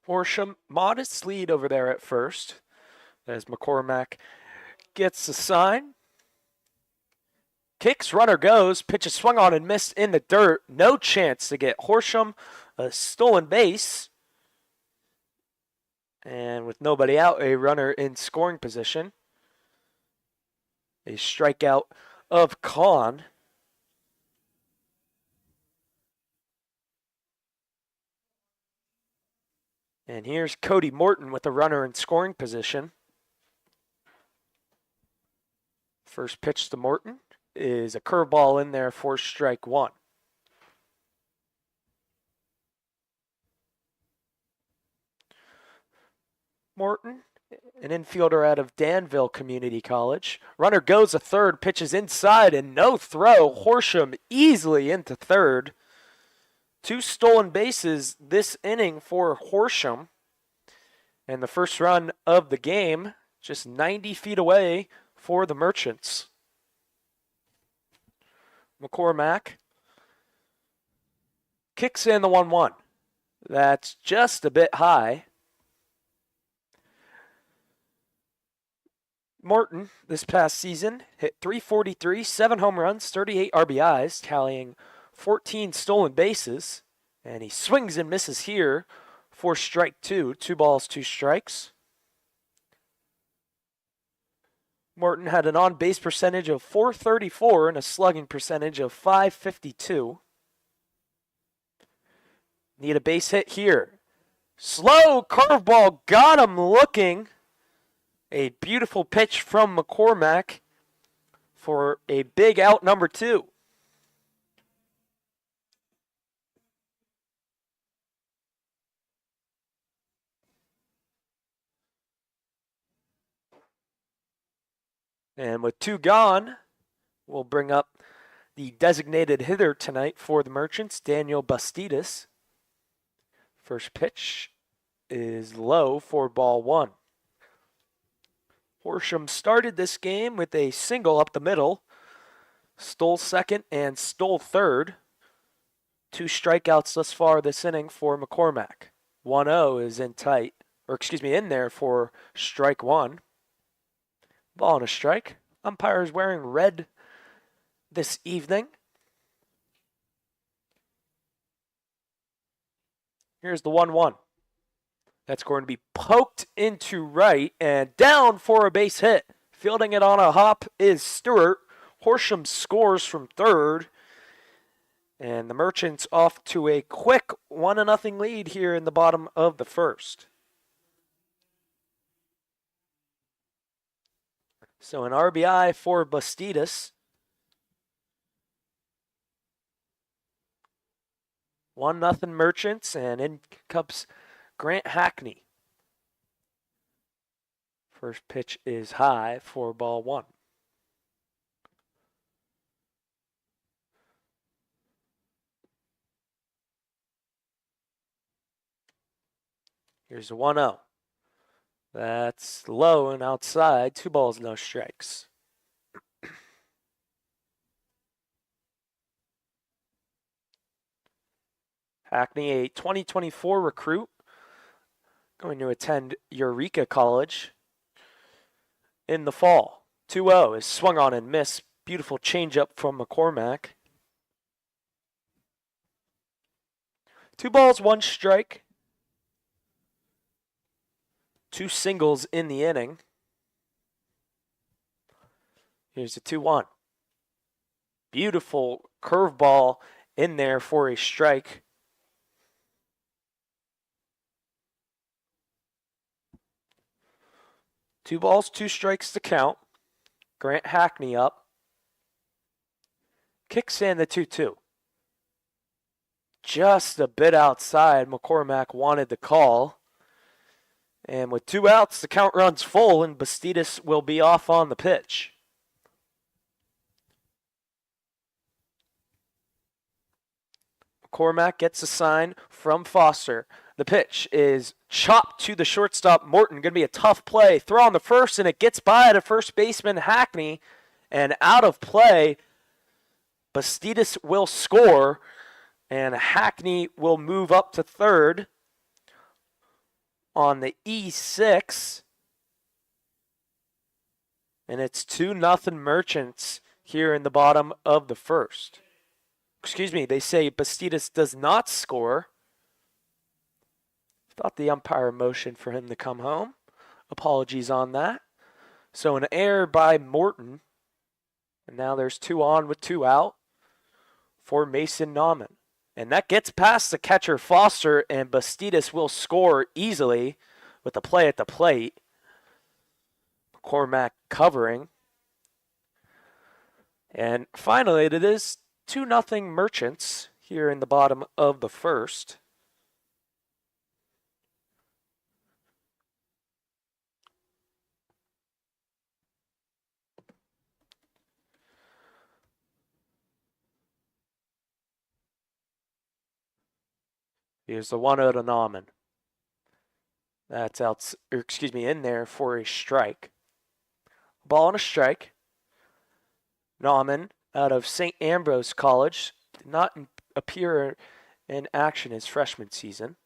Horsham, modest lead over there at first, as McCormack gets the sign. Kicks, runner goes, pitch is swung on and missed in the dirt. No chance to get Horsham a stolen base. And with nobody out, a runner in scoring position. A strikeout of Kahn. And here's Cody Morton with a runner in scoring position. First pitch to Morton is a curveball in there for strike 1. Morton, an infielder out of Danville Community College. Runner goes to third, pitches inside, and no throw. Horsham easily into third. 2 stolen bases this inning for Horsham. And the first run of the game, just 90 feet away for the Merchants. McCormack kicks in the 1-1. That's just a bit high. Morton, this past season, hit .343, 7 home runs, 38 RBIs, tallying 14 stolen bases. And he swings and misses here for strike 2. 2 balls, 2 strikes. Morton had an on-base percentage of .434 and a slugging percentage of .552. Need a base hit here. Slow curveball, got him looking. A beautiful pitch from McCormack for a big out number 2. And with 2 gone, we'll bring up the designated hitter tonight for the Merchants, Daniel Bastidas. First pitch is low for ball 1. Horsham started this game with a single up the middle, stole second and stole third. 2 strikeouts thus far this inning for McCormack. 1-0 is in there for strike 1. Ball and a strike. Umpire is wearing red this evening. Here's the 1-1. That's going to be poked into right and down for a base hit. Fielding it on a hop is Stewart. Horsham scores from third. And the Merchants off to a quick 1-0 lead here in the bottom of the first. So an RBI for Bastidas. 1-0 Merchants, and in comes Grant Hackney. First pitch is high for ball 1. Here's a 1-0. That's low and outside. 2 balls, no strikes. Hackney, a 2024 recruit, going to attend Eureka College in the fall. 2-0 is swung on and missed Beautiful changeup from McCormack. 2 balls, 1 strike. 2 singles in the inning. Here's the 2-1. Beautiful curveball in there for a strike. Two balls, 2 strikes to count. Grant Hackney up. Kicks in the 2-2. Just a bit outside. McCormack wanted the call. And with 2 outs, the count runs full, and Bastidas will be off on the pitch. McCormack gets a sign from Foster. The pitch is chopped to the shortstop, Morton. Going to be a tough play. Throw on the first, and it gets by to first baseman Hackney. And out of play, Bastidas will score, and Hackney will move up to third on the E6. And it's 2-0 Merchants here in the bottom of the first. Excuse me, they say Bastidas does not score. Thought the umpire motioned for him to come home. Apologies on that. So an error by Morton. And now there's 2 on with 2 out for Mason Nauman. And that gets past the catcher Foster, and Bastidas will score easily with a play at the plate. McCormack covering. And finally, it is 2-0 Merchants here in the bottom of the first. Here's the 1-0 to Nauman. That's out, in there for a strike. Ball and a strike. Nauman, out of St. Ambrose College, did not appear in action his freshman season.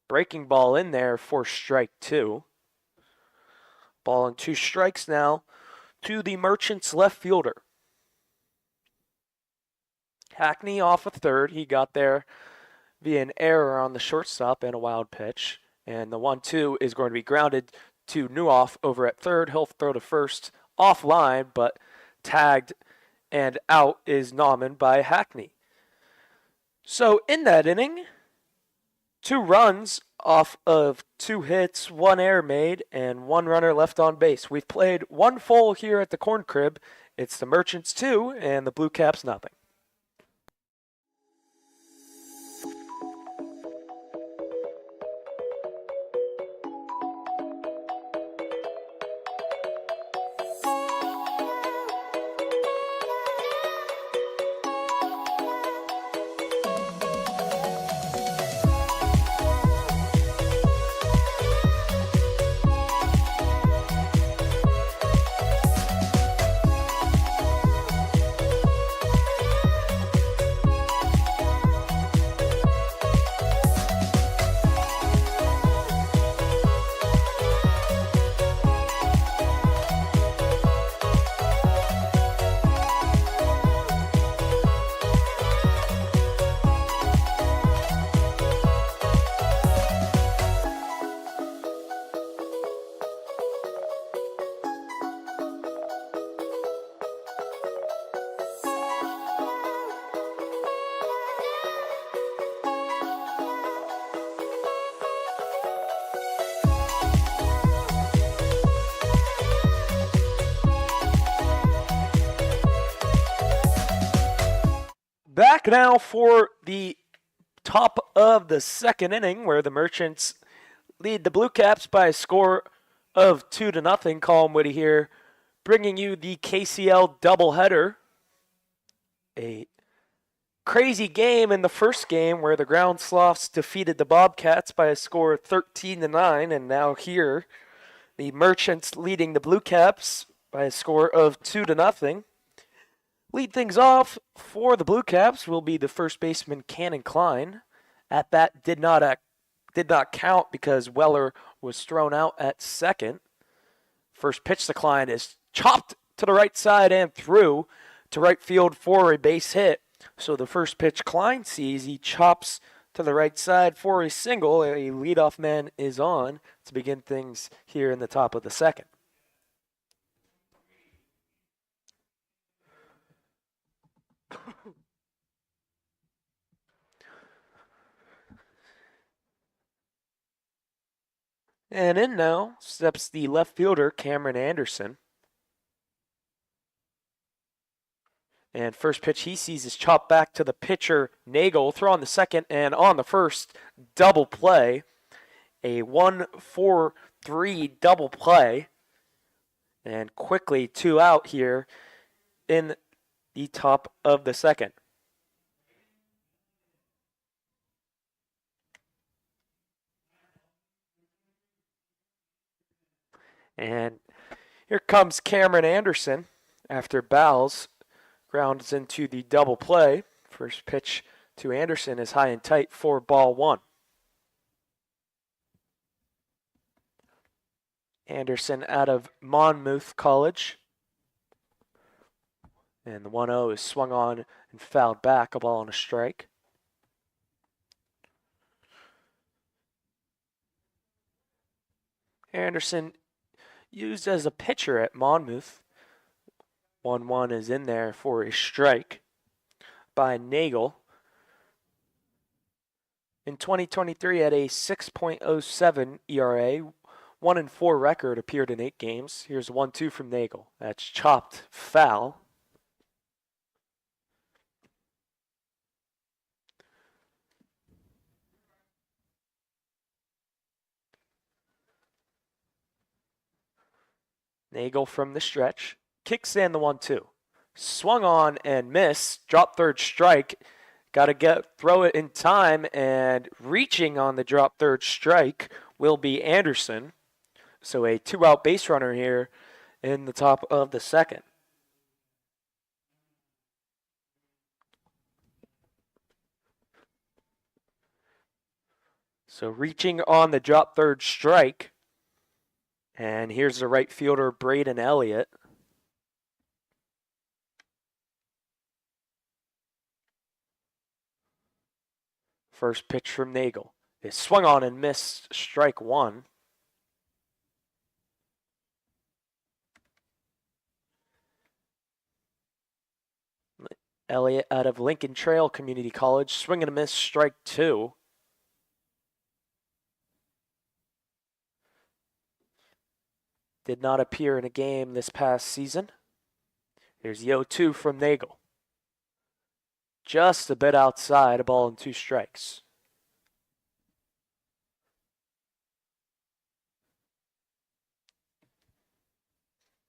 Breaking ball in there for strike 2. Ball and 2 strikes now to the Merchants left fielder. Hackney off a third. He got there via an error on the shortstop and a wild pitch. And the 1-2 is going to be grounded to Newhoff over at third. He'll throw to first offline, but tagged and out is Nauman by Hackney. So in that inning, 2 runs off of 2 hits, 1 error made, and 1 runner left on base. We've played 1 full here at the Corn Crib. It's the Merchants 2 and the Blue Caps nothing. Back now for the top of the second inning, where the Merchants lead the Blue Caps by a score of 2-0. Colin Woody here, bringing you the KCL doubleheader. A crazy game in the first game where the Ground Sloths defeated the Bobcats by a score of 13-9, and now here, the Merchants leading the Blue Caps by a score of 2-0. Lead things off for the Blue Caps will be the first baseman Cannon Klein. At bat did not count because Weller was thrown out at second. First pitch to Klein is chopped to the right side and through to right field for a base hit. So the first pitch Klein sees, he chops to the right side for a single. A leadoff man is on to begin things here in the top of the second. And in now steps the left fielder, Cameron Anderson. And first pitch he sees is chopped back to the pitcher, Nagel. Throw on the second and on the first, double play. A 1-4-3 double play. And quickly 2 out here in the top of the second. And here comes Cameron Anderson after Bowles grounds into the double play. First pitch to Anderson is high and tight for ball one. Anderson out of Monmouth College. And the 1-0 is swung on and fouled back, a ball and a strike. Anderson used as a pitcher at Monmouth. 1-1 is in there for a strike by Nagel. In 2023, at a 6.07 ERA, 1-4 record, appeared in 8 games. Here's 1-2 from Nagel. That's chopped foul. Nagel from the stretch. Kicks in the 1-2. Swung on and missed. Drop third strike. Got to throw it in time, and reaching on the drop third strike will be Anderson. So a 2-out base runner here in the top of the second. So reaching on the drop third strike. And here's the right fielder, Braden Elliott. First pitch from Nagel is swung on and missed, strike one. Elliott out of Lincoln Trail Community College, swing and a miss, strike two. Did not appear in a game this past season. Here's the 0-2 from Nagel. Just a bit outside, a ball and 2 strikes.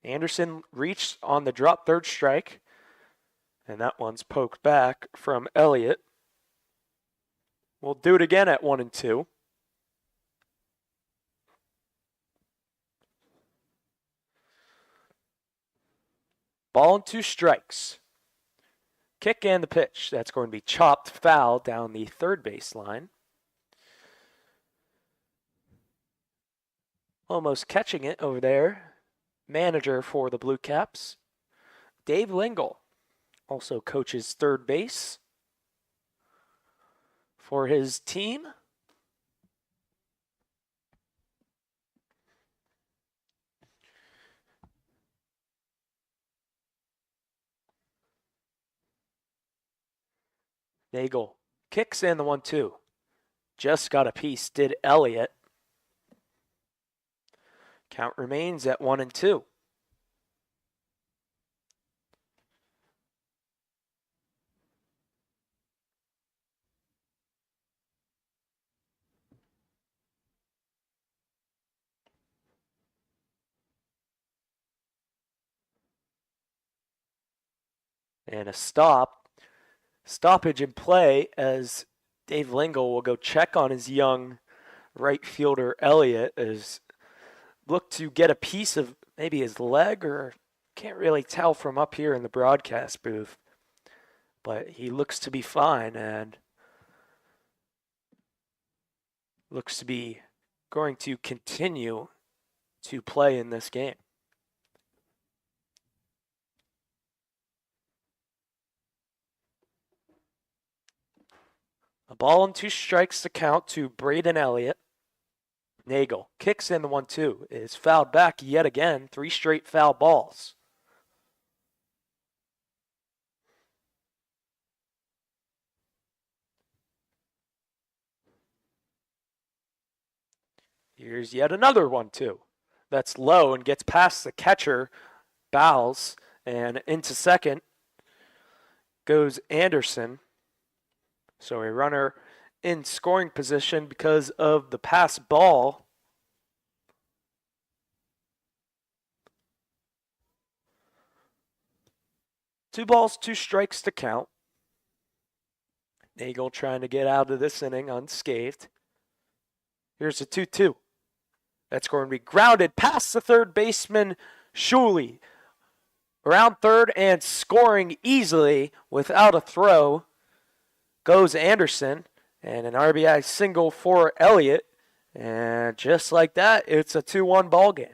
Anderson reached on the drop third strike, and that one's poked back from Elliott. We'll do it again at 1-2. Ball and 2 strikes. Kick and the pitch. That's going to be chopped foul down the third base line. Almost catching it over there. Manager for the Blue Caps, Dave Lingle, also coaches third base for his team. Nagel kicks in the 1-2. Just got a piece, did Elliott. Count remains at 1-2. And a stoppage in play as Dave Lingle will go check on his young right fielder Elliott, as look to get a piece of maybe his leg, or can't really tell from up here in the broadcast booth, but he looks to be fine and looks to be going to continue to play in this game. ball and 2 strikes to count to Braden Elliott. Nagel kicks in the 1-2, is fouled back yet again, 3 straight foul balls. Here's yet another 1-2. That's low and gets past the catcher, Bowles, and into second goes Anderson. So a runner in scoring position because of the pass ball. Two balls, 2 strikes to count. Nagel trying to get out of this inning unscathed. Here's a 2-2. That's going to be grounded past the third baseman, Shuley. Around third and scoring easily without a throw goes Anderson. And an RBI single for Elliott. And just like that, it's a 2-1 ball game.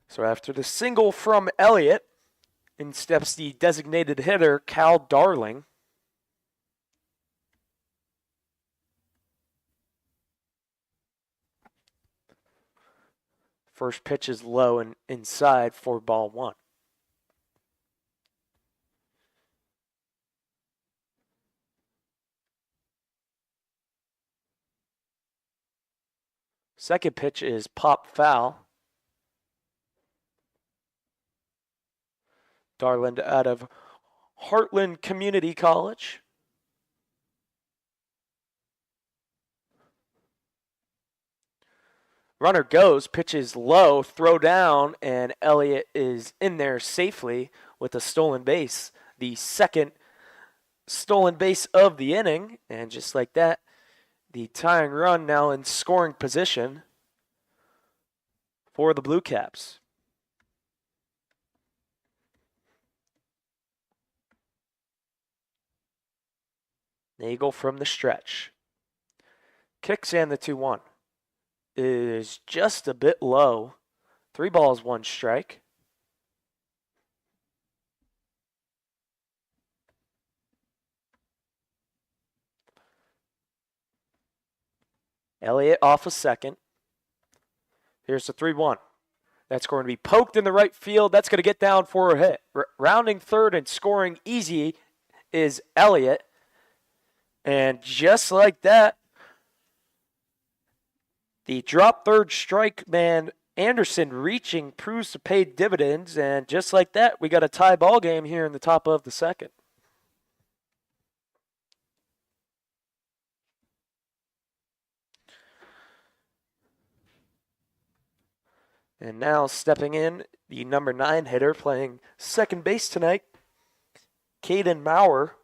So after the single from Elliott, in steps the designated hitter, Cal Darling. First pitch is low and inside for ball 1. Second pitch is pop foul. Darland out of Heartland Community College. Runner goes, pitches low, throw down, and Elliott is in there safely with a stolen base. The second stolen base of the inning, and just like that, the tying run now in scoring position for the Blue Caps. Nagel from the stretch. Kicks in the 2-1. Is just a bit low. 3 balls, 1 strike. Elliott off a second. Here's the 3-1. That's going to be poked in the right field. That's going to get down for a hit. Rounding third and scoring easy is Elliott. And just like that, the drop third strike man Anderson reaching proves to pay dividends. And just like that, we got a tie ball game here in the top of the second. And now stepping in, the number 9 hitter playing second base tonight, Caden Maurer.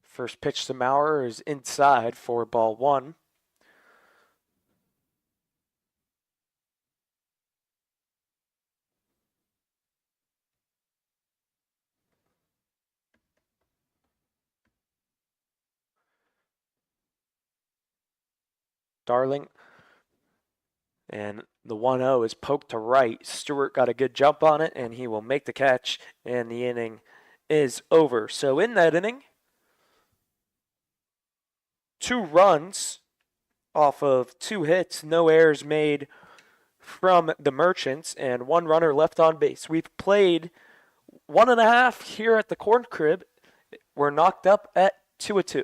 First pitch to Maurer is inside for ball 1. Darling. And the 1-0 is poked to right. Stewart got a good jump on it, and he will make the catch, and the inning is over. So in that inning, 2 runs off of 2 hits, no errors made from the Merchants, and 1 runner left on base. We've played 1.5 here at the Corn Crib. We're knocked up at 2-2.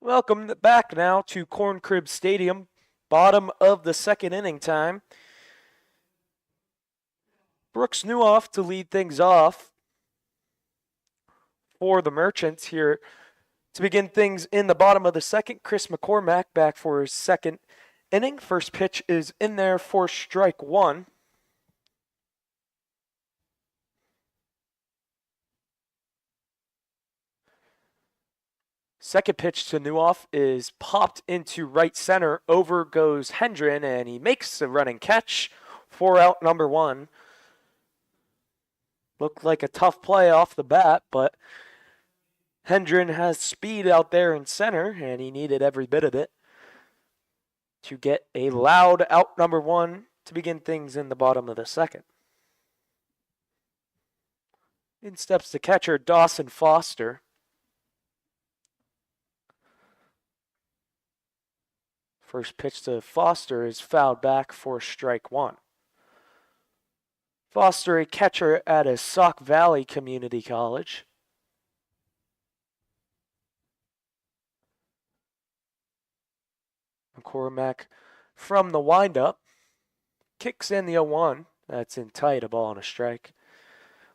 Welcome back now to Corn Crib Stadium. Bottom of the second inning time. Brooks Newhoff to lead things off for the Merchants here. To begin things in the bottom of the second, Chris McCormack back for his second inning. First pitch is in there for strike one. Second pitch to Newhoff is popped into right center. Over goes Hendren, and he makes a running catch for out number one. Looked like a tough play off the bat, but Hendren has speed out there in center, and he needed every bit of it to get a loud out number one to begin things in the bottom of the second. In steps the catcher, Dawson Foster. First pitch to Foster is fouled back for strike one. Foster, a catcher at a Sauk Valley Community College. McCormack from the windup kicks in the 0-1. That's in tight, a ball and a strike.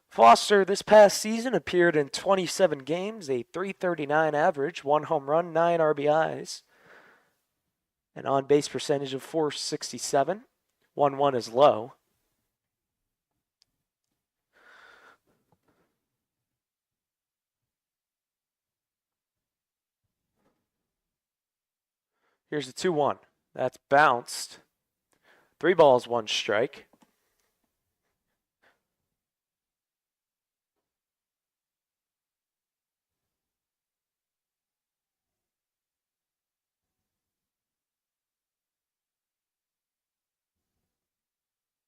Foster this past season appeared in 27 games, a .339 average, 1 home run, 9 RBIs. An on-base percentage of .467. 1-1 is low. Here's the 2-1. That's bounced. 3 balls, 1 strike.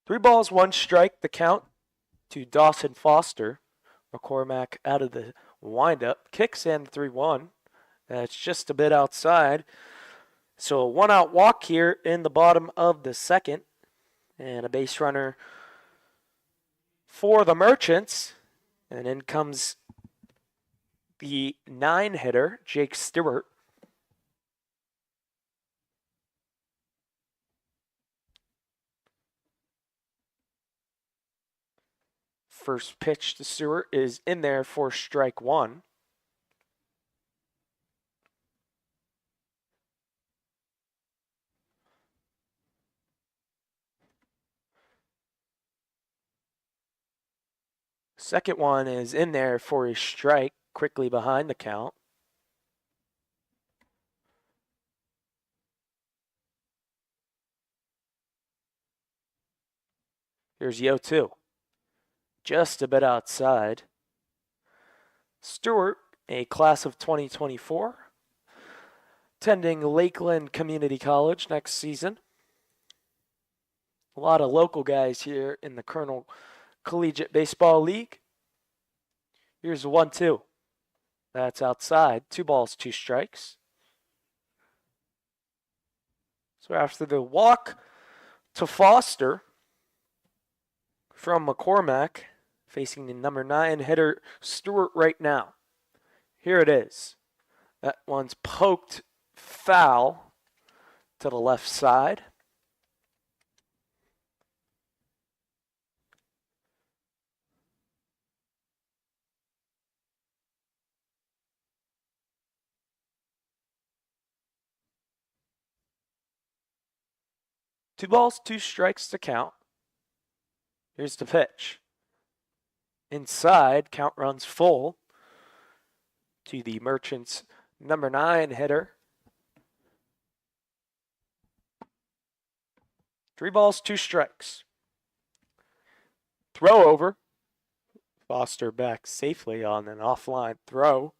Three balls, 1 strike, the count to Dawson Foster. McCormack out of the windup, kicks in 3-1. That's just a bit outside. So a 1-out walk here in the bottom of the second. And a base runner for the Merchants. And in comes the 9-hitter, Jake Stewart. First pitch to Stewart is in there for strike one. Second one is in there for a strike, quickly behind the count. Here's the 0-2. Just a bit outside. Stewart, a class of 2024, attending Lakeland Community College next season. A lot of local guys here in the Kernels Collegiate Baseball League. Here's a 1-2. That's outside. 2 balls, 2 strikes. So after the walk to Foster from McCormack, facing the number 9 hitter Stewart right now. Here it is. That one's poked foul to the left side. Two balls, 2 strikes to count. Here's the pitch. Inside, count runs full to the Merchants' number 9 hitter. 3 balls, 2 strikes. Throw over. Foster back safely on an offline throw.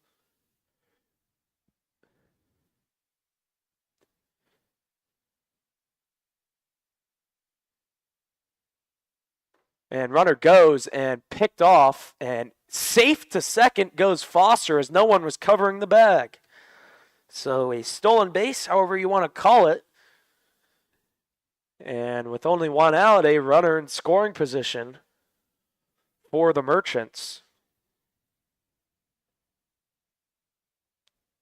And runner goes and picked off, and safe to second goes Foster as no one was covering the bag. So a stolen base, however you want to call it. And with only 1 out, a runner in scoring position for the Merchants.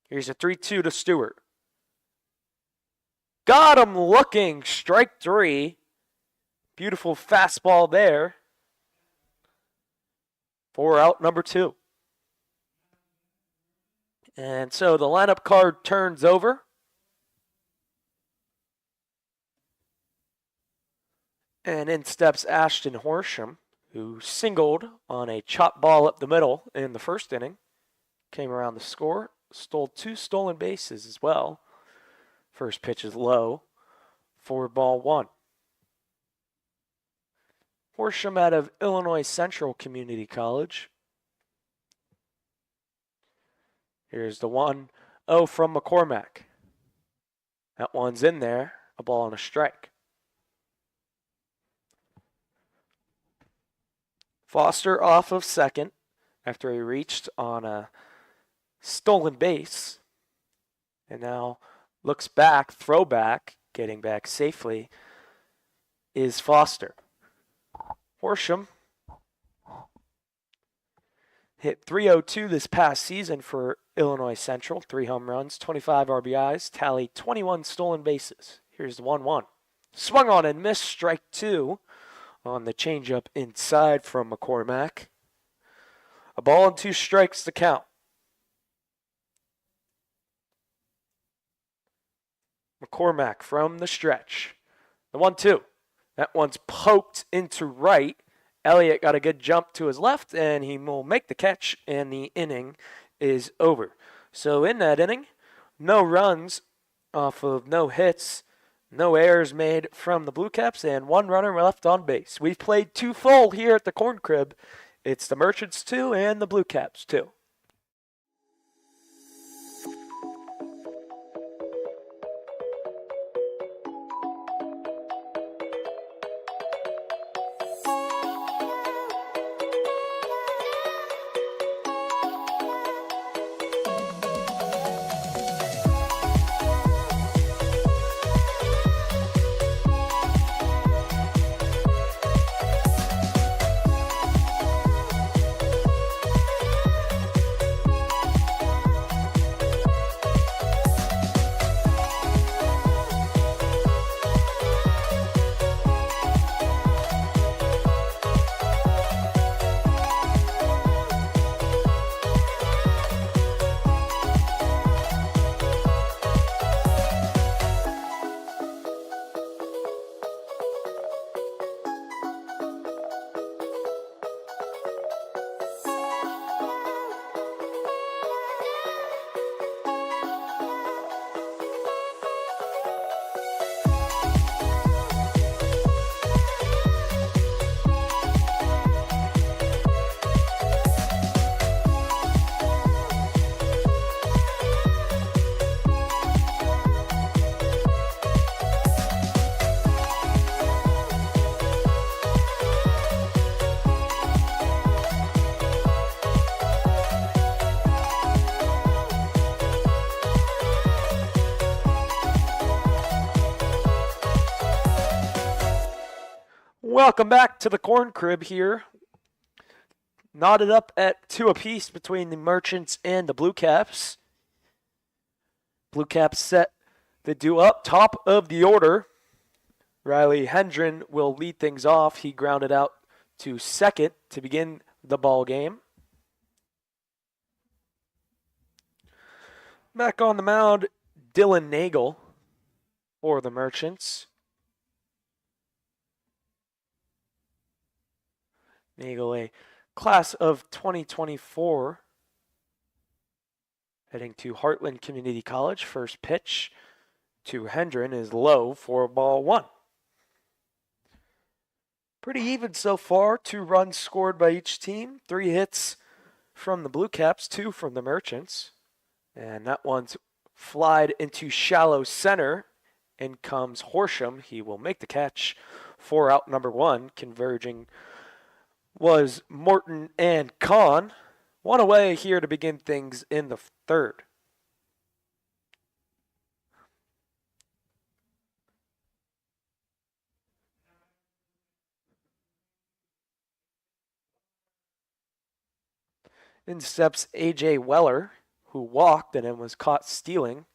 Here's a 3-2 to Stewart. Got him looking. Strike 3. Beautiful fastball there. 4 out, number 2. And so the lineup card turns over. And in steps Ashton Horsham, who singled on a chop ball up the middle in the first inning. Came around to score. Stole 2 stolen bases as well. First pitch is low. 4-1. Horsham out of Illinois Central Community College. Here's the 1-0 from McCormack. That one's in there. A ball and a strike. Foster off of second after he reached on a stolen base. And now looks back, throwback, getting back safely, is Foster. Horsham hit .302 this past season for Illinois Central. 3 home runs, 25 RBIs, tallied 21 stolen bases. Here's the 1-1. Swung on and missed, strike 2 on the changeup inside from McCormack. A ball and 2 strikes to count. McCormack from the stretch. The 1-2. That one's poked into right. Elliott got a good jump to his left, and he will make the catch, and the inning is over. So in that inning, no runs off of no hits, no errors made from the Blue Caps, and 1 runner left on base. We've played 2 full here at the Corn Crib. It's the Merchants 2 and the Blue Caps 2. Welcome back to the Corn Crib here. Knotted up at 2 apiece between the Merchants and the Blue Caps. Blue Caps set the due up top of the order. Riley Hendren will lead things off. He grounded out to second to begin the ball game. Back on the mound, Dylan Nagel for the Merchants. Nagel, a class of 2024, heading to Heartland Community College. First pitch to Hendren is low for ball 1. Pretty even so far. 2 runs scored by each team. 3 hits from the Blue Caps, 2 from the Merchants. And that one's flied into shallow center. In comes Horsham. He will make the catch for out number 1. Converging was Morton and Kahn. 1 away here to begin things in the 3rd. In steps A.J. Weller, who walked and then was caught stealing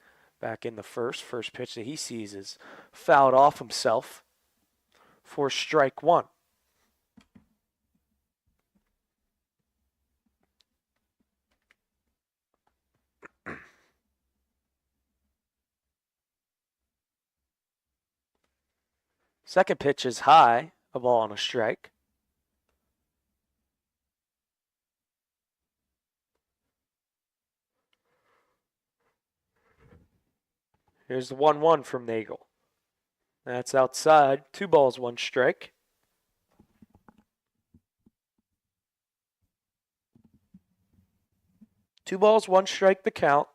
back in the first. First pitch that he sees is fouled off himself for strike one. Second pitch is high, a ball and a strike. Here's the 1-1 from Nagel. That's outside. 2 balls, 1 strike. Two balls, 1 strike the count.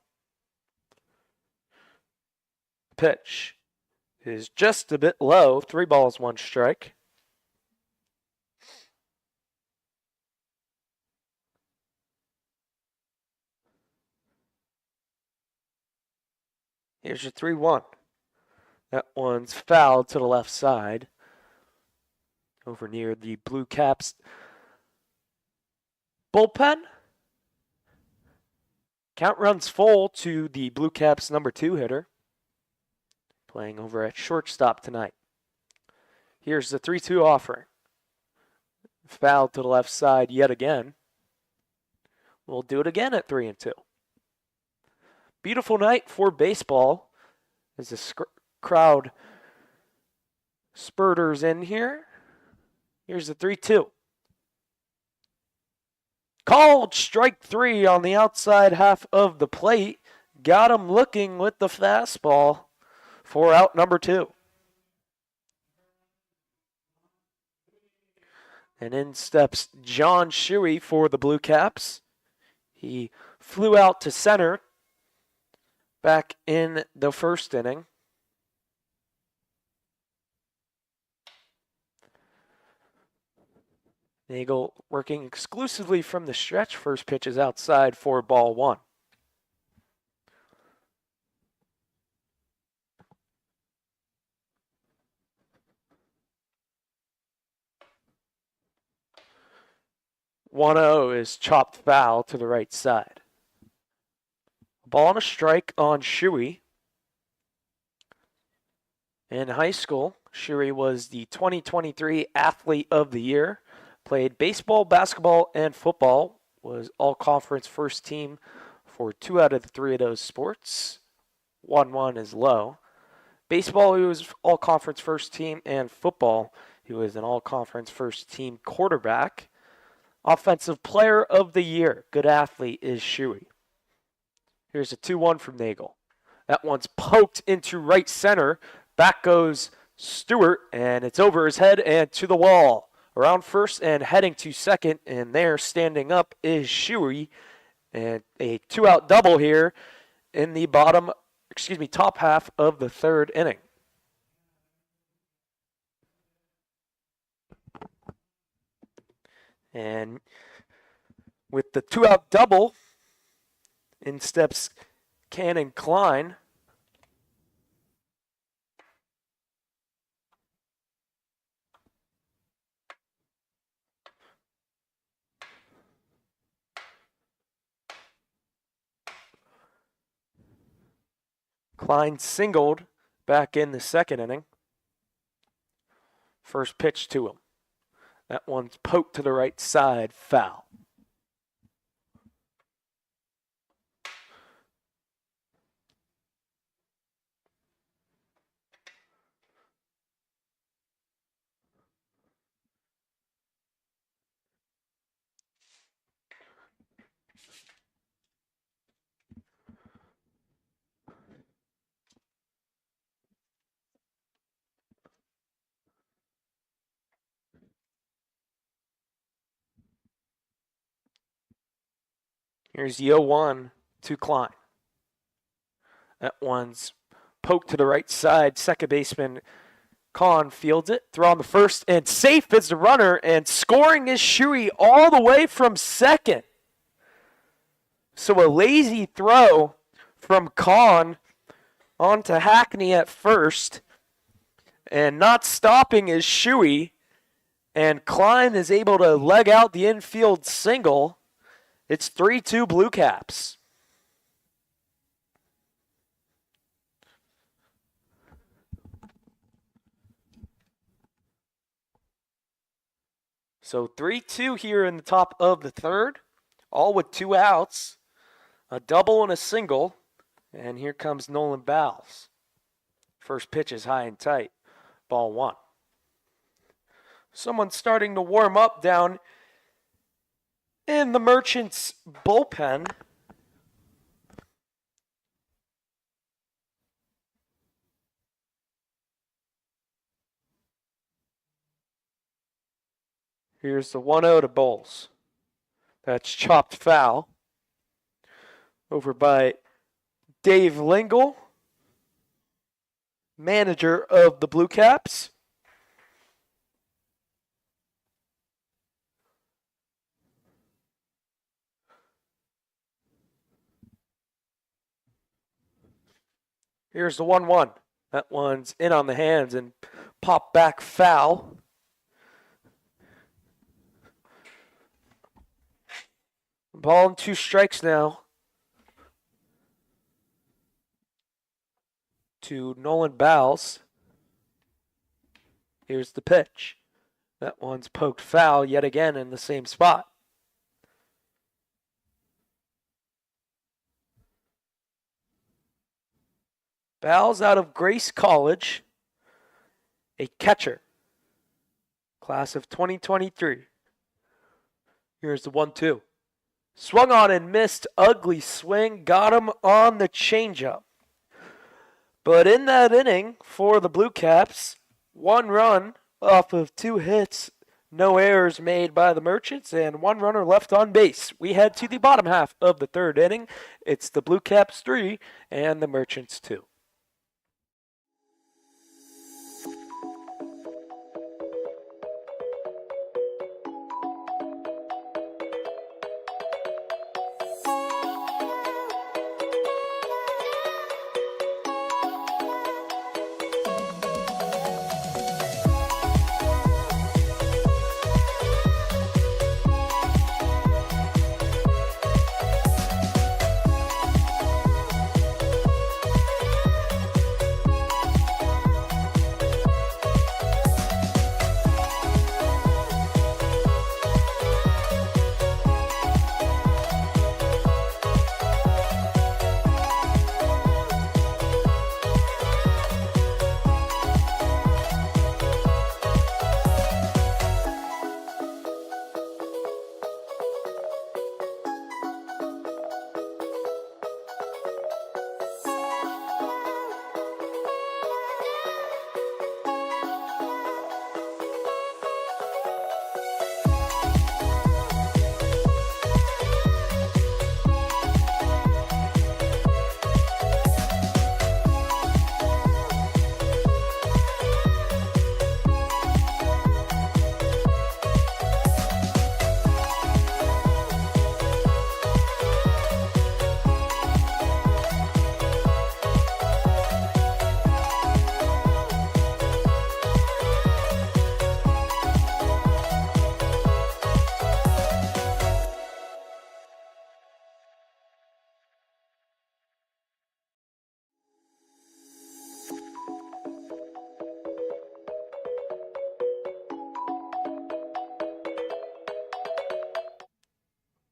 Pitch is just a bit low. 3 balls, 1 strike. Here's your 3-1. That one's fouled to the left side. Over near the Blue Caps bullpen. Count runs full to the Blue Caps number 2 hitter. Playing over at shortstop tonight. Here's the 3-2 offering. Fouled to the left side yet again. We'll do it again at 3-2. Beautiful night for baseball as the crowd spurters in here. Here's the 3-2. Called strike 3 on the outside half of the plate. Got him looking with the fastball for out number 2. And in steps John Shuey for the Blue Caps. He flew out to center back in the first inning. Nagel working exclusively from the stretch. First pitch is outside for ball 1. One-0 is chopped foul to the right side. Ball and a strike on Shuey. In high school, Shuey was the 2023 Athlete of the Year. Played baseball, basketball, and football. Was all-conference first team for 2 out of the 3 of those sports. 1-1 is low. Baseball, he was all-conference first team, and football, he was an all-conference first team quarterback. Offensive Player of the Year, good athlete, is Shuey. Here's a 2-1 from Nagel. That one's poked into right center. Back goes Stewart, and it's over his head and to the wall. Around first and heading to second, and there standing up is Shuey. And a 2-out double here in the top half of the 3rd inning. And with the 2-out double, in steps Cannon Klein. Klein singled back in the 2nd inning. First pitch to him. That one's poked to the right side, foul. Here's the 0-1 to Klein. That one's poked to the right side. Second baseman Kahn fields it. Throw on the first, and safe is the runner, and scoring is Shuey all the way from second. So a lazy throw from Kahn onto Hackney at first, and not stopping is Shuey, and Klein is able to leg out the infield single. It's 3-2 Blue Caps. So 3-2 here in the top of the third, all with 2 outs, a double and a single, and here comes Nolan Bowles. First pitch is high and tight, ball 1. Someone's starting to warm up down in the Merchants bullpen. Here's the 1-0 to Bowles. That's chopped foul over by Dave Lingle, manager of the Blue Caps. Here's the 1-1. That one's in on the hands and popped back foul. Ball and 2 strikes now to Nolan Bowles. Here's the pitch. That one's poked foul yet again in the same spot. Bowles out of Grace College, a catcher, class of 2023. Here's the 1-2. Swung on and missed, ugly swing, got him on the changeup. But in that inning for the Blue Caps, 1 run off of 2 hits, no errors made by the Merchants, and 1 runner left on base. We head to the bottom half of the third inning. It's the Blue Caps 3 and the Merchants 2.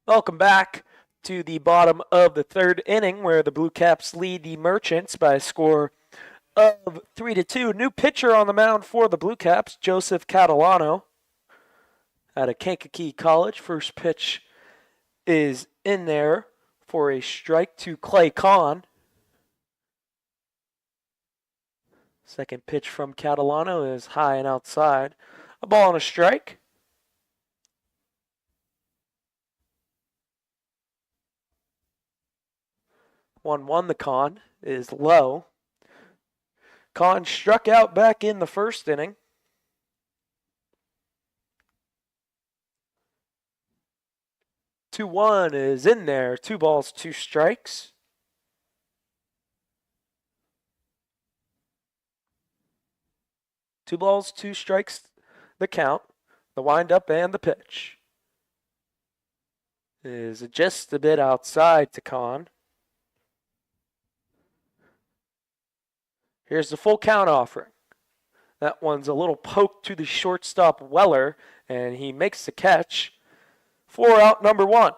Welcome back to the bottom of the third inning, where the Blue Caps lead the Merchants by a score of 3-2. New pitcher on the mound for the Blue Caps, Joseph Catalano, out of Kankakee College. First pitch is in there for a strike to Clay Kahn. Second pitch from Catalano is high and outside. A ball and a strike. One, the Kahn is low. Kahn struck out back in the first inning. Two one is in there. 2 balls, 2 strikes. Two balls, 2 strikes, the count, the windup, and the pitch. Is just a bit outside to Kahn. Here's the full count offering. That one's a little poke to the shortstop Weller, and he makes the catch for out number 1.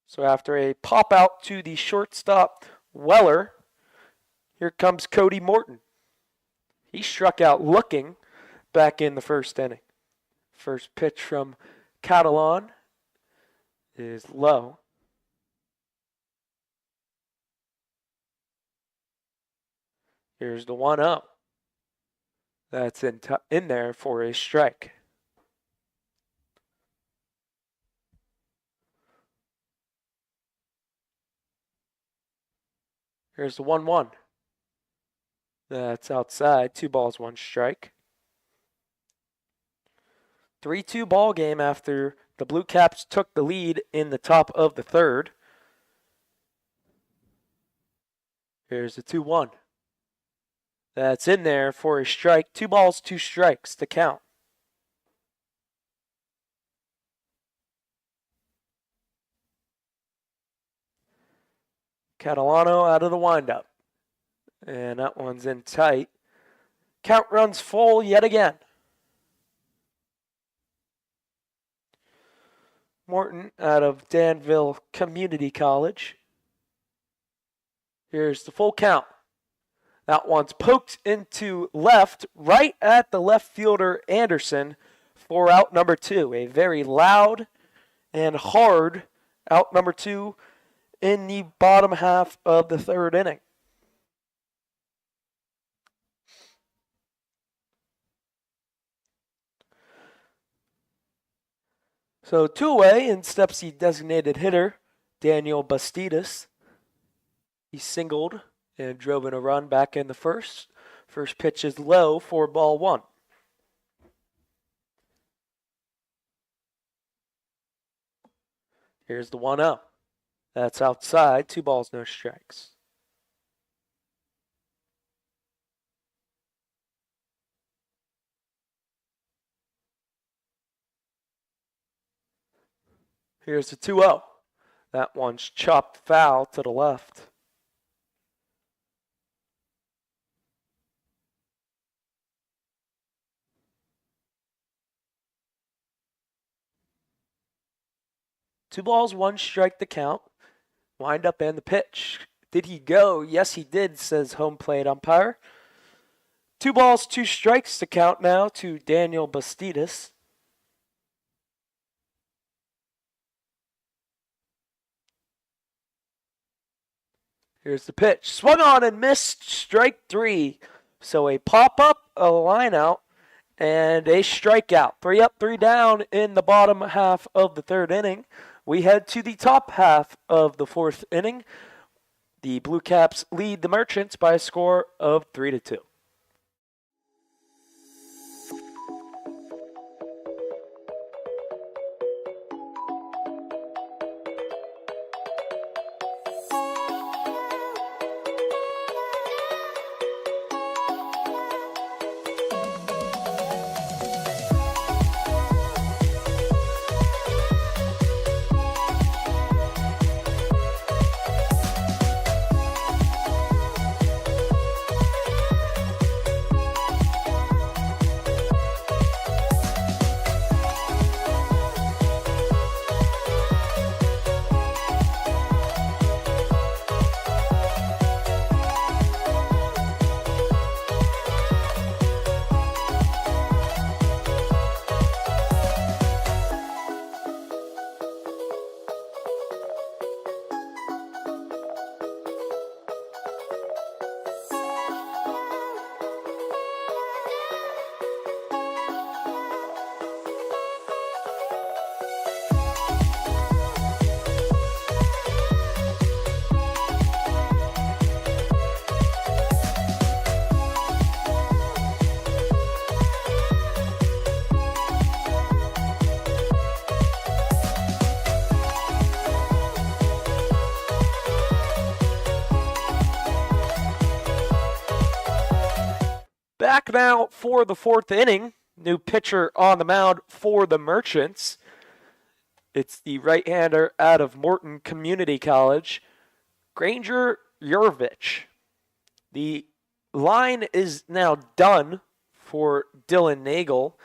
So after a pop out to the shortstop Weller, here comes Cody Morton. He struck out looking back in the first inning. First pitch from Catalan is low. Here's the 1-0. That's in there for a strike. Here's the 1-1. That's outside. 2 balls, 1 strike. 3-2 ball game after the Blue Caps took the lead in the top of the 3rd. Here's the 2-1. That's in there for a strike. 2 balls, 2 strikes to count. Catalano out of the windup. And that one's in tight. Count runs full yet again. Morton out of Danville Community College. Here's the full count. That one's poked into left, right at the left fielder Anderson for out number 2. A very loud and hard out number 2 in the bottom half of the 3rd inning. So 2 away, and steps the designated hitter, Daniel Bastidas. He singled and drove in a run back in the first. First pitch is low for ball 1. Here's the 1-0. That's outside. 2 balls, no strikes. Here's the 2-0. That one's chopped foul to the left. Two balls, 1 strike to count. Wind up and the pitch. Did he go? Yes, he did, says home plate umpire. 2 balls, 2 strikes to count now to Daniel Bastidas. Here's the pitch. Swung on and missed. Strike 3. So a pop-up, a line-out, and a strikeout. 3 up, 3 down in the bottom half of the 3rd inning. We head to the top half of the 4th inning. The Blue Caps lead the Merchants by a score of 3-2. Back now for the 4th inning. New pitcher on the mound for the Merchants. It's the right-hander out of Morton Community College, Granger Jurevich. The line is now done for Dylan Nagel.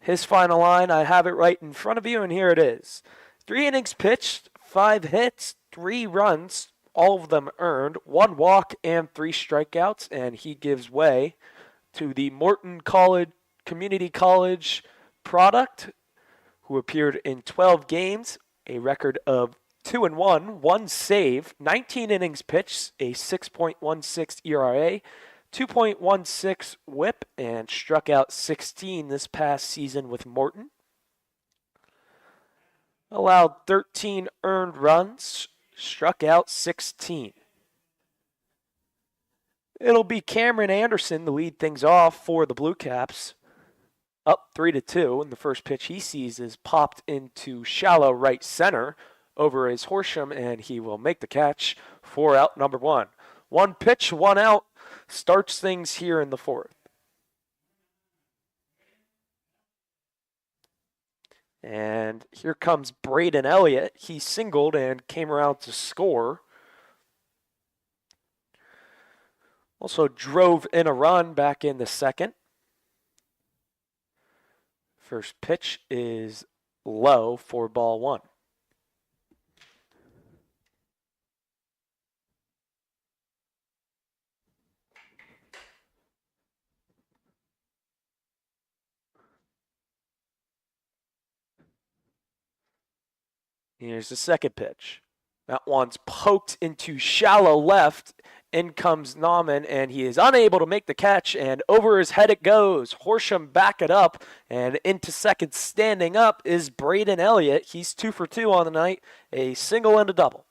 His final line, I have it right in front of you, and here it is. 3 innings pitched, 5 hits, 3 runs, all of them earned, 1 walk and 3 strikeouts, and he gives way to the Morton Community College product, who appeared in 12 games, a record of 2-1, 1 save, 19 innings pitched, a 6.16 ERA, 2.16 whip, and struck out 16 this past season with Morton. Allowed 13 earned runs, struck out 16. It'll be Cameron Anderson to lead things off for the Blue Caps. Up 3-2, and the first pitch he sees is popped into shallow right center over his Horsham, and he will make the catch for out number 1. 1 pitch, 1 out, starts things here in the 4th. And here comes Braden Elliott. He singled and came around to score. Also drove in a run back in the 2nd. First pitch is low for ball 1. Here's the second pitch. That one's poked into shallow left. In comes Nauman, and he is unable to make the catch, and over his head it goes. Horsham back it up, and into second standing up is Braden Elliott. He's 2 for 2 on the night, a single and a double.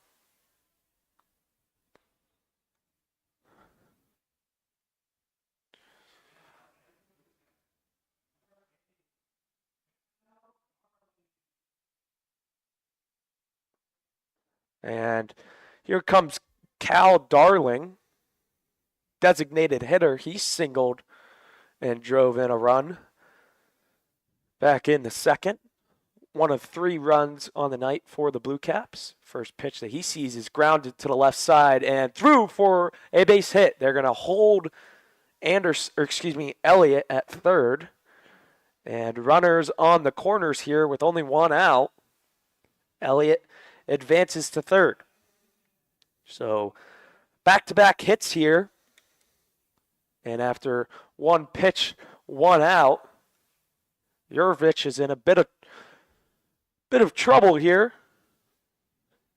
And here comes Cal Darling, designated hitter. He singled and drove in a run back in the 2nd. 1 of 3 runs on the night for the Blue Caps. First pitch that he sees is grounded to the left side and through for a base hit. They're going to hold Elliott at third. And runners on the corners here with only 1 out. Elliott advances to third. So back-to-back hits here. And after 1 pitch, 1 out, Jurevich is in a bit of trouble here.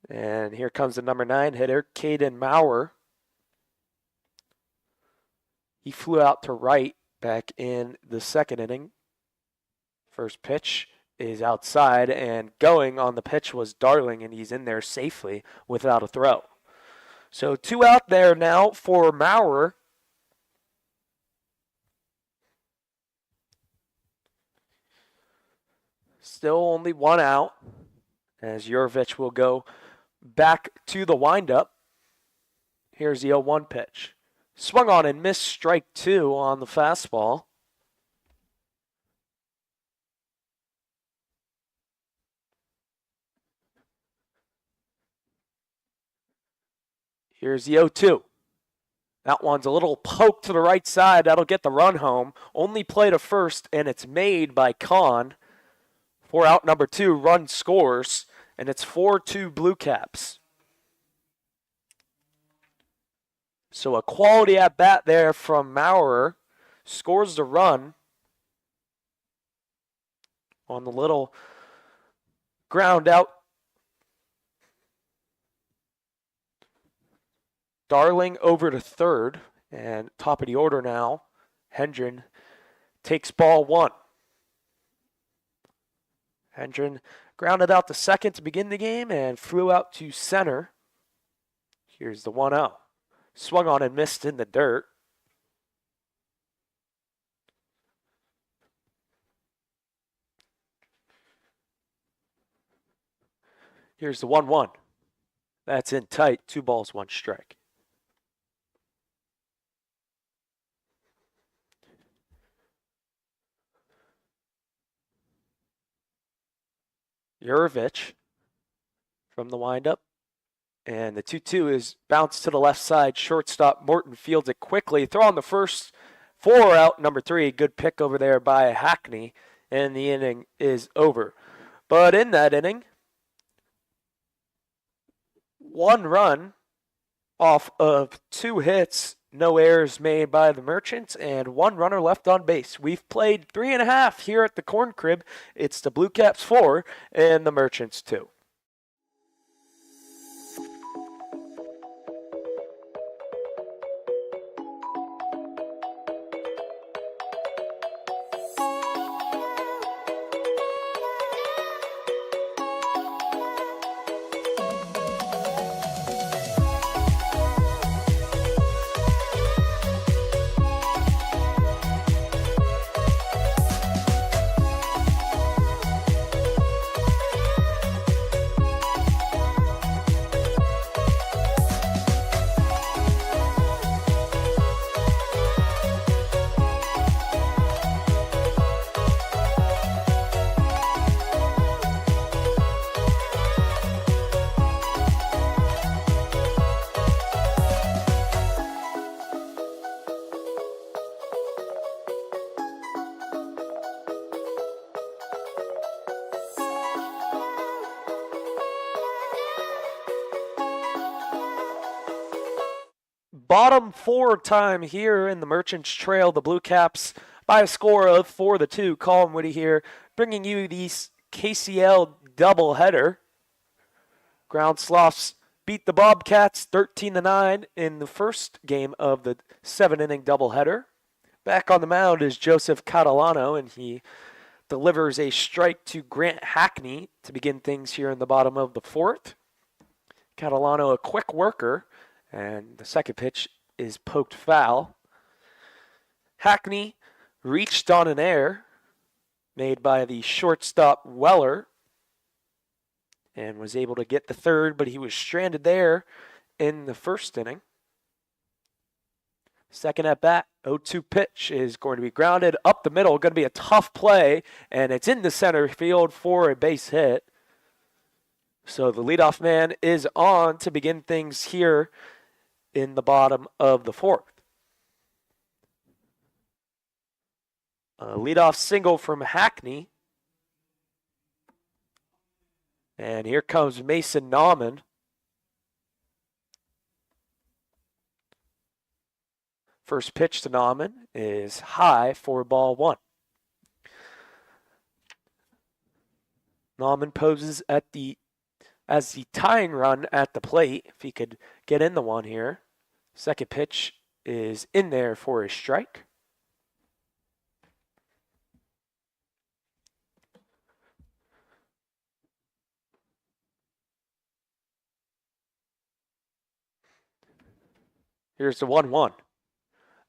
And here comes the number 9 hitter, Caden Maurer. He flew out to right back in the 2nd inning. First pitch is outside, and going on the pitch was Darling, and he's in there safely without a throw. So 2 out there now for Maurer. Still only 1 out, as Jurevich will go back to the windup. Here's the 0-1 pitch. Swung on and missed, strike 2 on the fastball. Here's the 0-2. That one's a little poke to the right side. That'll get the run home. Only play to first, and it's made by Kahn. For out number 2, run scores, and it's 4-2 Blue Caps. So a quality at bat there from Maurer. Scores the run on the little ground out. Darling over to third, and top of the order now, Hendren takes ball 1. Hendren grounded out to second to begin the game and flew out to center. Here's the 1-0. Swung on and missed in the dirt. Here's the 1-1. That's in tight. 2 balls, 1 strike. Jurevich from the windup. And the 2-2 is bounced to the left side. Shortstop Morton fields it quickly. Throw on the first, 4 out, number 3. Good pick over there by Hackney. And the inning is over. But in that inning, 1 run off of 2 hits, no errors made by the Merchants, and 1 runner left on base. We've played 3.5 here at the Corn Crib. It's the Blue Caps 4 and the Merchants 2. Bottom 4 time here in the Merchants trail the Blue Caps by a score of 4-2. Colin Woody here bringing you the KCL doubleheader. Ground Sloths beat the Bobcats 13-9 in the first game of the 7-inning doubleheader. Back on the mound is Joseph Catalano, and he delivers a strike to Grant Hackney to begin things here in the bottom of the 4th. Catalano, a quick worker, and the second pitch is poked foul. Hackney reached on an error made by the shortstop Weller and was able to get the third, but he was stranded there in the first inning. Second at bat, 0-2 pitch is going to be grounded up the middle. Going to be a tough play, and it's in the center field for a base hit. So the leadoff man is on to begin things here in the bottom of the 4th. A leadoff single from Hackney. And here comes Mason Nauman. First pitch to Nauman is high for ball 1. Nauman poses as the tying run at the plate. If he could get in the one here. Second pitch is in there for a strike. Here's the 1-1.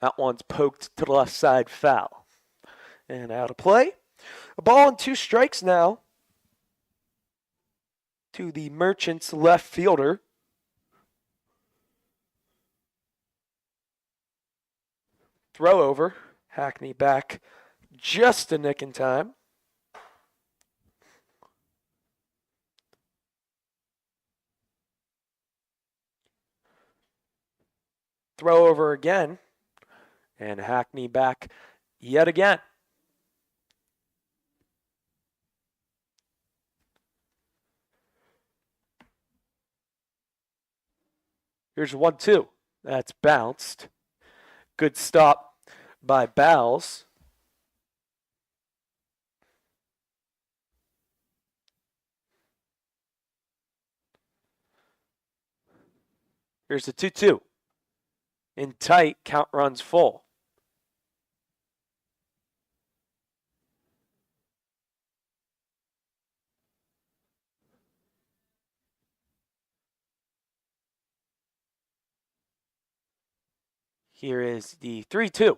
That one's poked to the left side, foul. And out of play. A ball and 2 strikes now to the Merchants left fielder. Throw over. Hackney back just a nick in time. Throw over again. And Hackney back yet again. Here's 1-2. That's bounced. Good stop by Bowles. Here's the 2-2. In tight, count runs full. Here is the 3-2.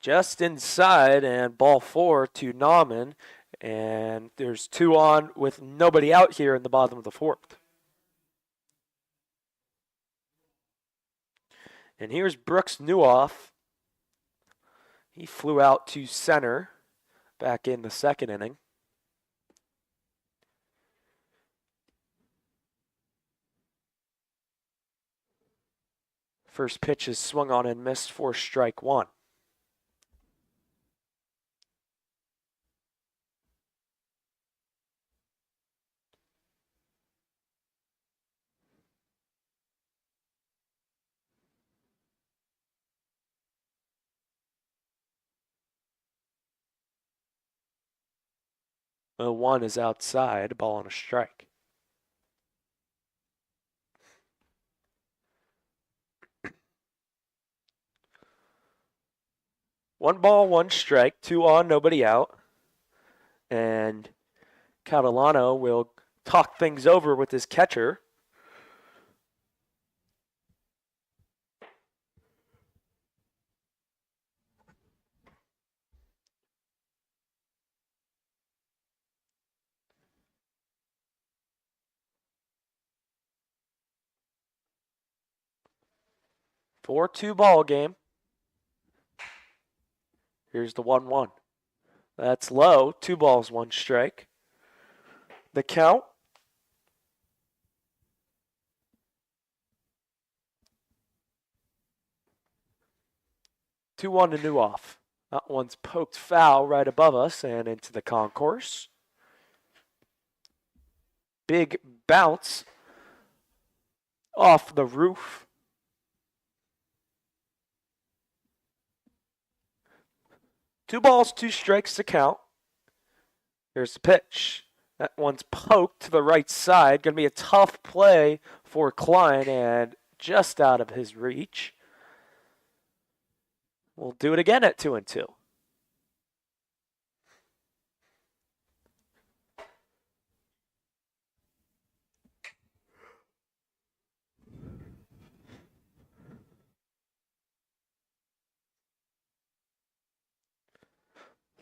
Just inside, and ball 4 to Nauman. And there's 2 on with nobody out here in the bottom of the 4th. And here's Brooks Newhoff. He flew out to center back in the second inning. First pitch is swung on and missed for strike one. The 1 is outside, ball on a strike. One ball, one strike, 2 on, nobody out. And Catalano will talk things over with his catcher. For 2 ball game. Here's the 1-1. That's low. 2 balls, 1 strike. The count. Two one to Newhoff. That one's poked foul right above us and into the concourse. Big bounce off the roof. Two balls, 2 strikes to count. Here's the pitch. That one's poked to the right side. Going to be a tough play for Klein and just out of his reach. We'll do it again at 2-2.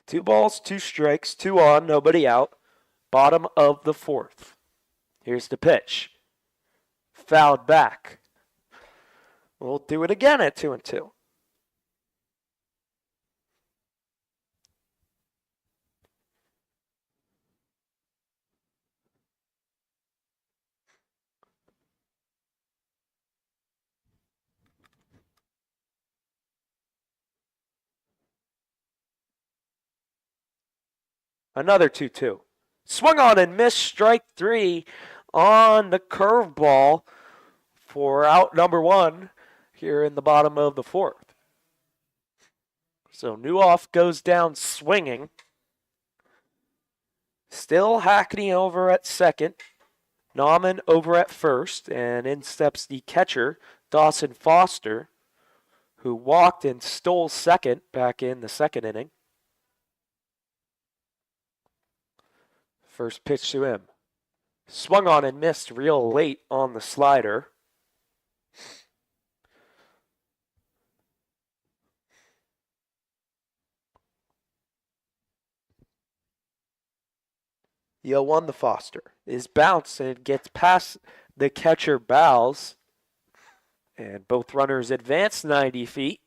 Two balls, 2 strikes, 2 on, nobody out. Bottom of the 4th. Here's the pitch. Fouled back. We'll do it again at 2-2. Another 2-2. Swung on and missed, strike 3 on the curveball for out number 1 here in the bottom of the 4th. So Newhoff goes down swinging. Still Hackney over at second. Nauman over at first. And in steps the catcher, Dawson Foster, who walked and stole second back in the second inning. First pitch to him. Swung on and missed real late on the slider. Yo won the Foster. Is bounced and gets past the catcher Bowles. And both runners advance 90 feet.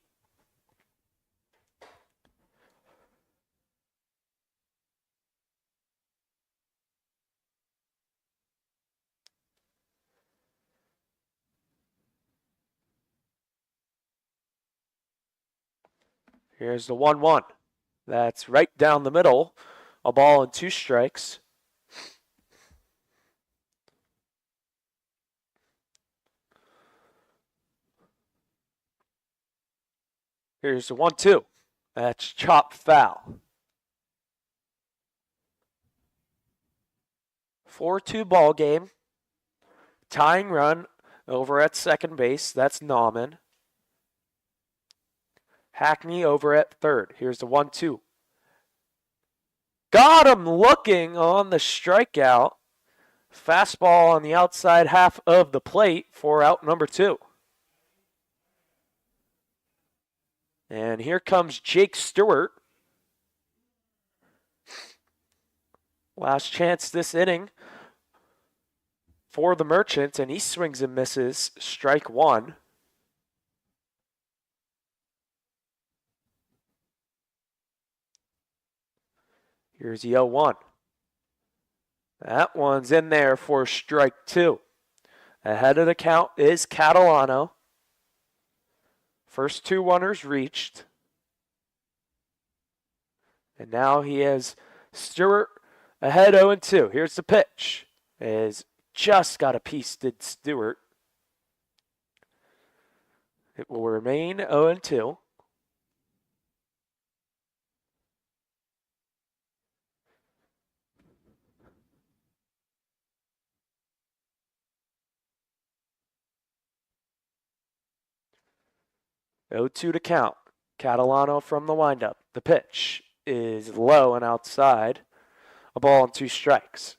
Here's the 1-1. That's right down the middle. A ball and 2 strikes. Here's the 1-2. That's chopped foul. 4-2 ball game. Tying run over at second base. That's Nauman. Hackney over at third. Here's the 1-2. Got him looking on the strikeout. Fastball on the outside half of the plate for out number 2. And here comes Jake Stewart. Last chance this inning for the Merchants, and he swings and misses. Strike 1. Here's the 0-1. That one's in there for strike 2. Ahead of the count is Catalano. First two runners reached. And now he has Stewart ahead 0-2. Here's the pitch. Is just got a piece, did Stewart. It will remain 0-2. Oh, 2 to count. Catalano from the windup. The pitch is low and outside. A ball and 2 strikes.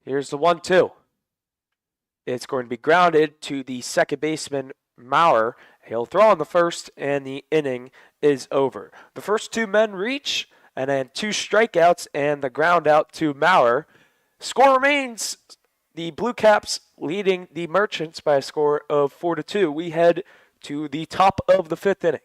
Here's the 1-2. It's going to be grounded to the second baseman, Maurer. He'll throw on the first, and the inning is over. The first two men reach, and then 2 strikeouts and the ground out to Maurer. Score remains the Blue Caps leading the Merchants by a score of 4-2. We head to the top of the 5th inning.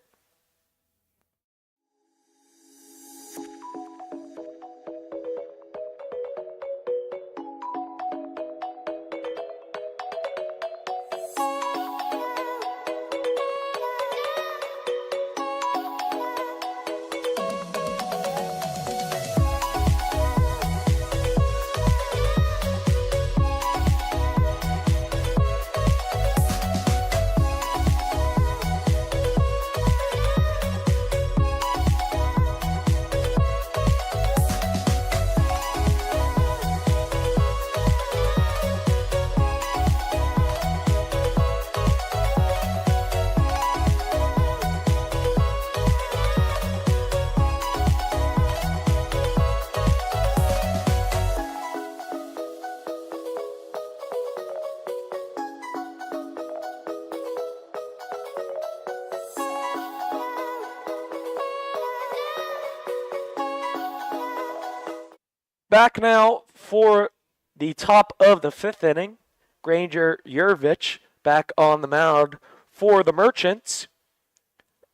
Back now for the top of the 5th inning. Granger Jurevich back on the mound for the Merchants.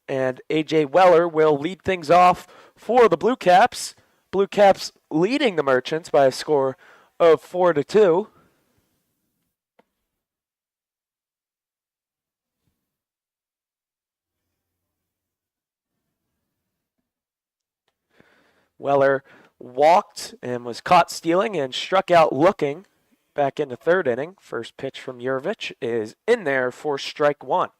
And A.J. Weller will lead things off for the Blue Caps. Blue Caps leading the Merchants by a score of 4-2. Weller walked and was caught stealing and struck out looking back in the 3rd inning. First pitch from Jurevich is in there for strike 1.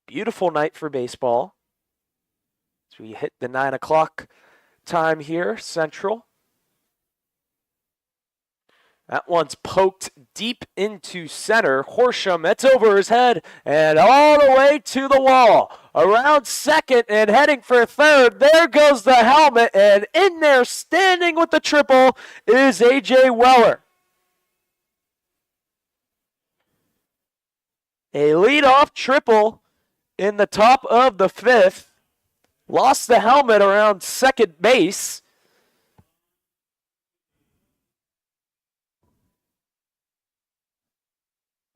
Beautiful night for baseball. As we hit the 9 o'clock time here, Central. That one's poked deep into center. Horsham, it's over his head and all the way to the wall. Around second and heading for third. There goes the helmet, and in there standing with the triple is A.J. Weller. A leadoff triple in the top of the 5th. Lost the helmet around second base.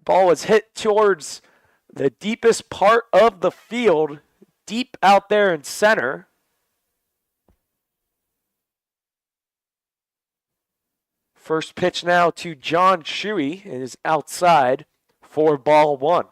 Ball was hit towards the deepest part of the field, deep out there in center. First pitch now to John Shuey is outside for ball 1.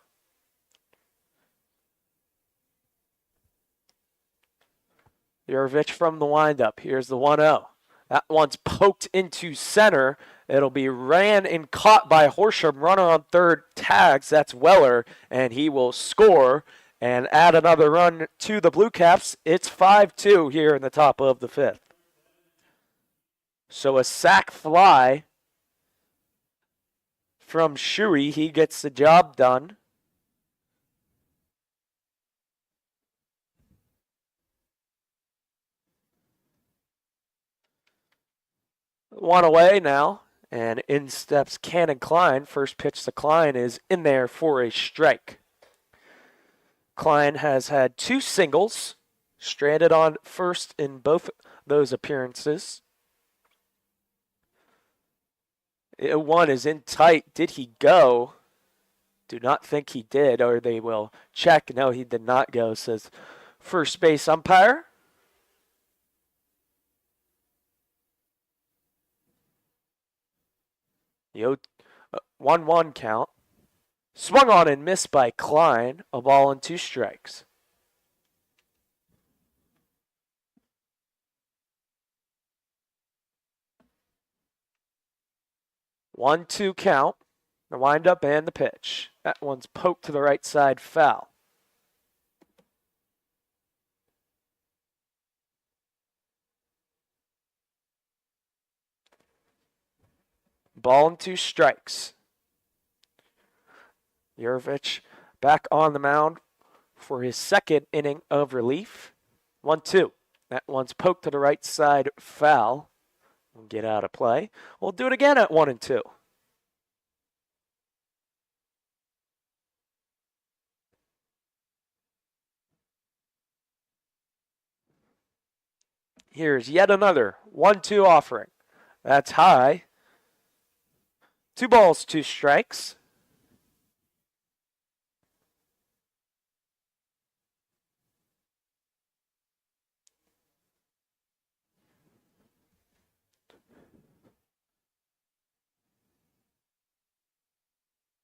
Jurevich from the windup. Here's the 1-0. That one's poked into center. It'll be ran and caught by Horsham. Runner on third tags. That's Weller, and he will score and add another run to the Blue Caps. It's 5-2 here in the top of the 5th. So a sac fly from Shuey. He gets the job done. One away now, and in steps Cannon Klein. First pitch to Klein is in there for a strike. Klein has had 2 singles, stranded on first in both those appearances. One is in tight. Did he go? Do not think he did, or they will check. No, he did not go, says First base umpire. The 1-1 count. Swung on and missed by Klein. A ball and 2 strikes. One-two count. The windup and the pitch. That one's poked to the right side, foul. Ball and 2 strikes. Jurevich back on the mound for his second inning of relief. 1-2. That one's poked to the right side, foul. We'll get out of play. We'll do it again at 1-2. Here's yet another 1-2 offering. That's high. 2 balls, 2 strikes.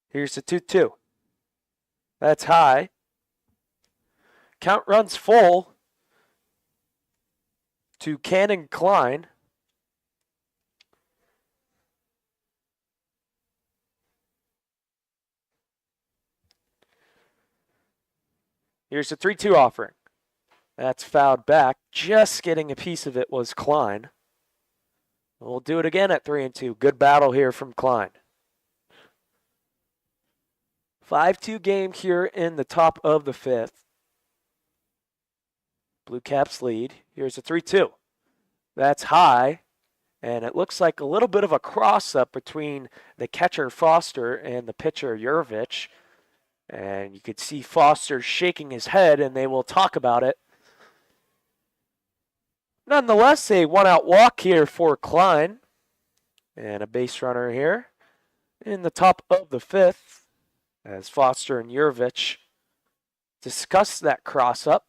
Here's the 2-2. That's high. Count runs full to Cannon Klein. Here's the 3-2 offering. That's fouled back. Just getting a piece of it was Klein. We'll do it again at 3-2. Good battle here from Klein. 5-2 game here in the top of the 5th. Blue Caps lead. Here's a 3-2. That's high. And it looks like a little bit of a cross-up between the catcher Foster and the pitcher Jurevich. And you could see Foster shaking his head, and they will talk about it. Nonetheless, a 1-out walk here for Klein. And a base runner here in the top of the 5th as Foster and Jurevich discuss that cross-up.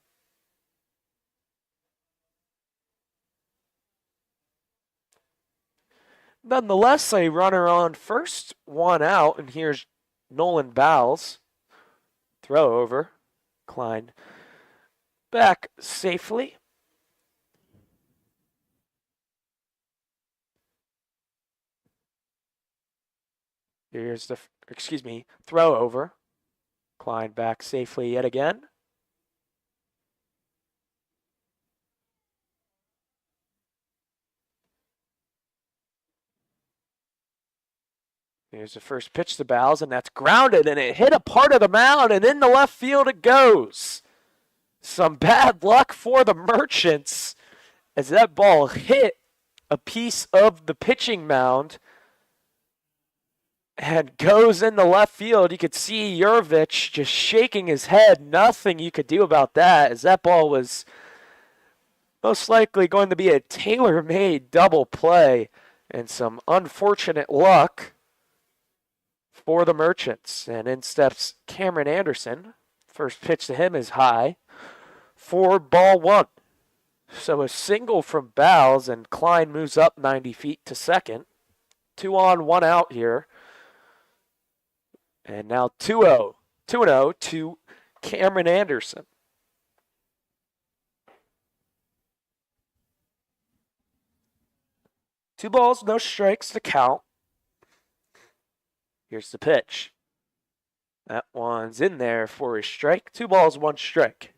Nonetheless, a runner on first, 1 out, and here's Nolan Bowles. Throw over. Klein back safely. Here's the, throw over. Klein back safely yet again. Here's the first pitch to Bowles, and that's grounded, and it hit a part of the mound, and in the left field it goes. Some bad luck for the Merchants as that ball hit a piece of the pitching mound and goes in the left field. You could see Jurevich just shaking his head. Nothing you could do about that, as that ball was most likely going to be a tailor-made double play, and some unfortunate luck for the Merchants. And in steps Cameron Anderson. First pitch to him is high for ball 1. So a single from Bowles, and Klein moves up 90 feet to second. 2 on, 1 out here. And now 2-0. 2-0 to Cameron Anderson. Two balls, no strikes to count. Here's the pitch. That one's in there for a strike. 2 balls, 1 strike.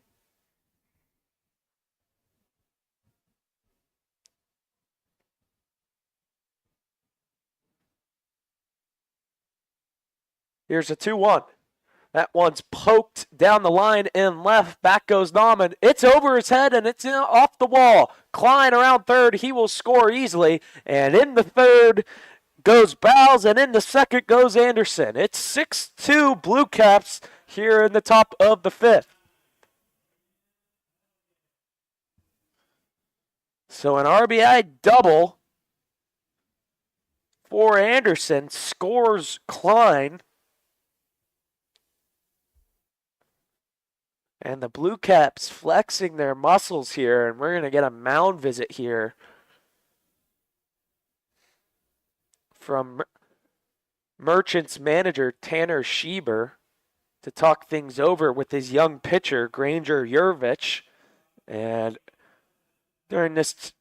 Here's a 2-1. That one's poked down the line and left. Back goes Nauman. It's over his head, and it's off the wall. Klein around third. He will score easily. And in the third goes Bowles, and in the second goes Anderson. It's 6-2 Blue Caps here in the top of the 5th. So an RBI double for Anderson scores Klein. And the Blue Caps flexing their muscles here, and we're going to get a mound visit here from Merchants manager Tanner Schieber to talk things over with his young pitcher, Granger Jurvich. And during this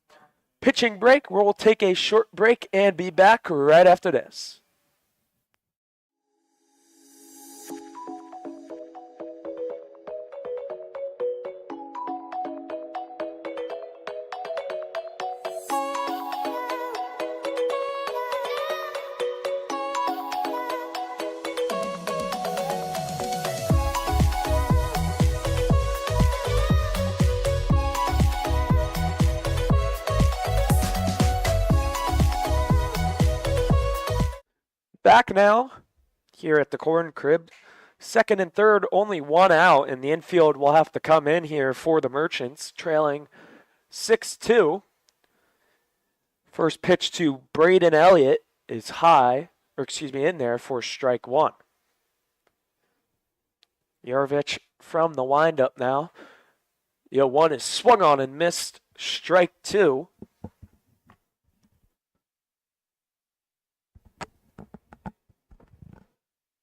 pitching break, we'll take a short break and be back right after this. Back now here at the Corn Crib. Second and third, only one out, and the infield will have to come in here for the Merchants, trailing 6-2. First pitch to Braden Elliott is in there for strike one. Jurvich from the windup now. 0-1 is swung on and missed, strike two.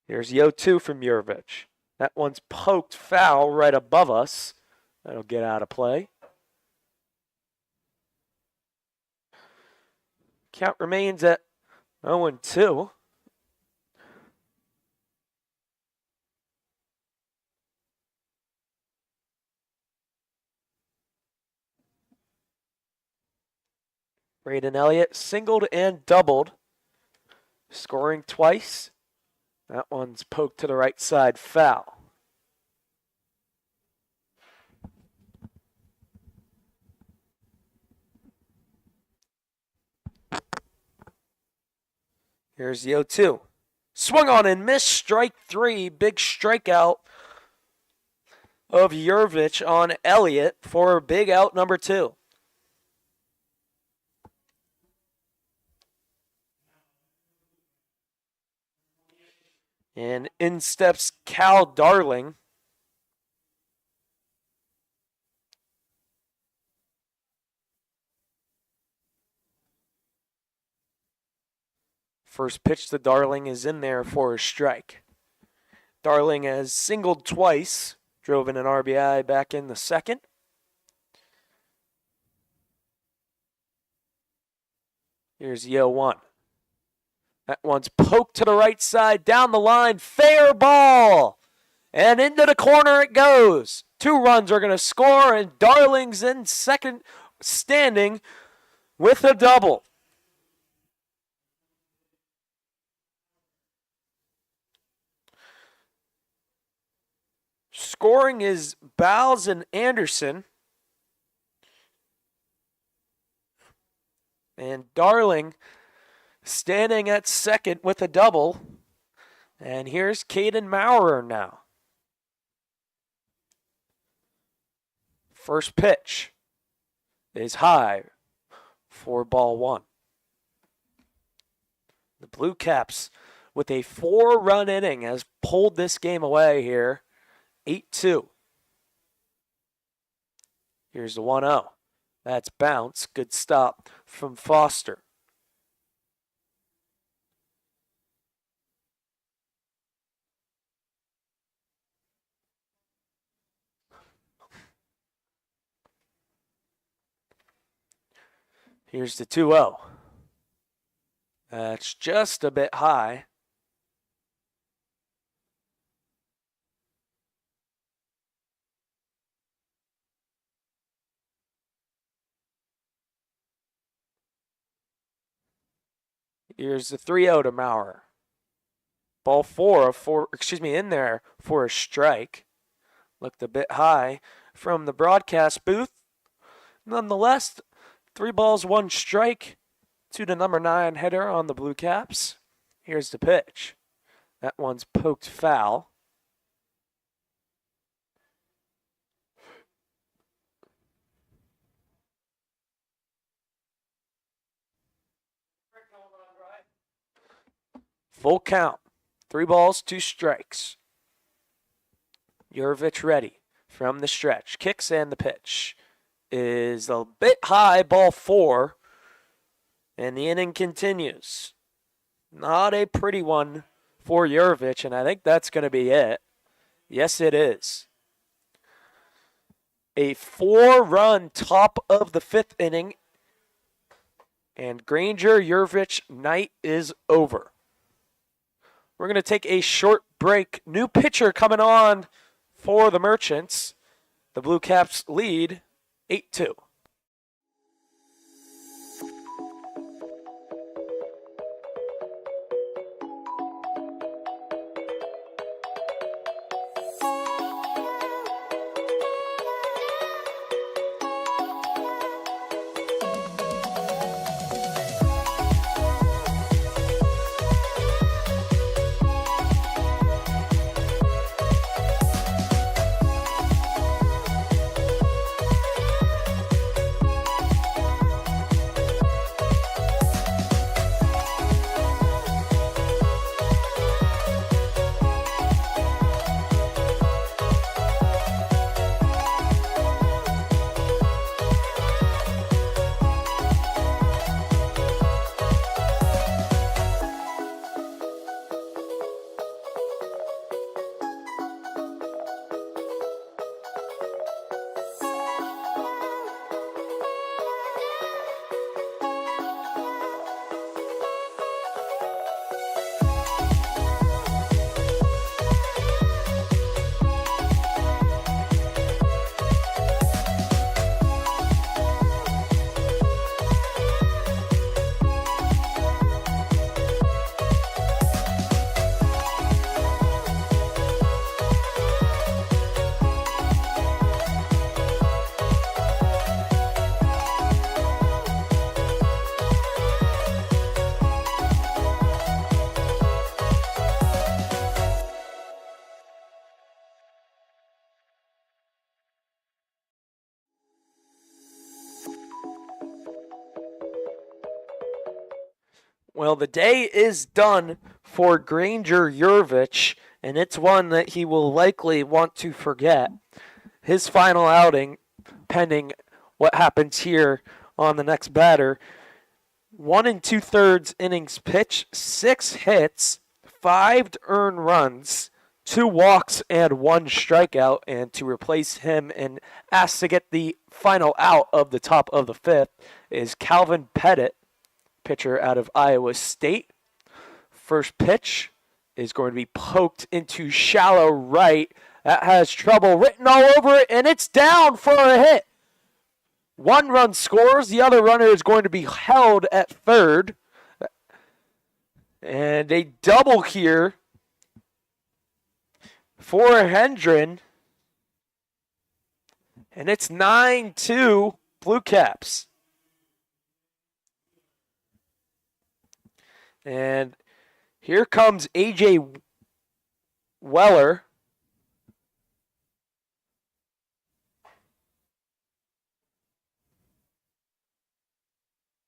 Here's 0-2 from Jurvich. That one's poked foul right above us. That'll get out of play. Count remains at 0-2. Braden Elliott singled and doubled, scoring twice. That one's poked to the right side, foul. Here's the 0-2. Swung on and missed, strike three. Big strikeout of Jurvich on Elliott for big out number two. And in steps Cal Darling. First pitch to Darling is in there for a strike. Darling has singled twice, drove in an RBI back in the second. Here's the 0-1. That one's poked to the right side, down the line, fair ball. And into the corner it goes. 2 runs are going to score, and Darling's in second standing with a double. Scoring is Bowles and Anderson. And Darling standing at second with a double. And here's Caden Maurer now. First pitch is high for ball one. The Blue Caps, with a 4-run inning, has pulled this game away here. 8-2. Here's the 1-0. That's bounce. Good stop from Foster. Here's the 2-0. That's just a bit high. Here's the 3-0 to Maurer. Ball in there for a strike. Looked a bit high from the broadcast booth. Nonetheless, 3 balls, 1 strike to the number 9 hitter on the Blue Caps. Here's the pitch. That one's poked foul. Full count. 3 balls, 2 strikes. Jurvich ready from the stretch. Kicks and the pitch is a bit high, ball 4. And the inning continues. Not a pretty one for Jurevich, and I think that's going to be it. Yes, it is. A 4-run top of the 5th inning, and Granger Jurevich night is over. We're going to take a short break. New pitcher coming on for the Merchants. The Blue Caps lead 8-2. Well, the day is done for Granger Jurevich, and it's one that he will likely want to forget. His final outing, pending what happens here on the next batter. 1 2/3 innings pitched, 6 hits, 5 earned runs, 2 walks, and 1 strikeout. And to replace him and asked to get the final out of the top of the 5th is Calvin Pettit, pitcher out of Iowa State. First pitch is going to be poked into shallow right. That has trouble written all over it, and it's down for a hit. 1 run scores. The other runner is going to be held at third. And a double here for Hendren. And it's 9-2 Blue Caps. And here comes A.J. Weller.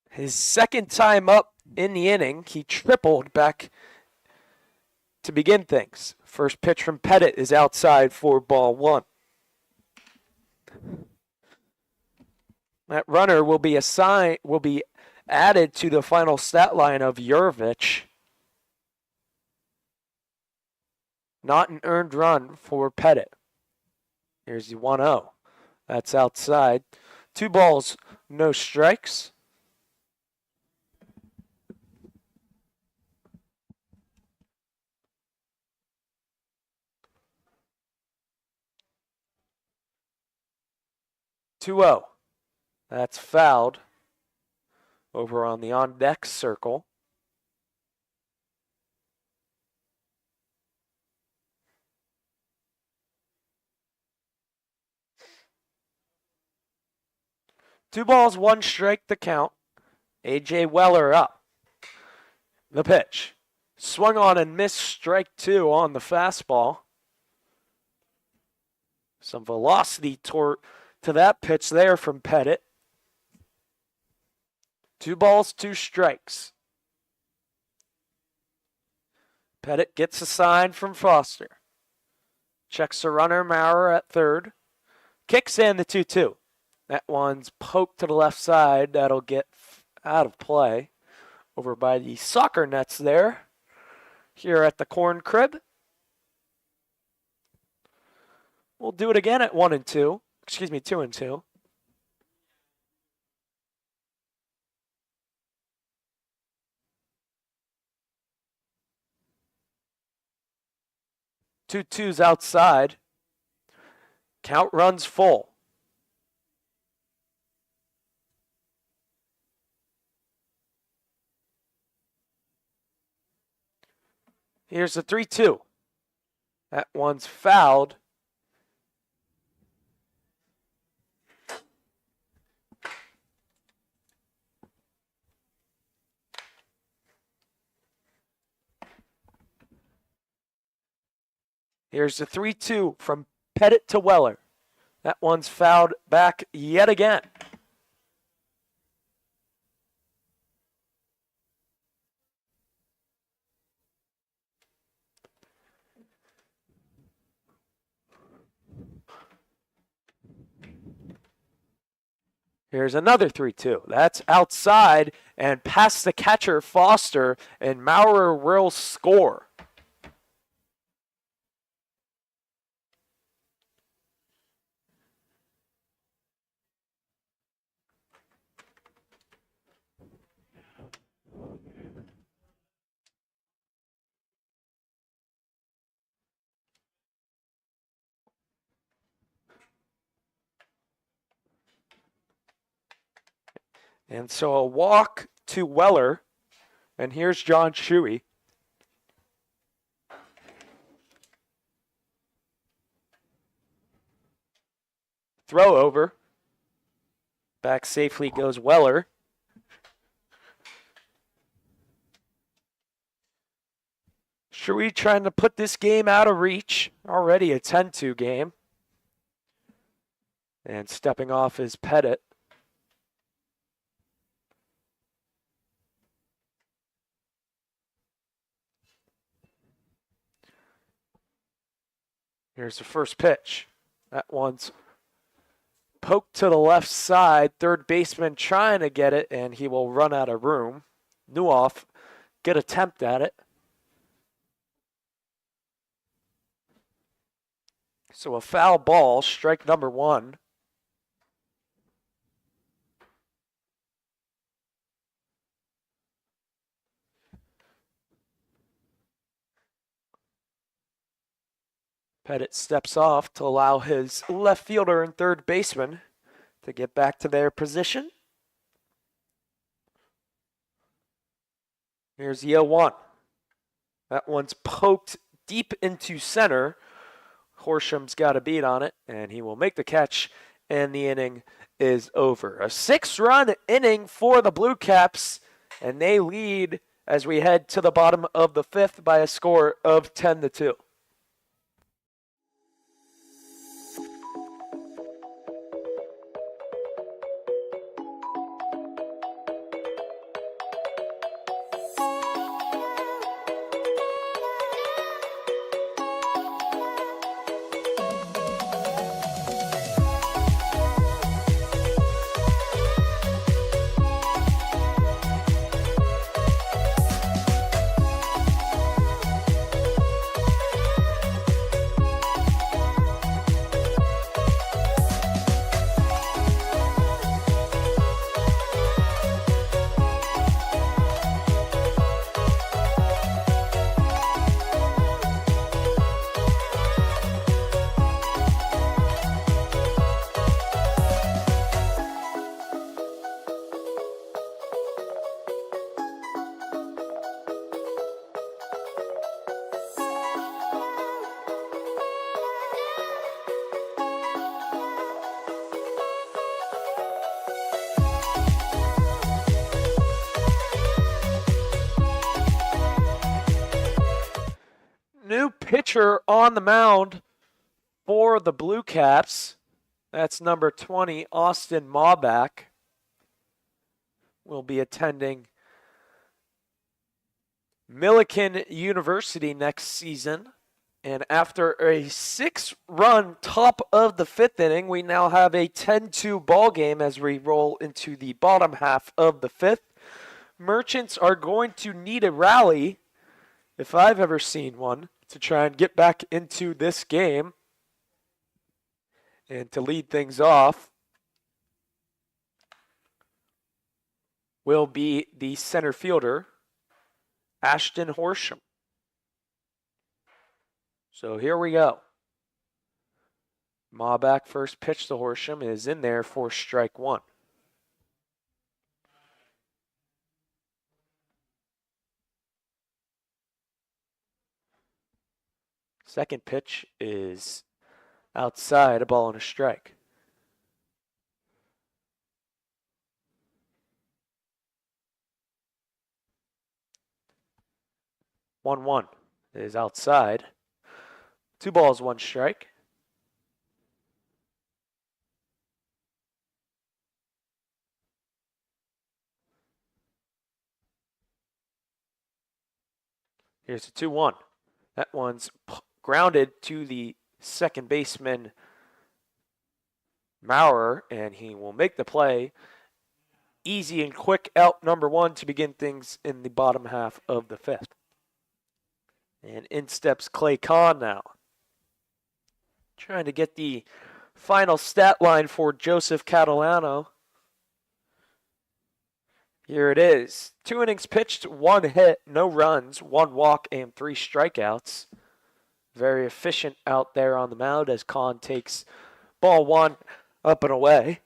His second time up in the inning. He tripled back to begin things. First pitch from Pettit is outside for ball 1. That runner will be added to the final stat line of Jurevich. Not an earned run for Pettit. Here's the 1-0. That's outside. 2 balls, no strikes. That's fouled over on the on-deck circle. Two balls, 1 strike, the count. A.J. Weller up. The pitch. Swung on and missed, strike 2 on the fastball. Some velocity to that pitch there from Pettit. 2 balls, 2 strikes. Pettit gets a sign from Foster. Checks the runner, Maurer at third. Kicks in the 2-2. That one's poked to the left side. That'll get out of play over by the soccer nets there. Here at the Corn Crib. We'll do it again at 1-2. Excuse me, 2-2. 2-2's outside. Count runs full. Here's the 3-2. That one's fouled. Here's the 3-2 from Pettit to Weller. That one's fouled back yet again. Here's another 3-2. That's outside and past the catcher, Foster, and Maurer will score. And so a walk to Weller. And here's John Shuey. Throw over. Back safely goes Weller. Shuey trying to put this game out of reach. Already a 10-2 game. And stepping off is Pettit. Here's the first pitch. That one's poked to the left side. Third baseman trying to get it, and he will run out of room. Newhoff, good attempt at it. So a foul ball, strike number one. Pettit steps off to allow his left fielder and third baseman to get back to their position. Here's the 0-1. That one's poked deep into center. Horsham's got a beat on it, and he will make the catch, and the inning is over. A 6-run inning for the Blue Caps, and they lead as we head to the bottom of the fifth by a score of 10-2. New pitcher on the mound for the Blue Caps. That's number 20, Austin Mauback. Will be attending Millikan University next season. And after a 6-run top of the 5th inning, we now have a 10-2 ball game as we roll into the bottom half of the 5th. Merchants are going to need a rally, if I've ever seen one, to try and get back into this game. And to lead things off will be the center fielder, Ashton Horsham. So here we go. Mauback first pitch to Horsham is in there for strike 1. Second pitch is outside, a ball and a strike. One is outside. 2 balls, 1 strike. Here's a 2-1. That one's grounded to the second baseman, Maurer, and he will make the play. Easy and quick out number 1 to begin things in the bottom half of the 5th. And in steps Clay Kahn now. Trying to get the final stat line for Joseph Catalano. Here it is. 2 innings pitched, 1 hit, no runs, 1 walk, and 3 strikeouts. Very efficient out there on the mound as Kahn takes ball 1 up and away.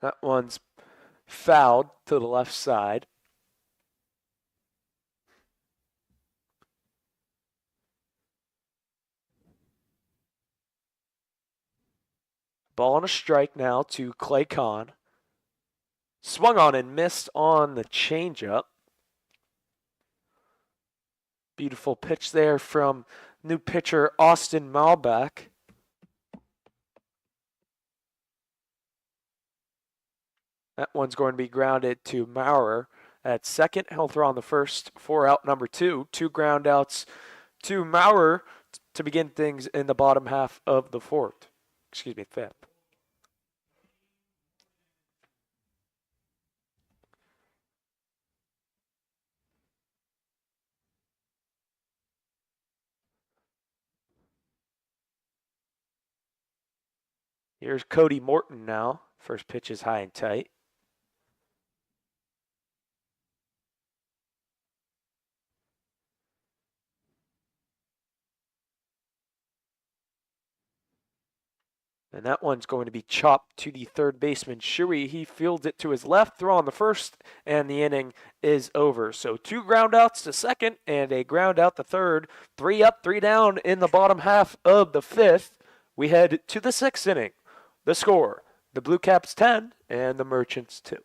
That one's fouled to the left side. Ball and a strike now to Clay Kahn. Swung on and missed on the changeup. Beautiful pitch there from new pitcher Austin Mauback. That one's going to be grounded to Maurer at second. He'll throw on the first for out number 2. 2 ground outs to Maurer to begin things in the bottom half of the 5th. Here's Cody Morton now. First pitch is high and tight. And that one's going to be chopped to the third baseman, Shuey. He fields it to his left, throw on the first, and the inning is over. So 2 ground outs to second and a ground out to third. 3 up, 3 down in the bottom half of the 5th. We head to the 6th inning. The score, the Blue Caps 10 and the Merchants 2.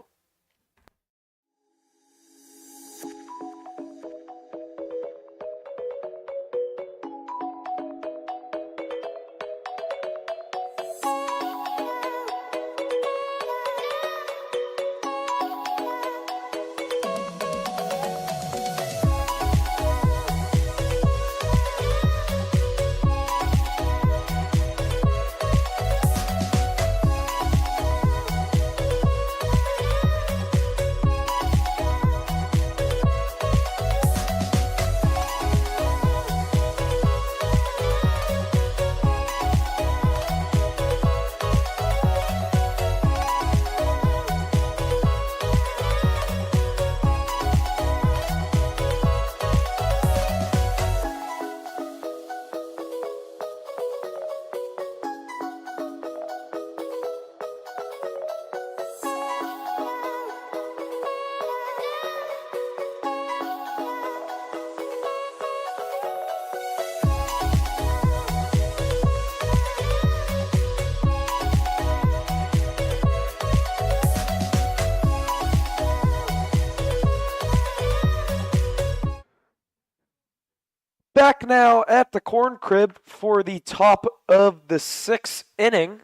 Back now at the corn crib for the top of the 6th inning.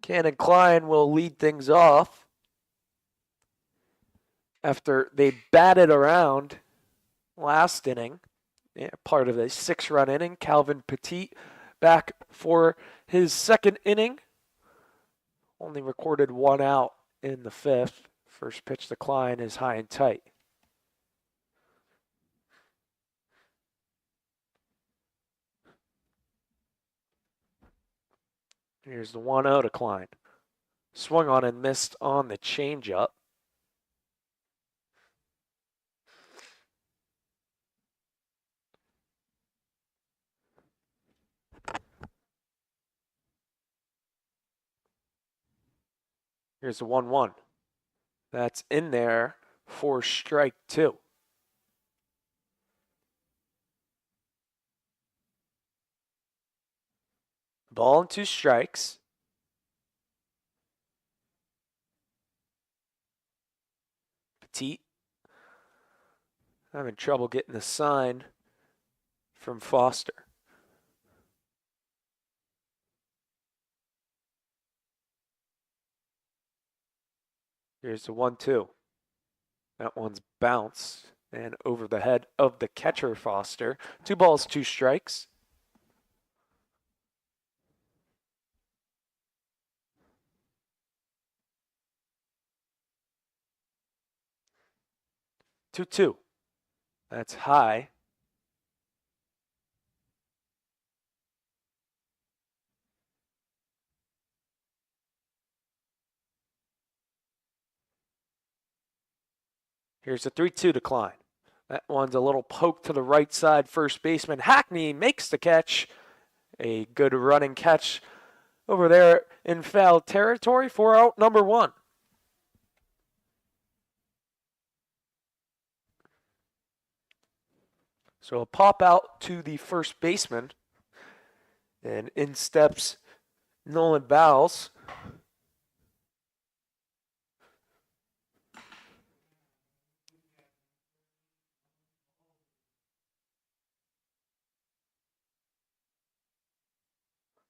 Cannon Klein will lead things off after they batted around last inning. Yeah, part of a 6-run inning. Calvin Petit back for his second inning. Only recorded 1 out in the 5th. First pitch to Klein is high and tight. Here's the 1-0 to Klein. Swung on and missed on the changeup. Here's the 1-1. That's in there for strike 2. Ball and 2 strikes. Petit having trouble getting the sign from Foster. Here's the 1-2. That one's bounced and over the head of the catcher, Foster. 2 balls, 2 strikes. Two. That's high. Here's the 3-2 to Klein. That one's a little poke to the right side. First baseman Hackney makes the catch. A good running catch over there in foul territory for out number 1. So a pop out to the first baseman. And in steps Nolan Bowles.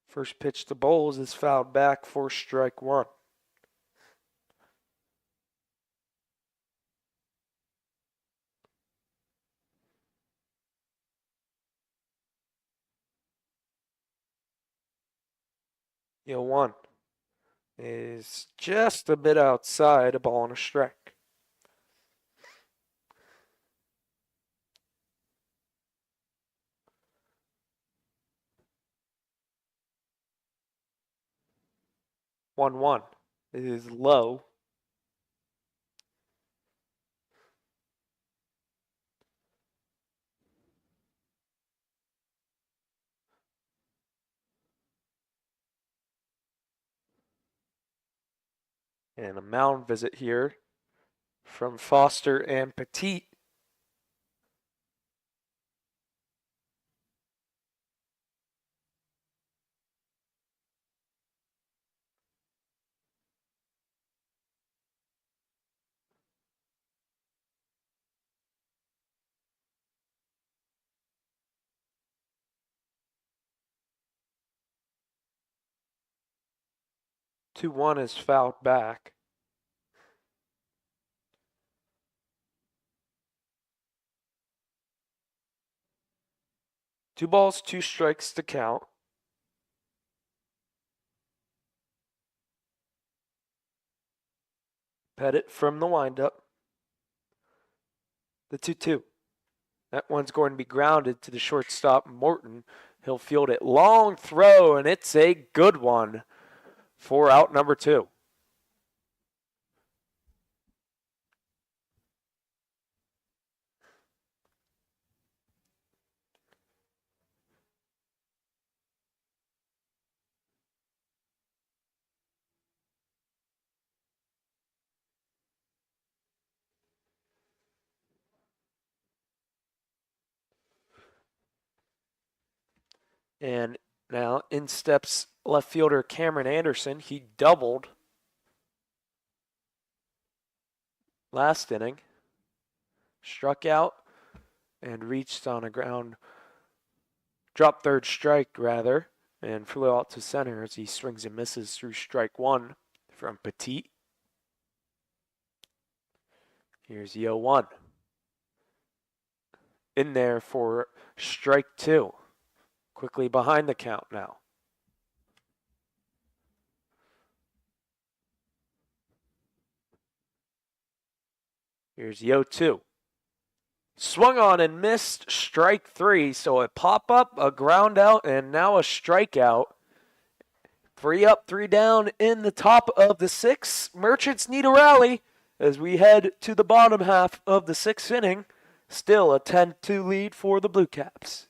First pitch to Bowles is fouled back for strike 1. The 0-1 is just a bit outside, a ball and a strike. One is low. And a mound visit here from Foster and Petit. Two one is fouled back. Two balls, 2 strikes to count. Pettit from the windup. The 2-2. That one's going to be grounded to the shortstop, Morton. He'll field it. Long throw, and it's a good one for out number 2. And now in steps left fielder Cameron Anderson. He doubled last inning. Struck out and reached on a ground. Drop third strike, rather. and flew out to center as he swings and misses through strike one from Petit. Here's the 0-1. In there for strike two. Quickly behind the count now. Here's the 0-2. Swung on and missed, strike three. So a pop up, a ground out, and now a strikeout. 3 up, 3 down in the top of the sixth. Merchants need a rally as we head to the bottom half of the sixth inning. Still a 10-2 lead for the Blue Caps.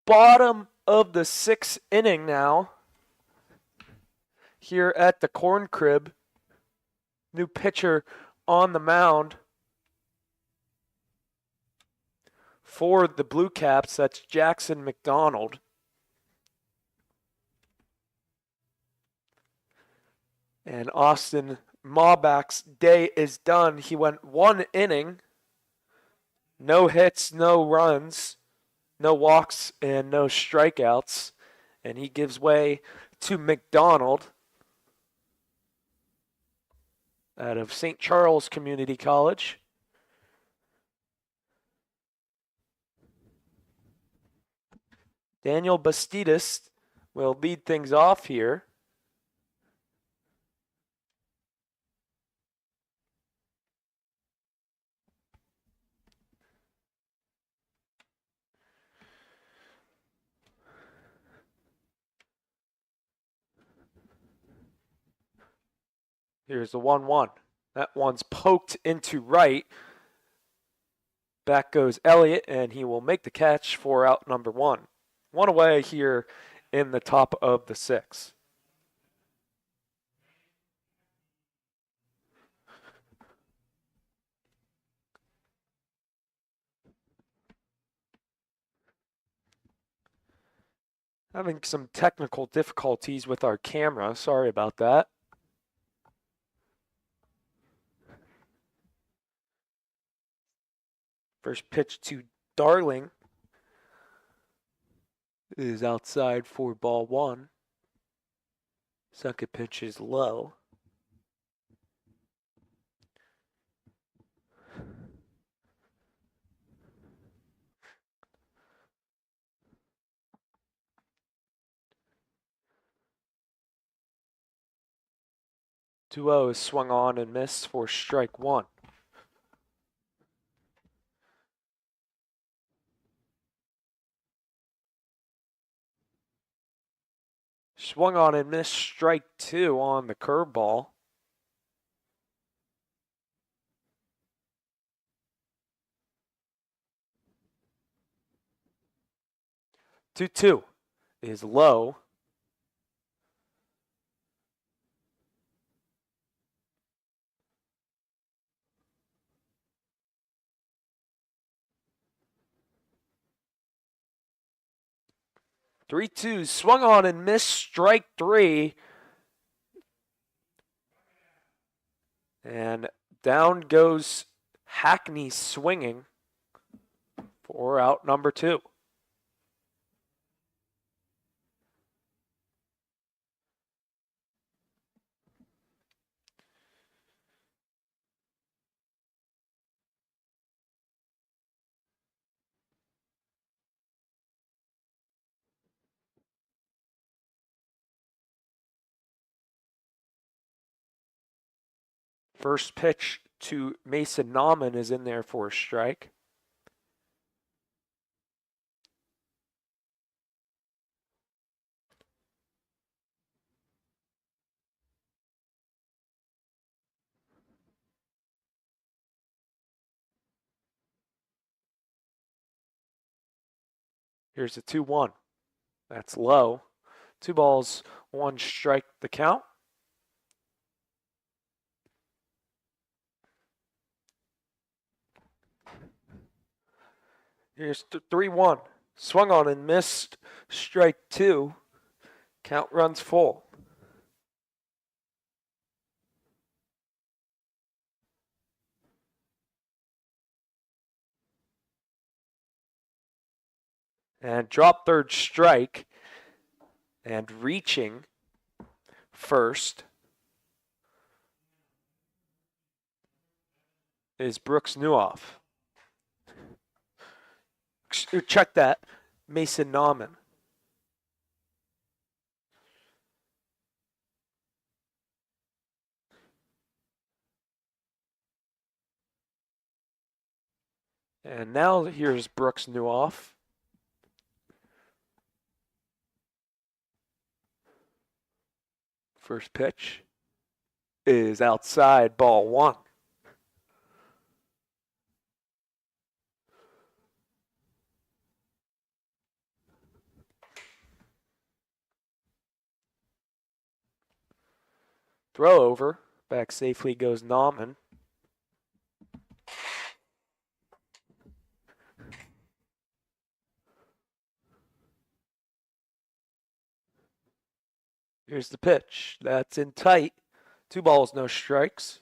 Bottom of the sixth inning now. Here at the Corn Crib. New pitcher on the mound for the Blue Caps. That's Jackson McDonald. And Austin Maubach's day is done. He went 1 inning. No hits, no runs. No walks and no strikeouts. And he gives way to McDonald out of St. Charles Community College. Daniel Bastidas will lead things off here. Here's the 1-1. That one's poked into right. Back goes Elliott, and he will make the catch for out number 1. 1 away here in the top of the sixth. Having some technical difficulties with our camera. Sorry about that. First pitch to Darling is outside for ball 1. Second pitch is low. Two-0 is swung on and missed for strike 1. Swung on and missed strike 2 on the curveball. Two is low. 3-2, swung on and missed, strike 3. And down goes Hackney swinging for out number 2. First pitch to Mason Nauman is in there for a strike. Here's a 2-1. That's low. 2 balls, 1 strike the count. Here's 3-1. Swung on and missed, strike 2. Count runs full. And drop third strike. And reaching first is Brooks Newhoff. Check that. Mason Nauman. And now here's Brooks Newhoff. First pitch is outside, ball 1. Throw over. Back safely goes Nauman. Here's the pitch. That's in tight. 2 balls, no strikes.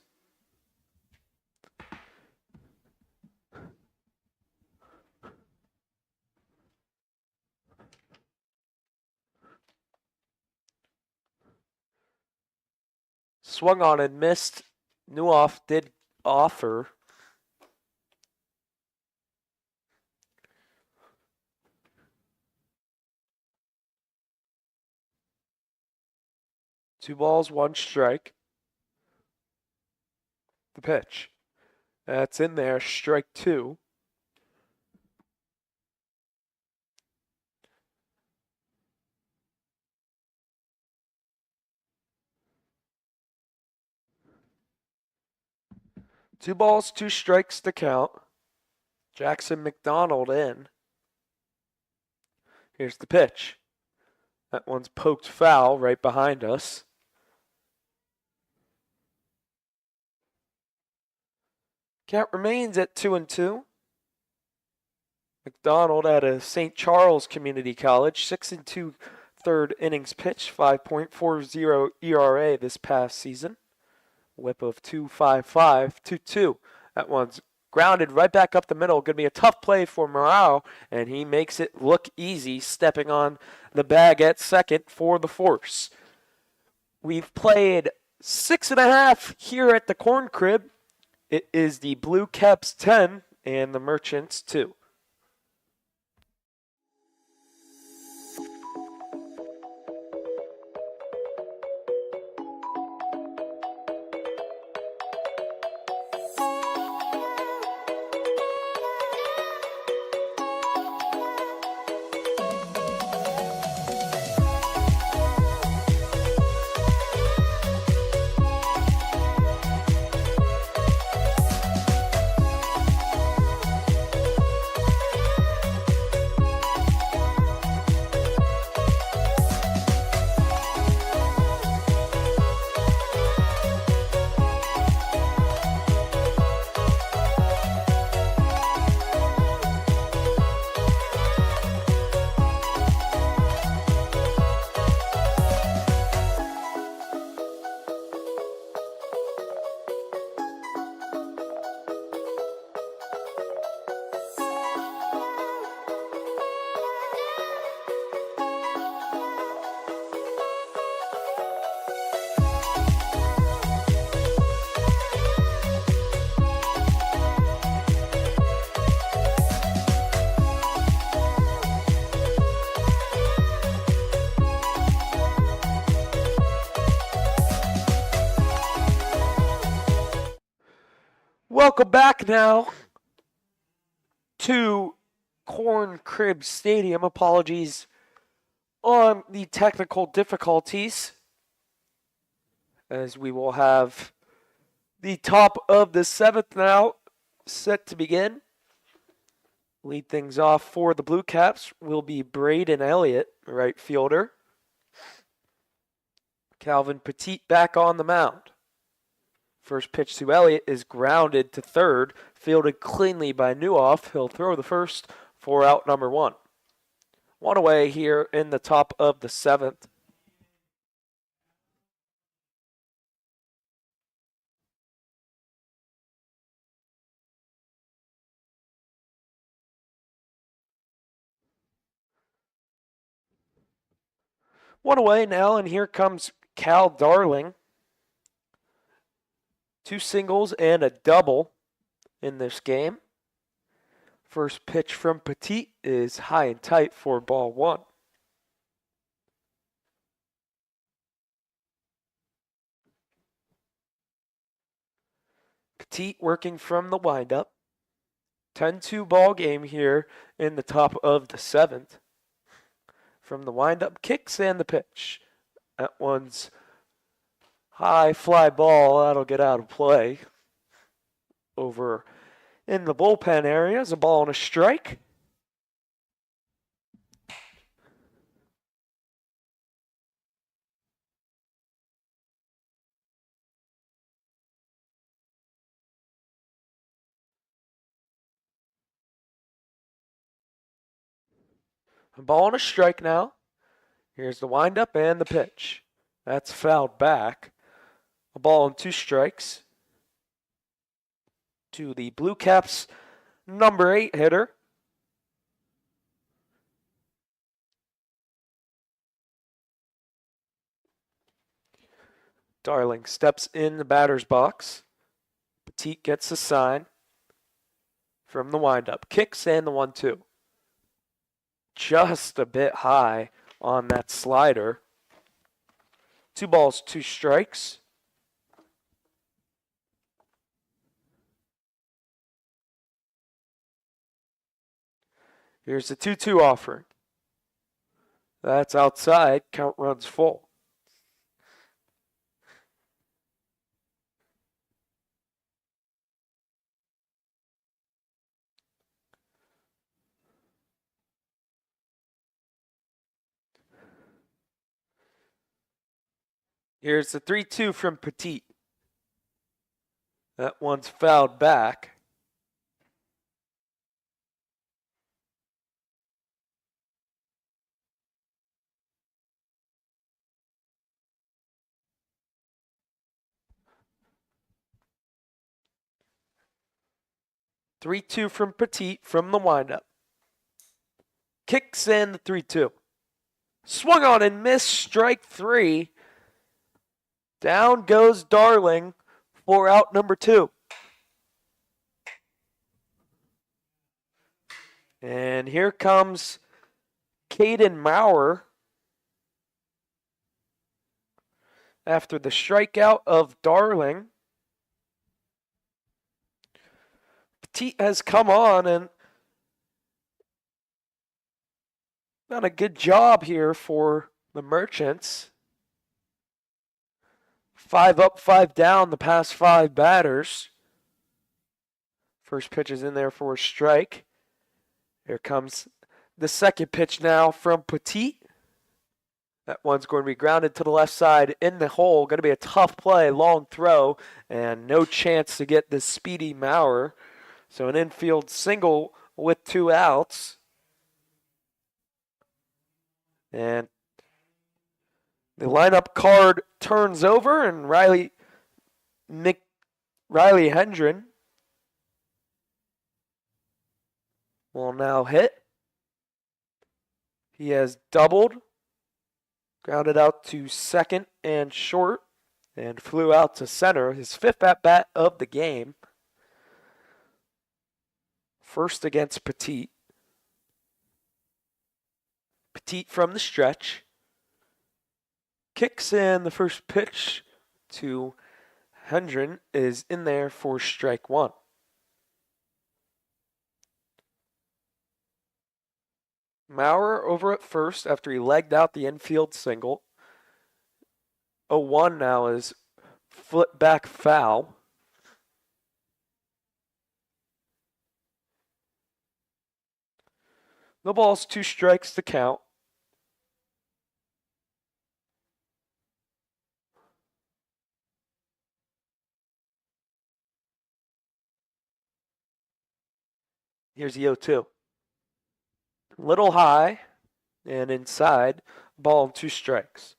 Swung on and missed. Newhoff did offer. Two balls, 1 strike. The pitch. That's in there, strike 2. Two balls, 2 strikes to count. Jackson McDonald in. Here's the pitch. That one's poked foul right behind us. Count remains at 2-2. McDonald out of St. Charles Community College, 6-2 third innings pitch, 5.40 ERA this past season. Whip of 2.55, 2-2. That one's grounded right back up the middle. Going to be a tough play for Morale, and he makes it look easy, stepping on the bag at second for the Force. We've played 6.5 here at the Corn Crib. It is the Blue Caps 10 and the Merchants 2. Welcome back now to Corn Crib Stadium. Apologies on the technical difficulties, as we will have the top of the seventh now set to begin. Lead things off for the Blue Caps will be Braden Elliott, right fielder. Calvin Petit back on the mound. First pitch to Elliott is grounded to third, fielded cleanly by Newhoff. He'll throw the first for out number one. One away here in the top of the seventh. One away now, and here comes Cal Darling. 2 singles and a double in this game. First pitch from Petit is high and tight for ball one. Petit working from the windup. 10-2 ball game here in the top of the seventh. From the windup, kicks and the pitch. That one's high fly ball. That'll get out of play. Over in the bullpen area is a ball and a strike. A ball and a strike now. Here's the windup and the pitch. That's fouled back. A ball and 2 strikes to the Blue Caps number 8 hitter. Darling steps in the batter's box. Petit gets the sign from the windup. Kicks and the 1-2. Just a bit high on that slider. 2 balls, 2 strikes. Here's the 2-2 offering. That's outside. Count runs full. Here's the 3-2 from Petit. That one's fouled back. Three-two from Petit from the windup. Kicks in the 3-2. Swung on and missed. Strike 3. Down goes Darling for out number 2. And here comes Caden Maurer after the strikeout of Darling. Petit has come on and done a good job here for the Merchants. 5 up, 5 down the past 5 batters. First pitch is in there for a strike. Here comes the second pitch now from Petit. That one's going to be grounded to the left side in the hole. Going to be a tough play, long throw, and no chance to get this speedy Maurer. So an infield single with 2 outs. And the lineup card turns over, and Riley Hendren will now hit. He has doubled, grounded out to second and short, and flew out to center. His 5th at-bat of the game. First against Petit. Petit from the stretch. Kicks in the first pitch to Hendren is in there for strike 1. Maurer over at first after he legged out the infield single. 0-1 now is flip back foul. The ball's 2 strikes to count. Here's the 0-2. Little high and inside. Ball and 2 strikes.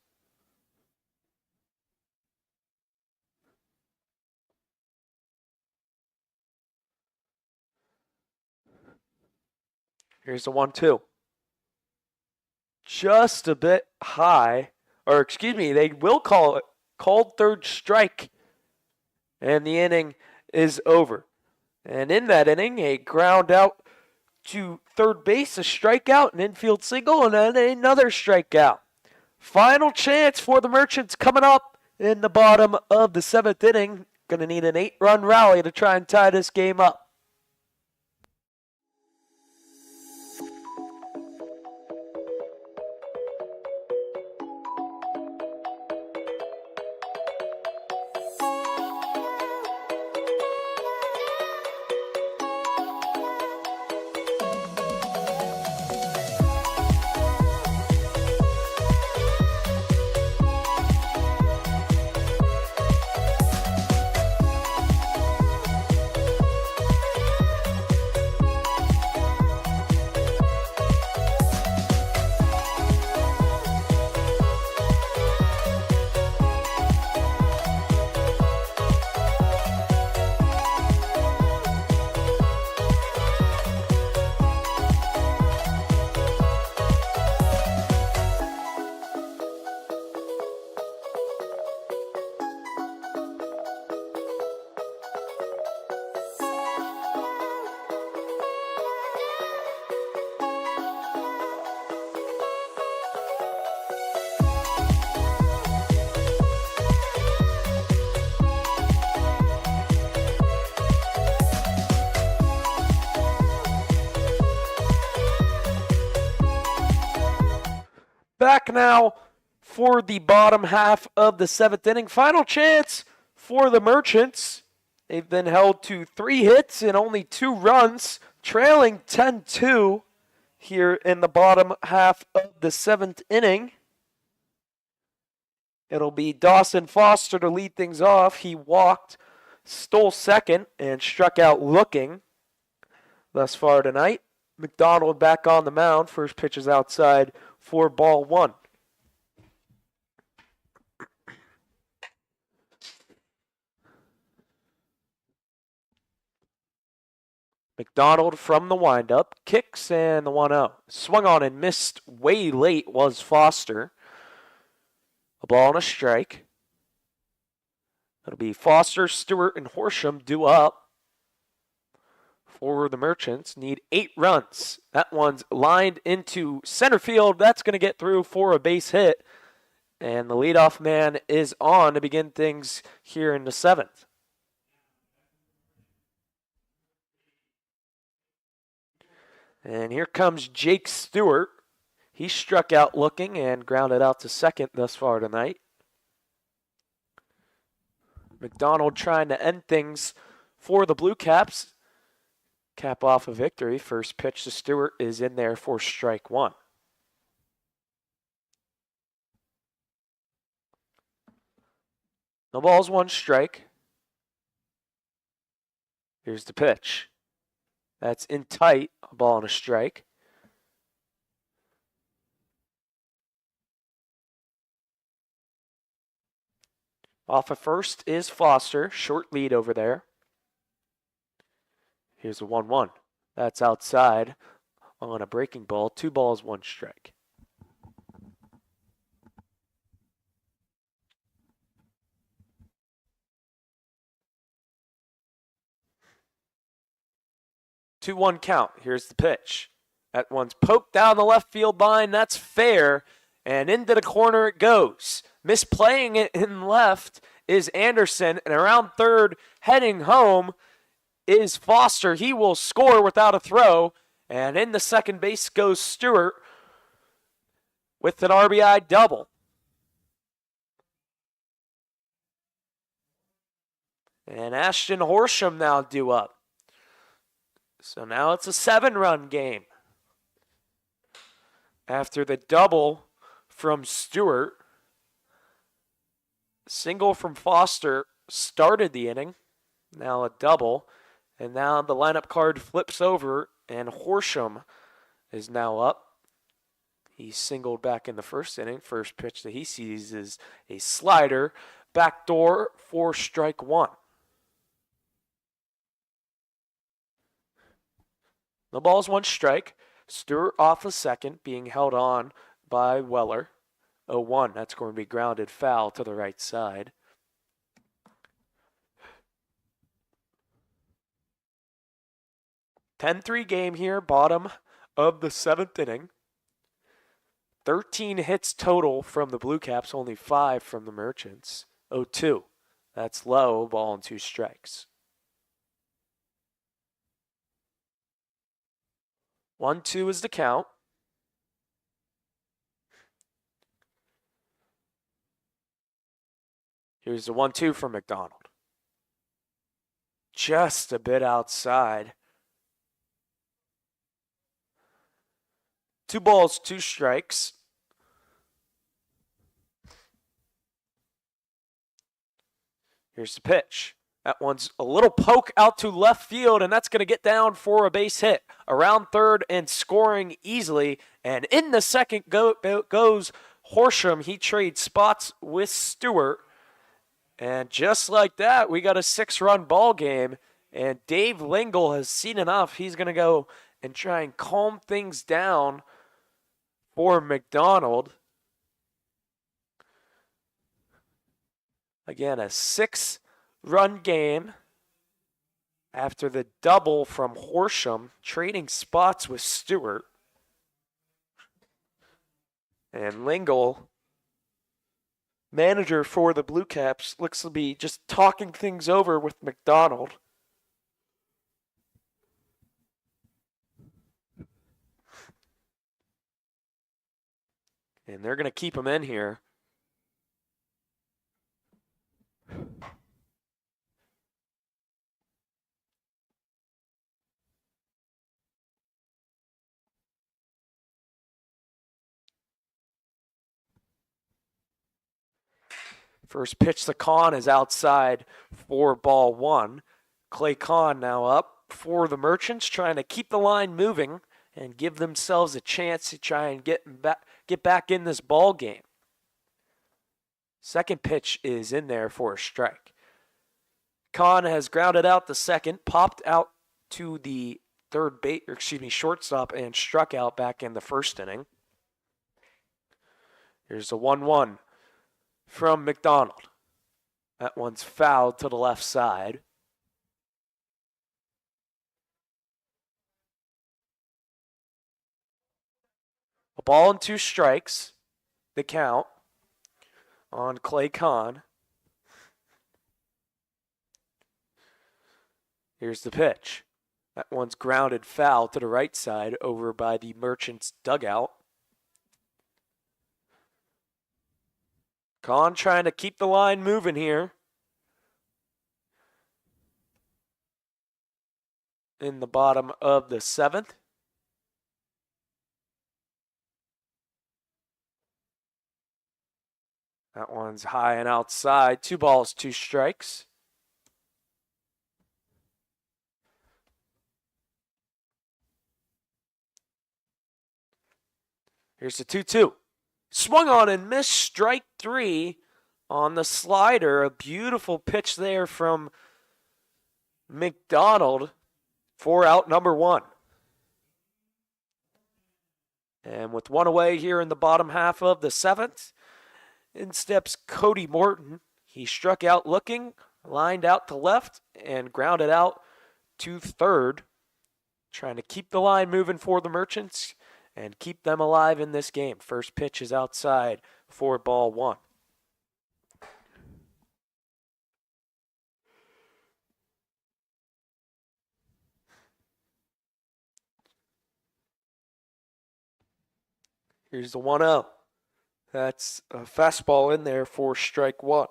Here's the 1-2. Just a bit high. Or excuse me, they will call it called third strike. And the inning is over. And in that inning, a ground out to third base, a strikeout, an infield single, and then another strikeout. Final chance for the Merchants coming up in the bottom of the 7th inning. Going to need an 8-run rally to try and tie this game up. Back now for the bottom half of the 7th inning. Final chance for the Merchants. They've been held to 3 hits and only 2 runs, trailing 10-2 here in the bottom half of the 7th inning. It'll be Dawson Foster to lead things off. He walked, stole second, and struck out looking thus far tonight. McDonald back on the mound. First pitch is outside for ball 1. McDonald from the windup, kicks and the 1-0. Swung on and missed way late was Foster. A ball and a strike. It'll be Foster, Stewart, and Horsham due up for the Merchants. Need 8 runs. That one's lined into center field. That's going to get through for a base hit. And the leadoff man is on to begin things here in the 7th. And here comes Jake Stewart. He struck out looking and grounded out to second thus far tonight. McDonald trying to end things for the Blue Caps. Cap off a victory. First pitch to Stewart is in there for strike 1. No balls, 1 strike. Here's the pitch. That's in tight. A ball and a strike. Off of first is Foster. Short lead over there. Here's a 1-1. That's outside on a breaking ball. 2 balls, 1 strike. Two 1 count. Here's the pitch. That one's poked down the left field line. That's fair. And into the corner it goes. Misplaying it in left is Anderson. And around third, heading home, is Foster. He will score without a throw. And in the second base goes Stewart with an RBI double. And Ashton Horsham now due up. So now it's a 7-run game. After the double from Stewart, single from Foster started the inning. Now a double. And now the lineup card flips over, and Horsham is now up. He singled back in the first inning. First pitch that he sees is a slider. Backdoor for strike one. The ball's one strike. Stewart off a second, being held on by Weller. 0-1. That's going to be grounded foul to the right side. (10-3) game here, bottom of the 7th inning. 13 hits total from the Blue Caps, only 5 from the Merchants. 0-2. That's low, ball and 2 strikes. 1-2 is the count. Here's the 1-2 from McDonald. Just a bit outside. 2 balls, 2 strikes. Here's the pitch. That one's a little poke out to left field, and that's going to get down for a base hit. Around third and scoring easily. And in the second goes Horsham. He trades spots with Stewart. And just like that, we got a 6-run ball game. And Dave Lingle has seen enough. He's going to go and try and calm things down for McDonald. Again, a 6-run game after the double from Horsham, trading spots with Stewart. And Lingle, manager for the Blue Caps, looks to be just talking things over with McDonald. And they're going to keep him in here. First pitch to Kahn is outside for ball 1. Clay Kahn now up for the Merchants, trying to keep the line moving and give themselves a chance to try and get back in this ball game. Second pitch is in there for a strike. Kahn has grounded out the second, popped out to the shortstop, and struck out back in the first inning. Here's a 1-1 from McDonald. That one's fouled to the left side. A ball and 2 strikes, the count on Clay Kahn. Here's the pitch. That one's grounded foul to the right side over by the Merchants dugout. Kahn trying to keep the line moving here. In the bottom of the 7th. That one's high and outside. 2 balls, 2 strikes. Here's the 2-2. Swung on and missed, strike 3 on the slider. A beautiful pitch there from McDonald for out number 1. And with 1 away here in the bottom half of the 7th, in steps Cody Morton. He struck out looking, lined out to left, and grounded out to third. Trying to keep the line moving for the Merchants and keep them alive in this game. First pitch is outside for ball 1. Here's the 1-0. That's a fastball in there for strike one.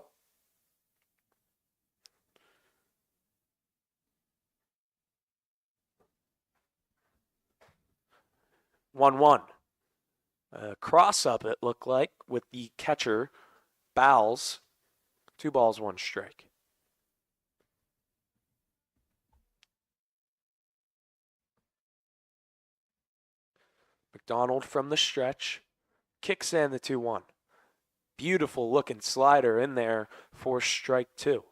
One. A cross up, it looked like, with the catcher, Bowles. 2 balls, 1 strike. McDonald from the stretch. Kicks in the 2-1. Beautiful looking slider in there for strike 2.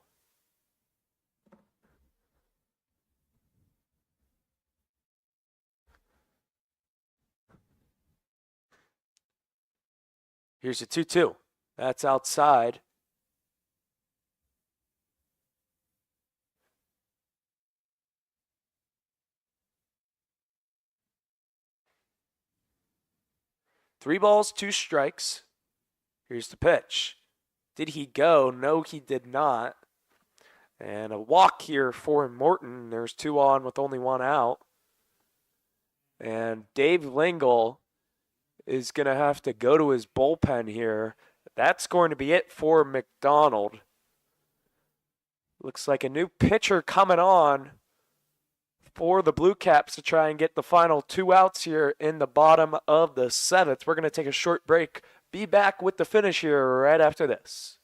Here's a 2-2. That's outside. Three balls, 2 strikes. Here's the pitch. Did he go? No, he did not. And a walk here for Morton. There's 2 on with only 1 out. And Dave Lingle is going to have to go to his bullpen here. That's going to be it for McDonald. Looks like a new pitcher coming on for the Blue Caps to try and get the final 2 outs here in the bottom of the 7th. We're going to take a short break. Be back with the finish here right after this.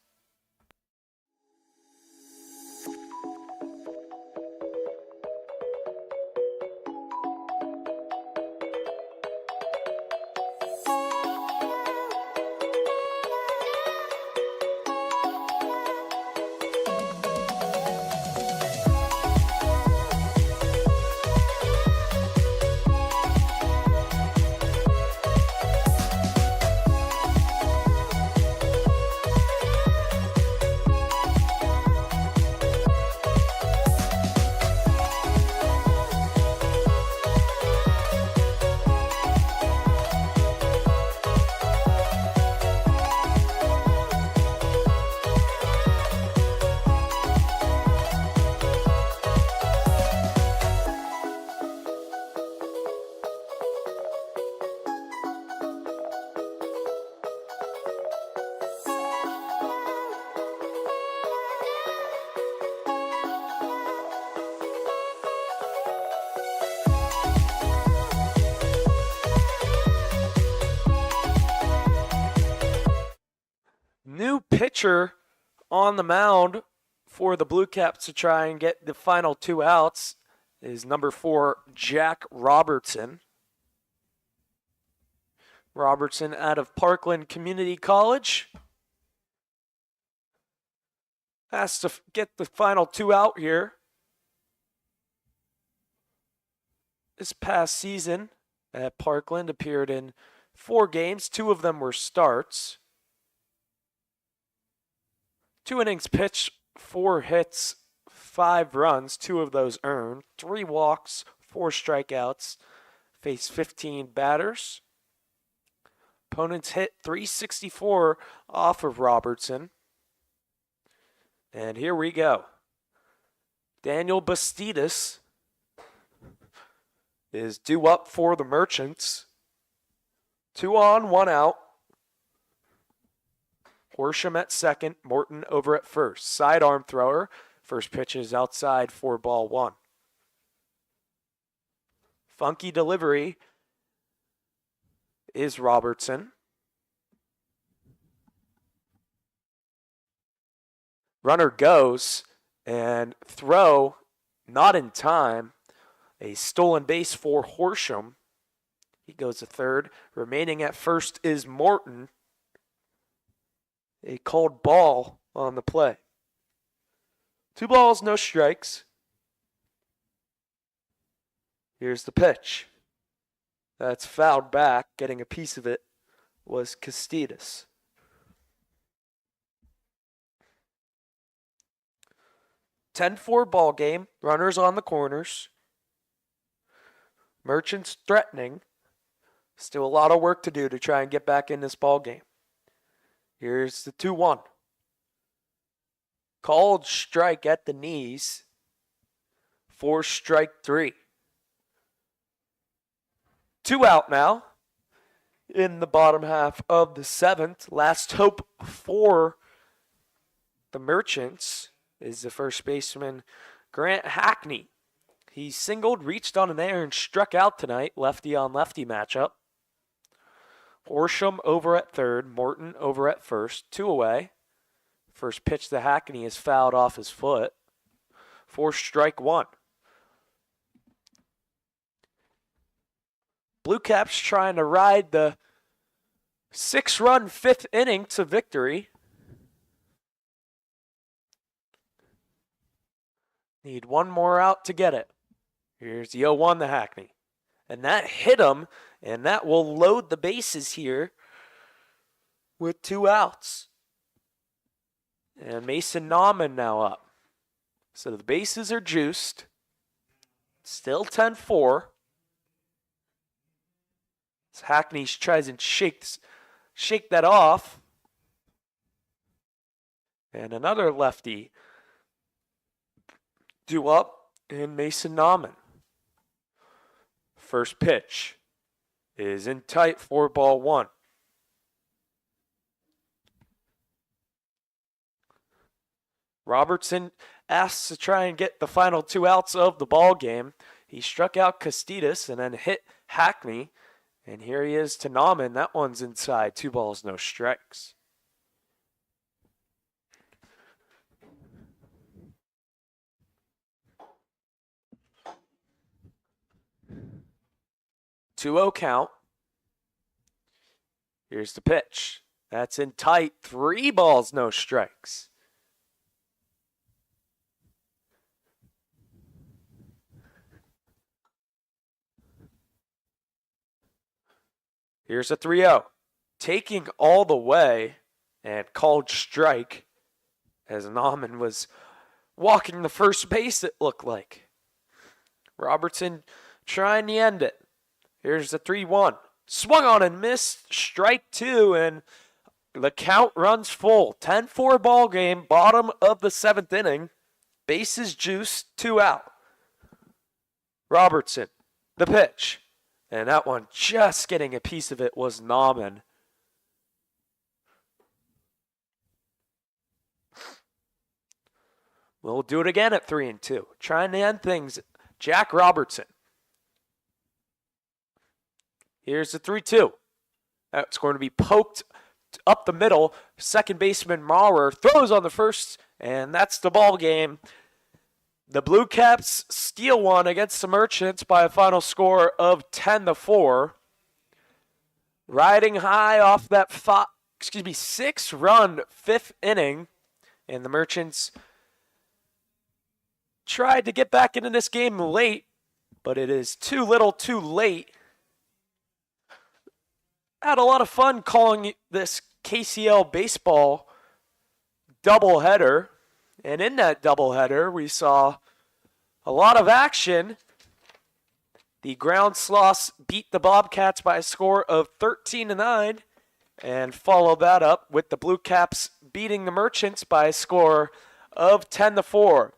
New pitcher on the mound for the Blue Caps to try and get the final 2 outs is number 4, Jack Robertson. Robertson out of Parkland Community College. Has to get the final 2 out here. This past season at Parkland appeared in 4 games. 2 of them were starts. 2 innings pitched, 4 hits, 5 runs, 2 of those earned, 3 walks, 4 strikeouts, faced 15 batters. Opponents hit .364 off of Robertson. And here we go. Daniel Bastidas is due up for the Merchants. 2 on, 1 out. Horsham at second, Morton over at first. Sidearm thrower. First pitch is outside for ball 1. Funky delivery is Robertson. Runner goes and throw not in time. A stolen base for Horsham. He goes to third. Remaining at first is Morton. A called ball on the play. 2 balls, no strikes. Here's the pitch. That's fouled back. Getting a piece of it was Castidas. .10-4 ball game. Runners on the corners. Merchants threatening. Still a lot of work to do to try and get back in this ball game. Here's the 2-1. Called strike at the knees for strike 3. 2 out now. in the bottom half of the 7th. Last hope for the Merchants is the first baseman, Grant Hackney. He singled, reached on an air, and struck out tonight, lefty-on-lefty matchup. Horsham over at third, Morton over at first, 2 away. First pitch to Hackney is fouled off his foot. 4 strike 1. Blue Caps trying to ride the 6-run 5th inning to victory. Need one more out to get it. Here's the 0-1 to Hackney. And that hit him, and that will load the bases here with 2 outs. And Mason Nauman now up. So the bases are juiced. Still 10-4. As Hackney tries and shake that off. And another lefty due up in Mason Nauman. First pitch is in tight, 4-1. Robertson asks to try and get the final 2 outs of the ball game. He struck out Costillas and then hit Hackney. And here he is to Nauman. That one's inside. 2 balls, no strikes. Two-0 count. Here's the pitch. That's in tight. 3 balls, no strikes. Here's a 3-0. Taking all the way and called strike as Nauman was walking the first base, it looked like. Robertson trying to end it. Here's the 3-1. Swung on and missed. Strike 2, and the count runs full. 10-4 ball game, bottom of the 7th inning. Bases juiced, 2 out. Robertson, the pitch. And that one, just getting a piece of it, was Nauman. We'll do it again at 3-2. Trying to end things. Jack Robertson. Here's the 3-2. That's going to be poked up the middle. Second baseman Maurer throws on the first, and that's the ball game. The Blue Caps steal one against the Merchants by a final score of 10-4. Riding high off that 6-run 5th inning, and the Merchants tried to get back into this game late, but it is too little too late. Had a lot of fun calling this KCL baseball doubleheader. And in that doubleheader, we saw a lot of action. The Ground Sloths beat the Bobcats by a score of 13-9 and followed that up with the Blue Caps beating the Merchants by a score of 10-4.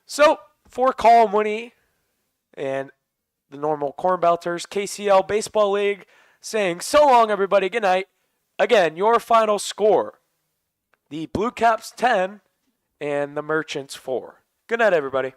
So, for Colin Winnie and the normal Corn Belters, KCL Baseball League saying so long, everybody. Good night. Again, your final score. The Blue Caps 10 and the Merchants 4. Good night, everybody.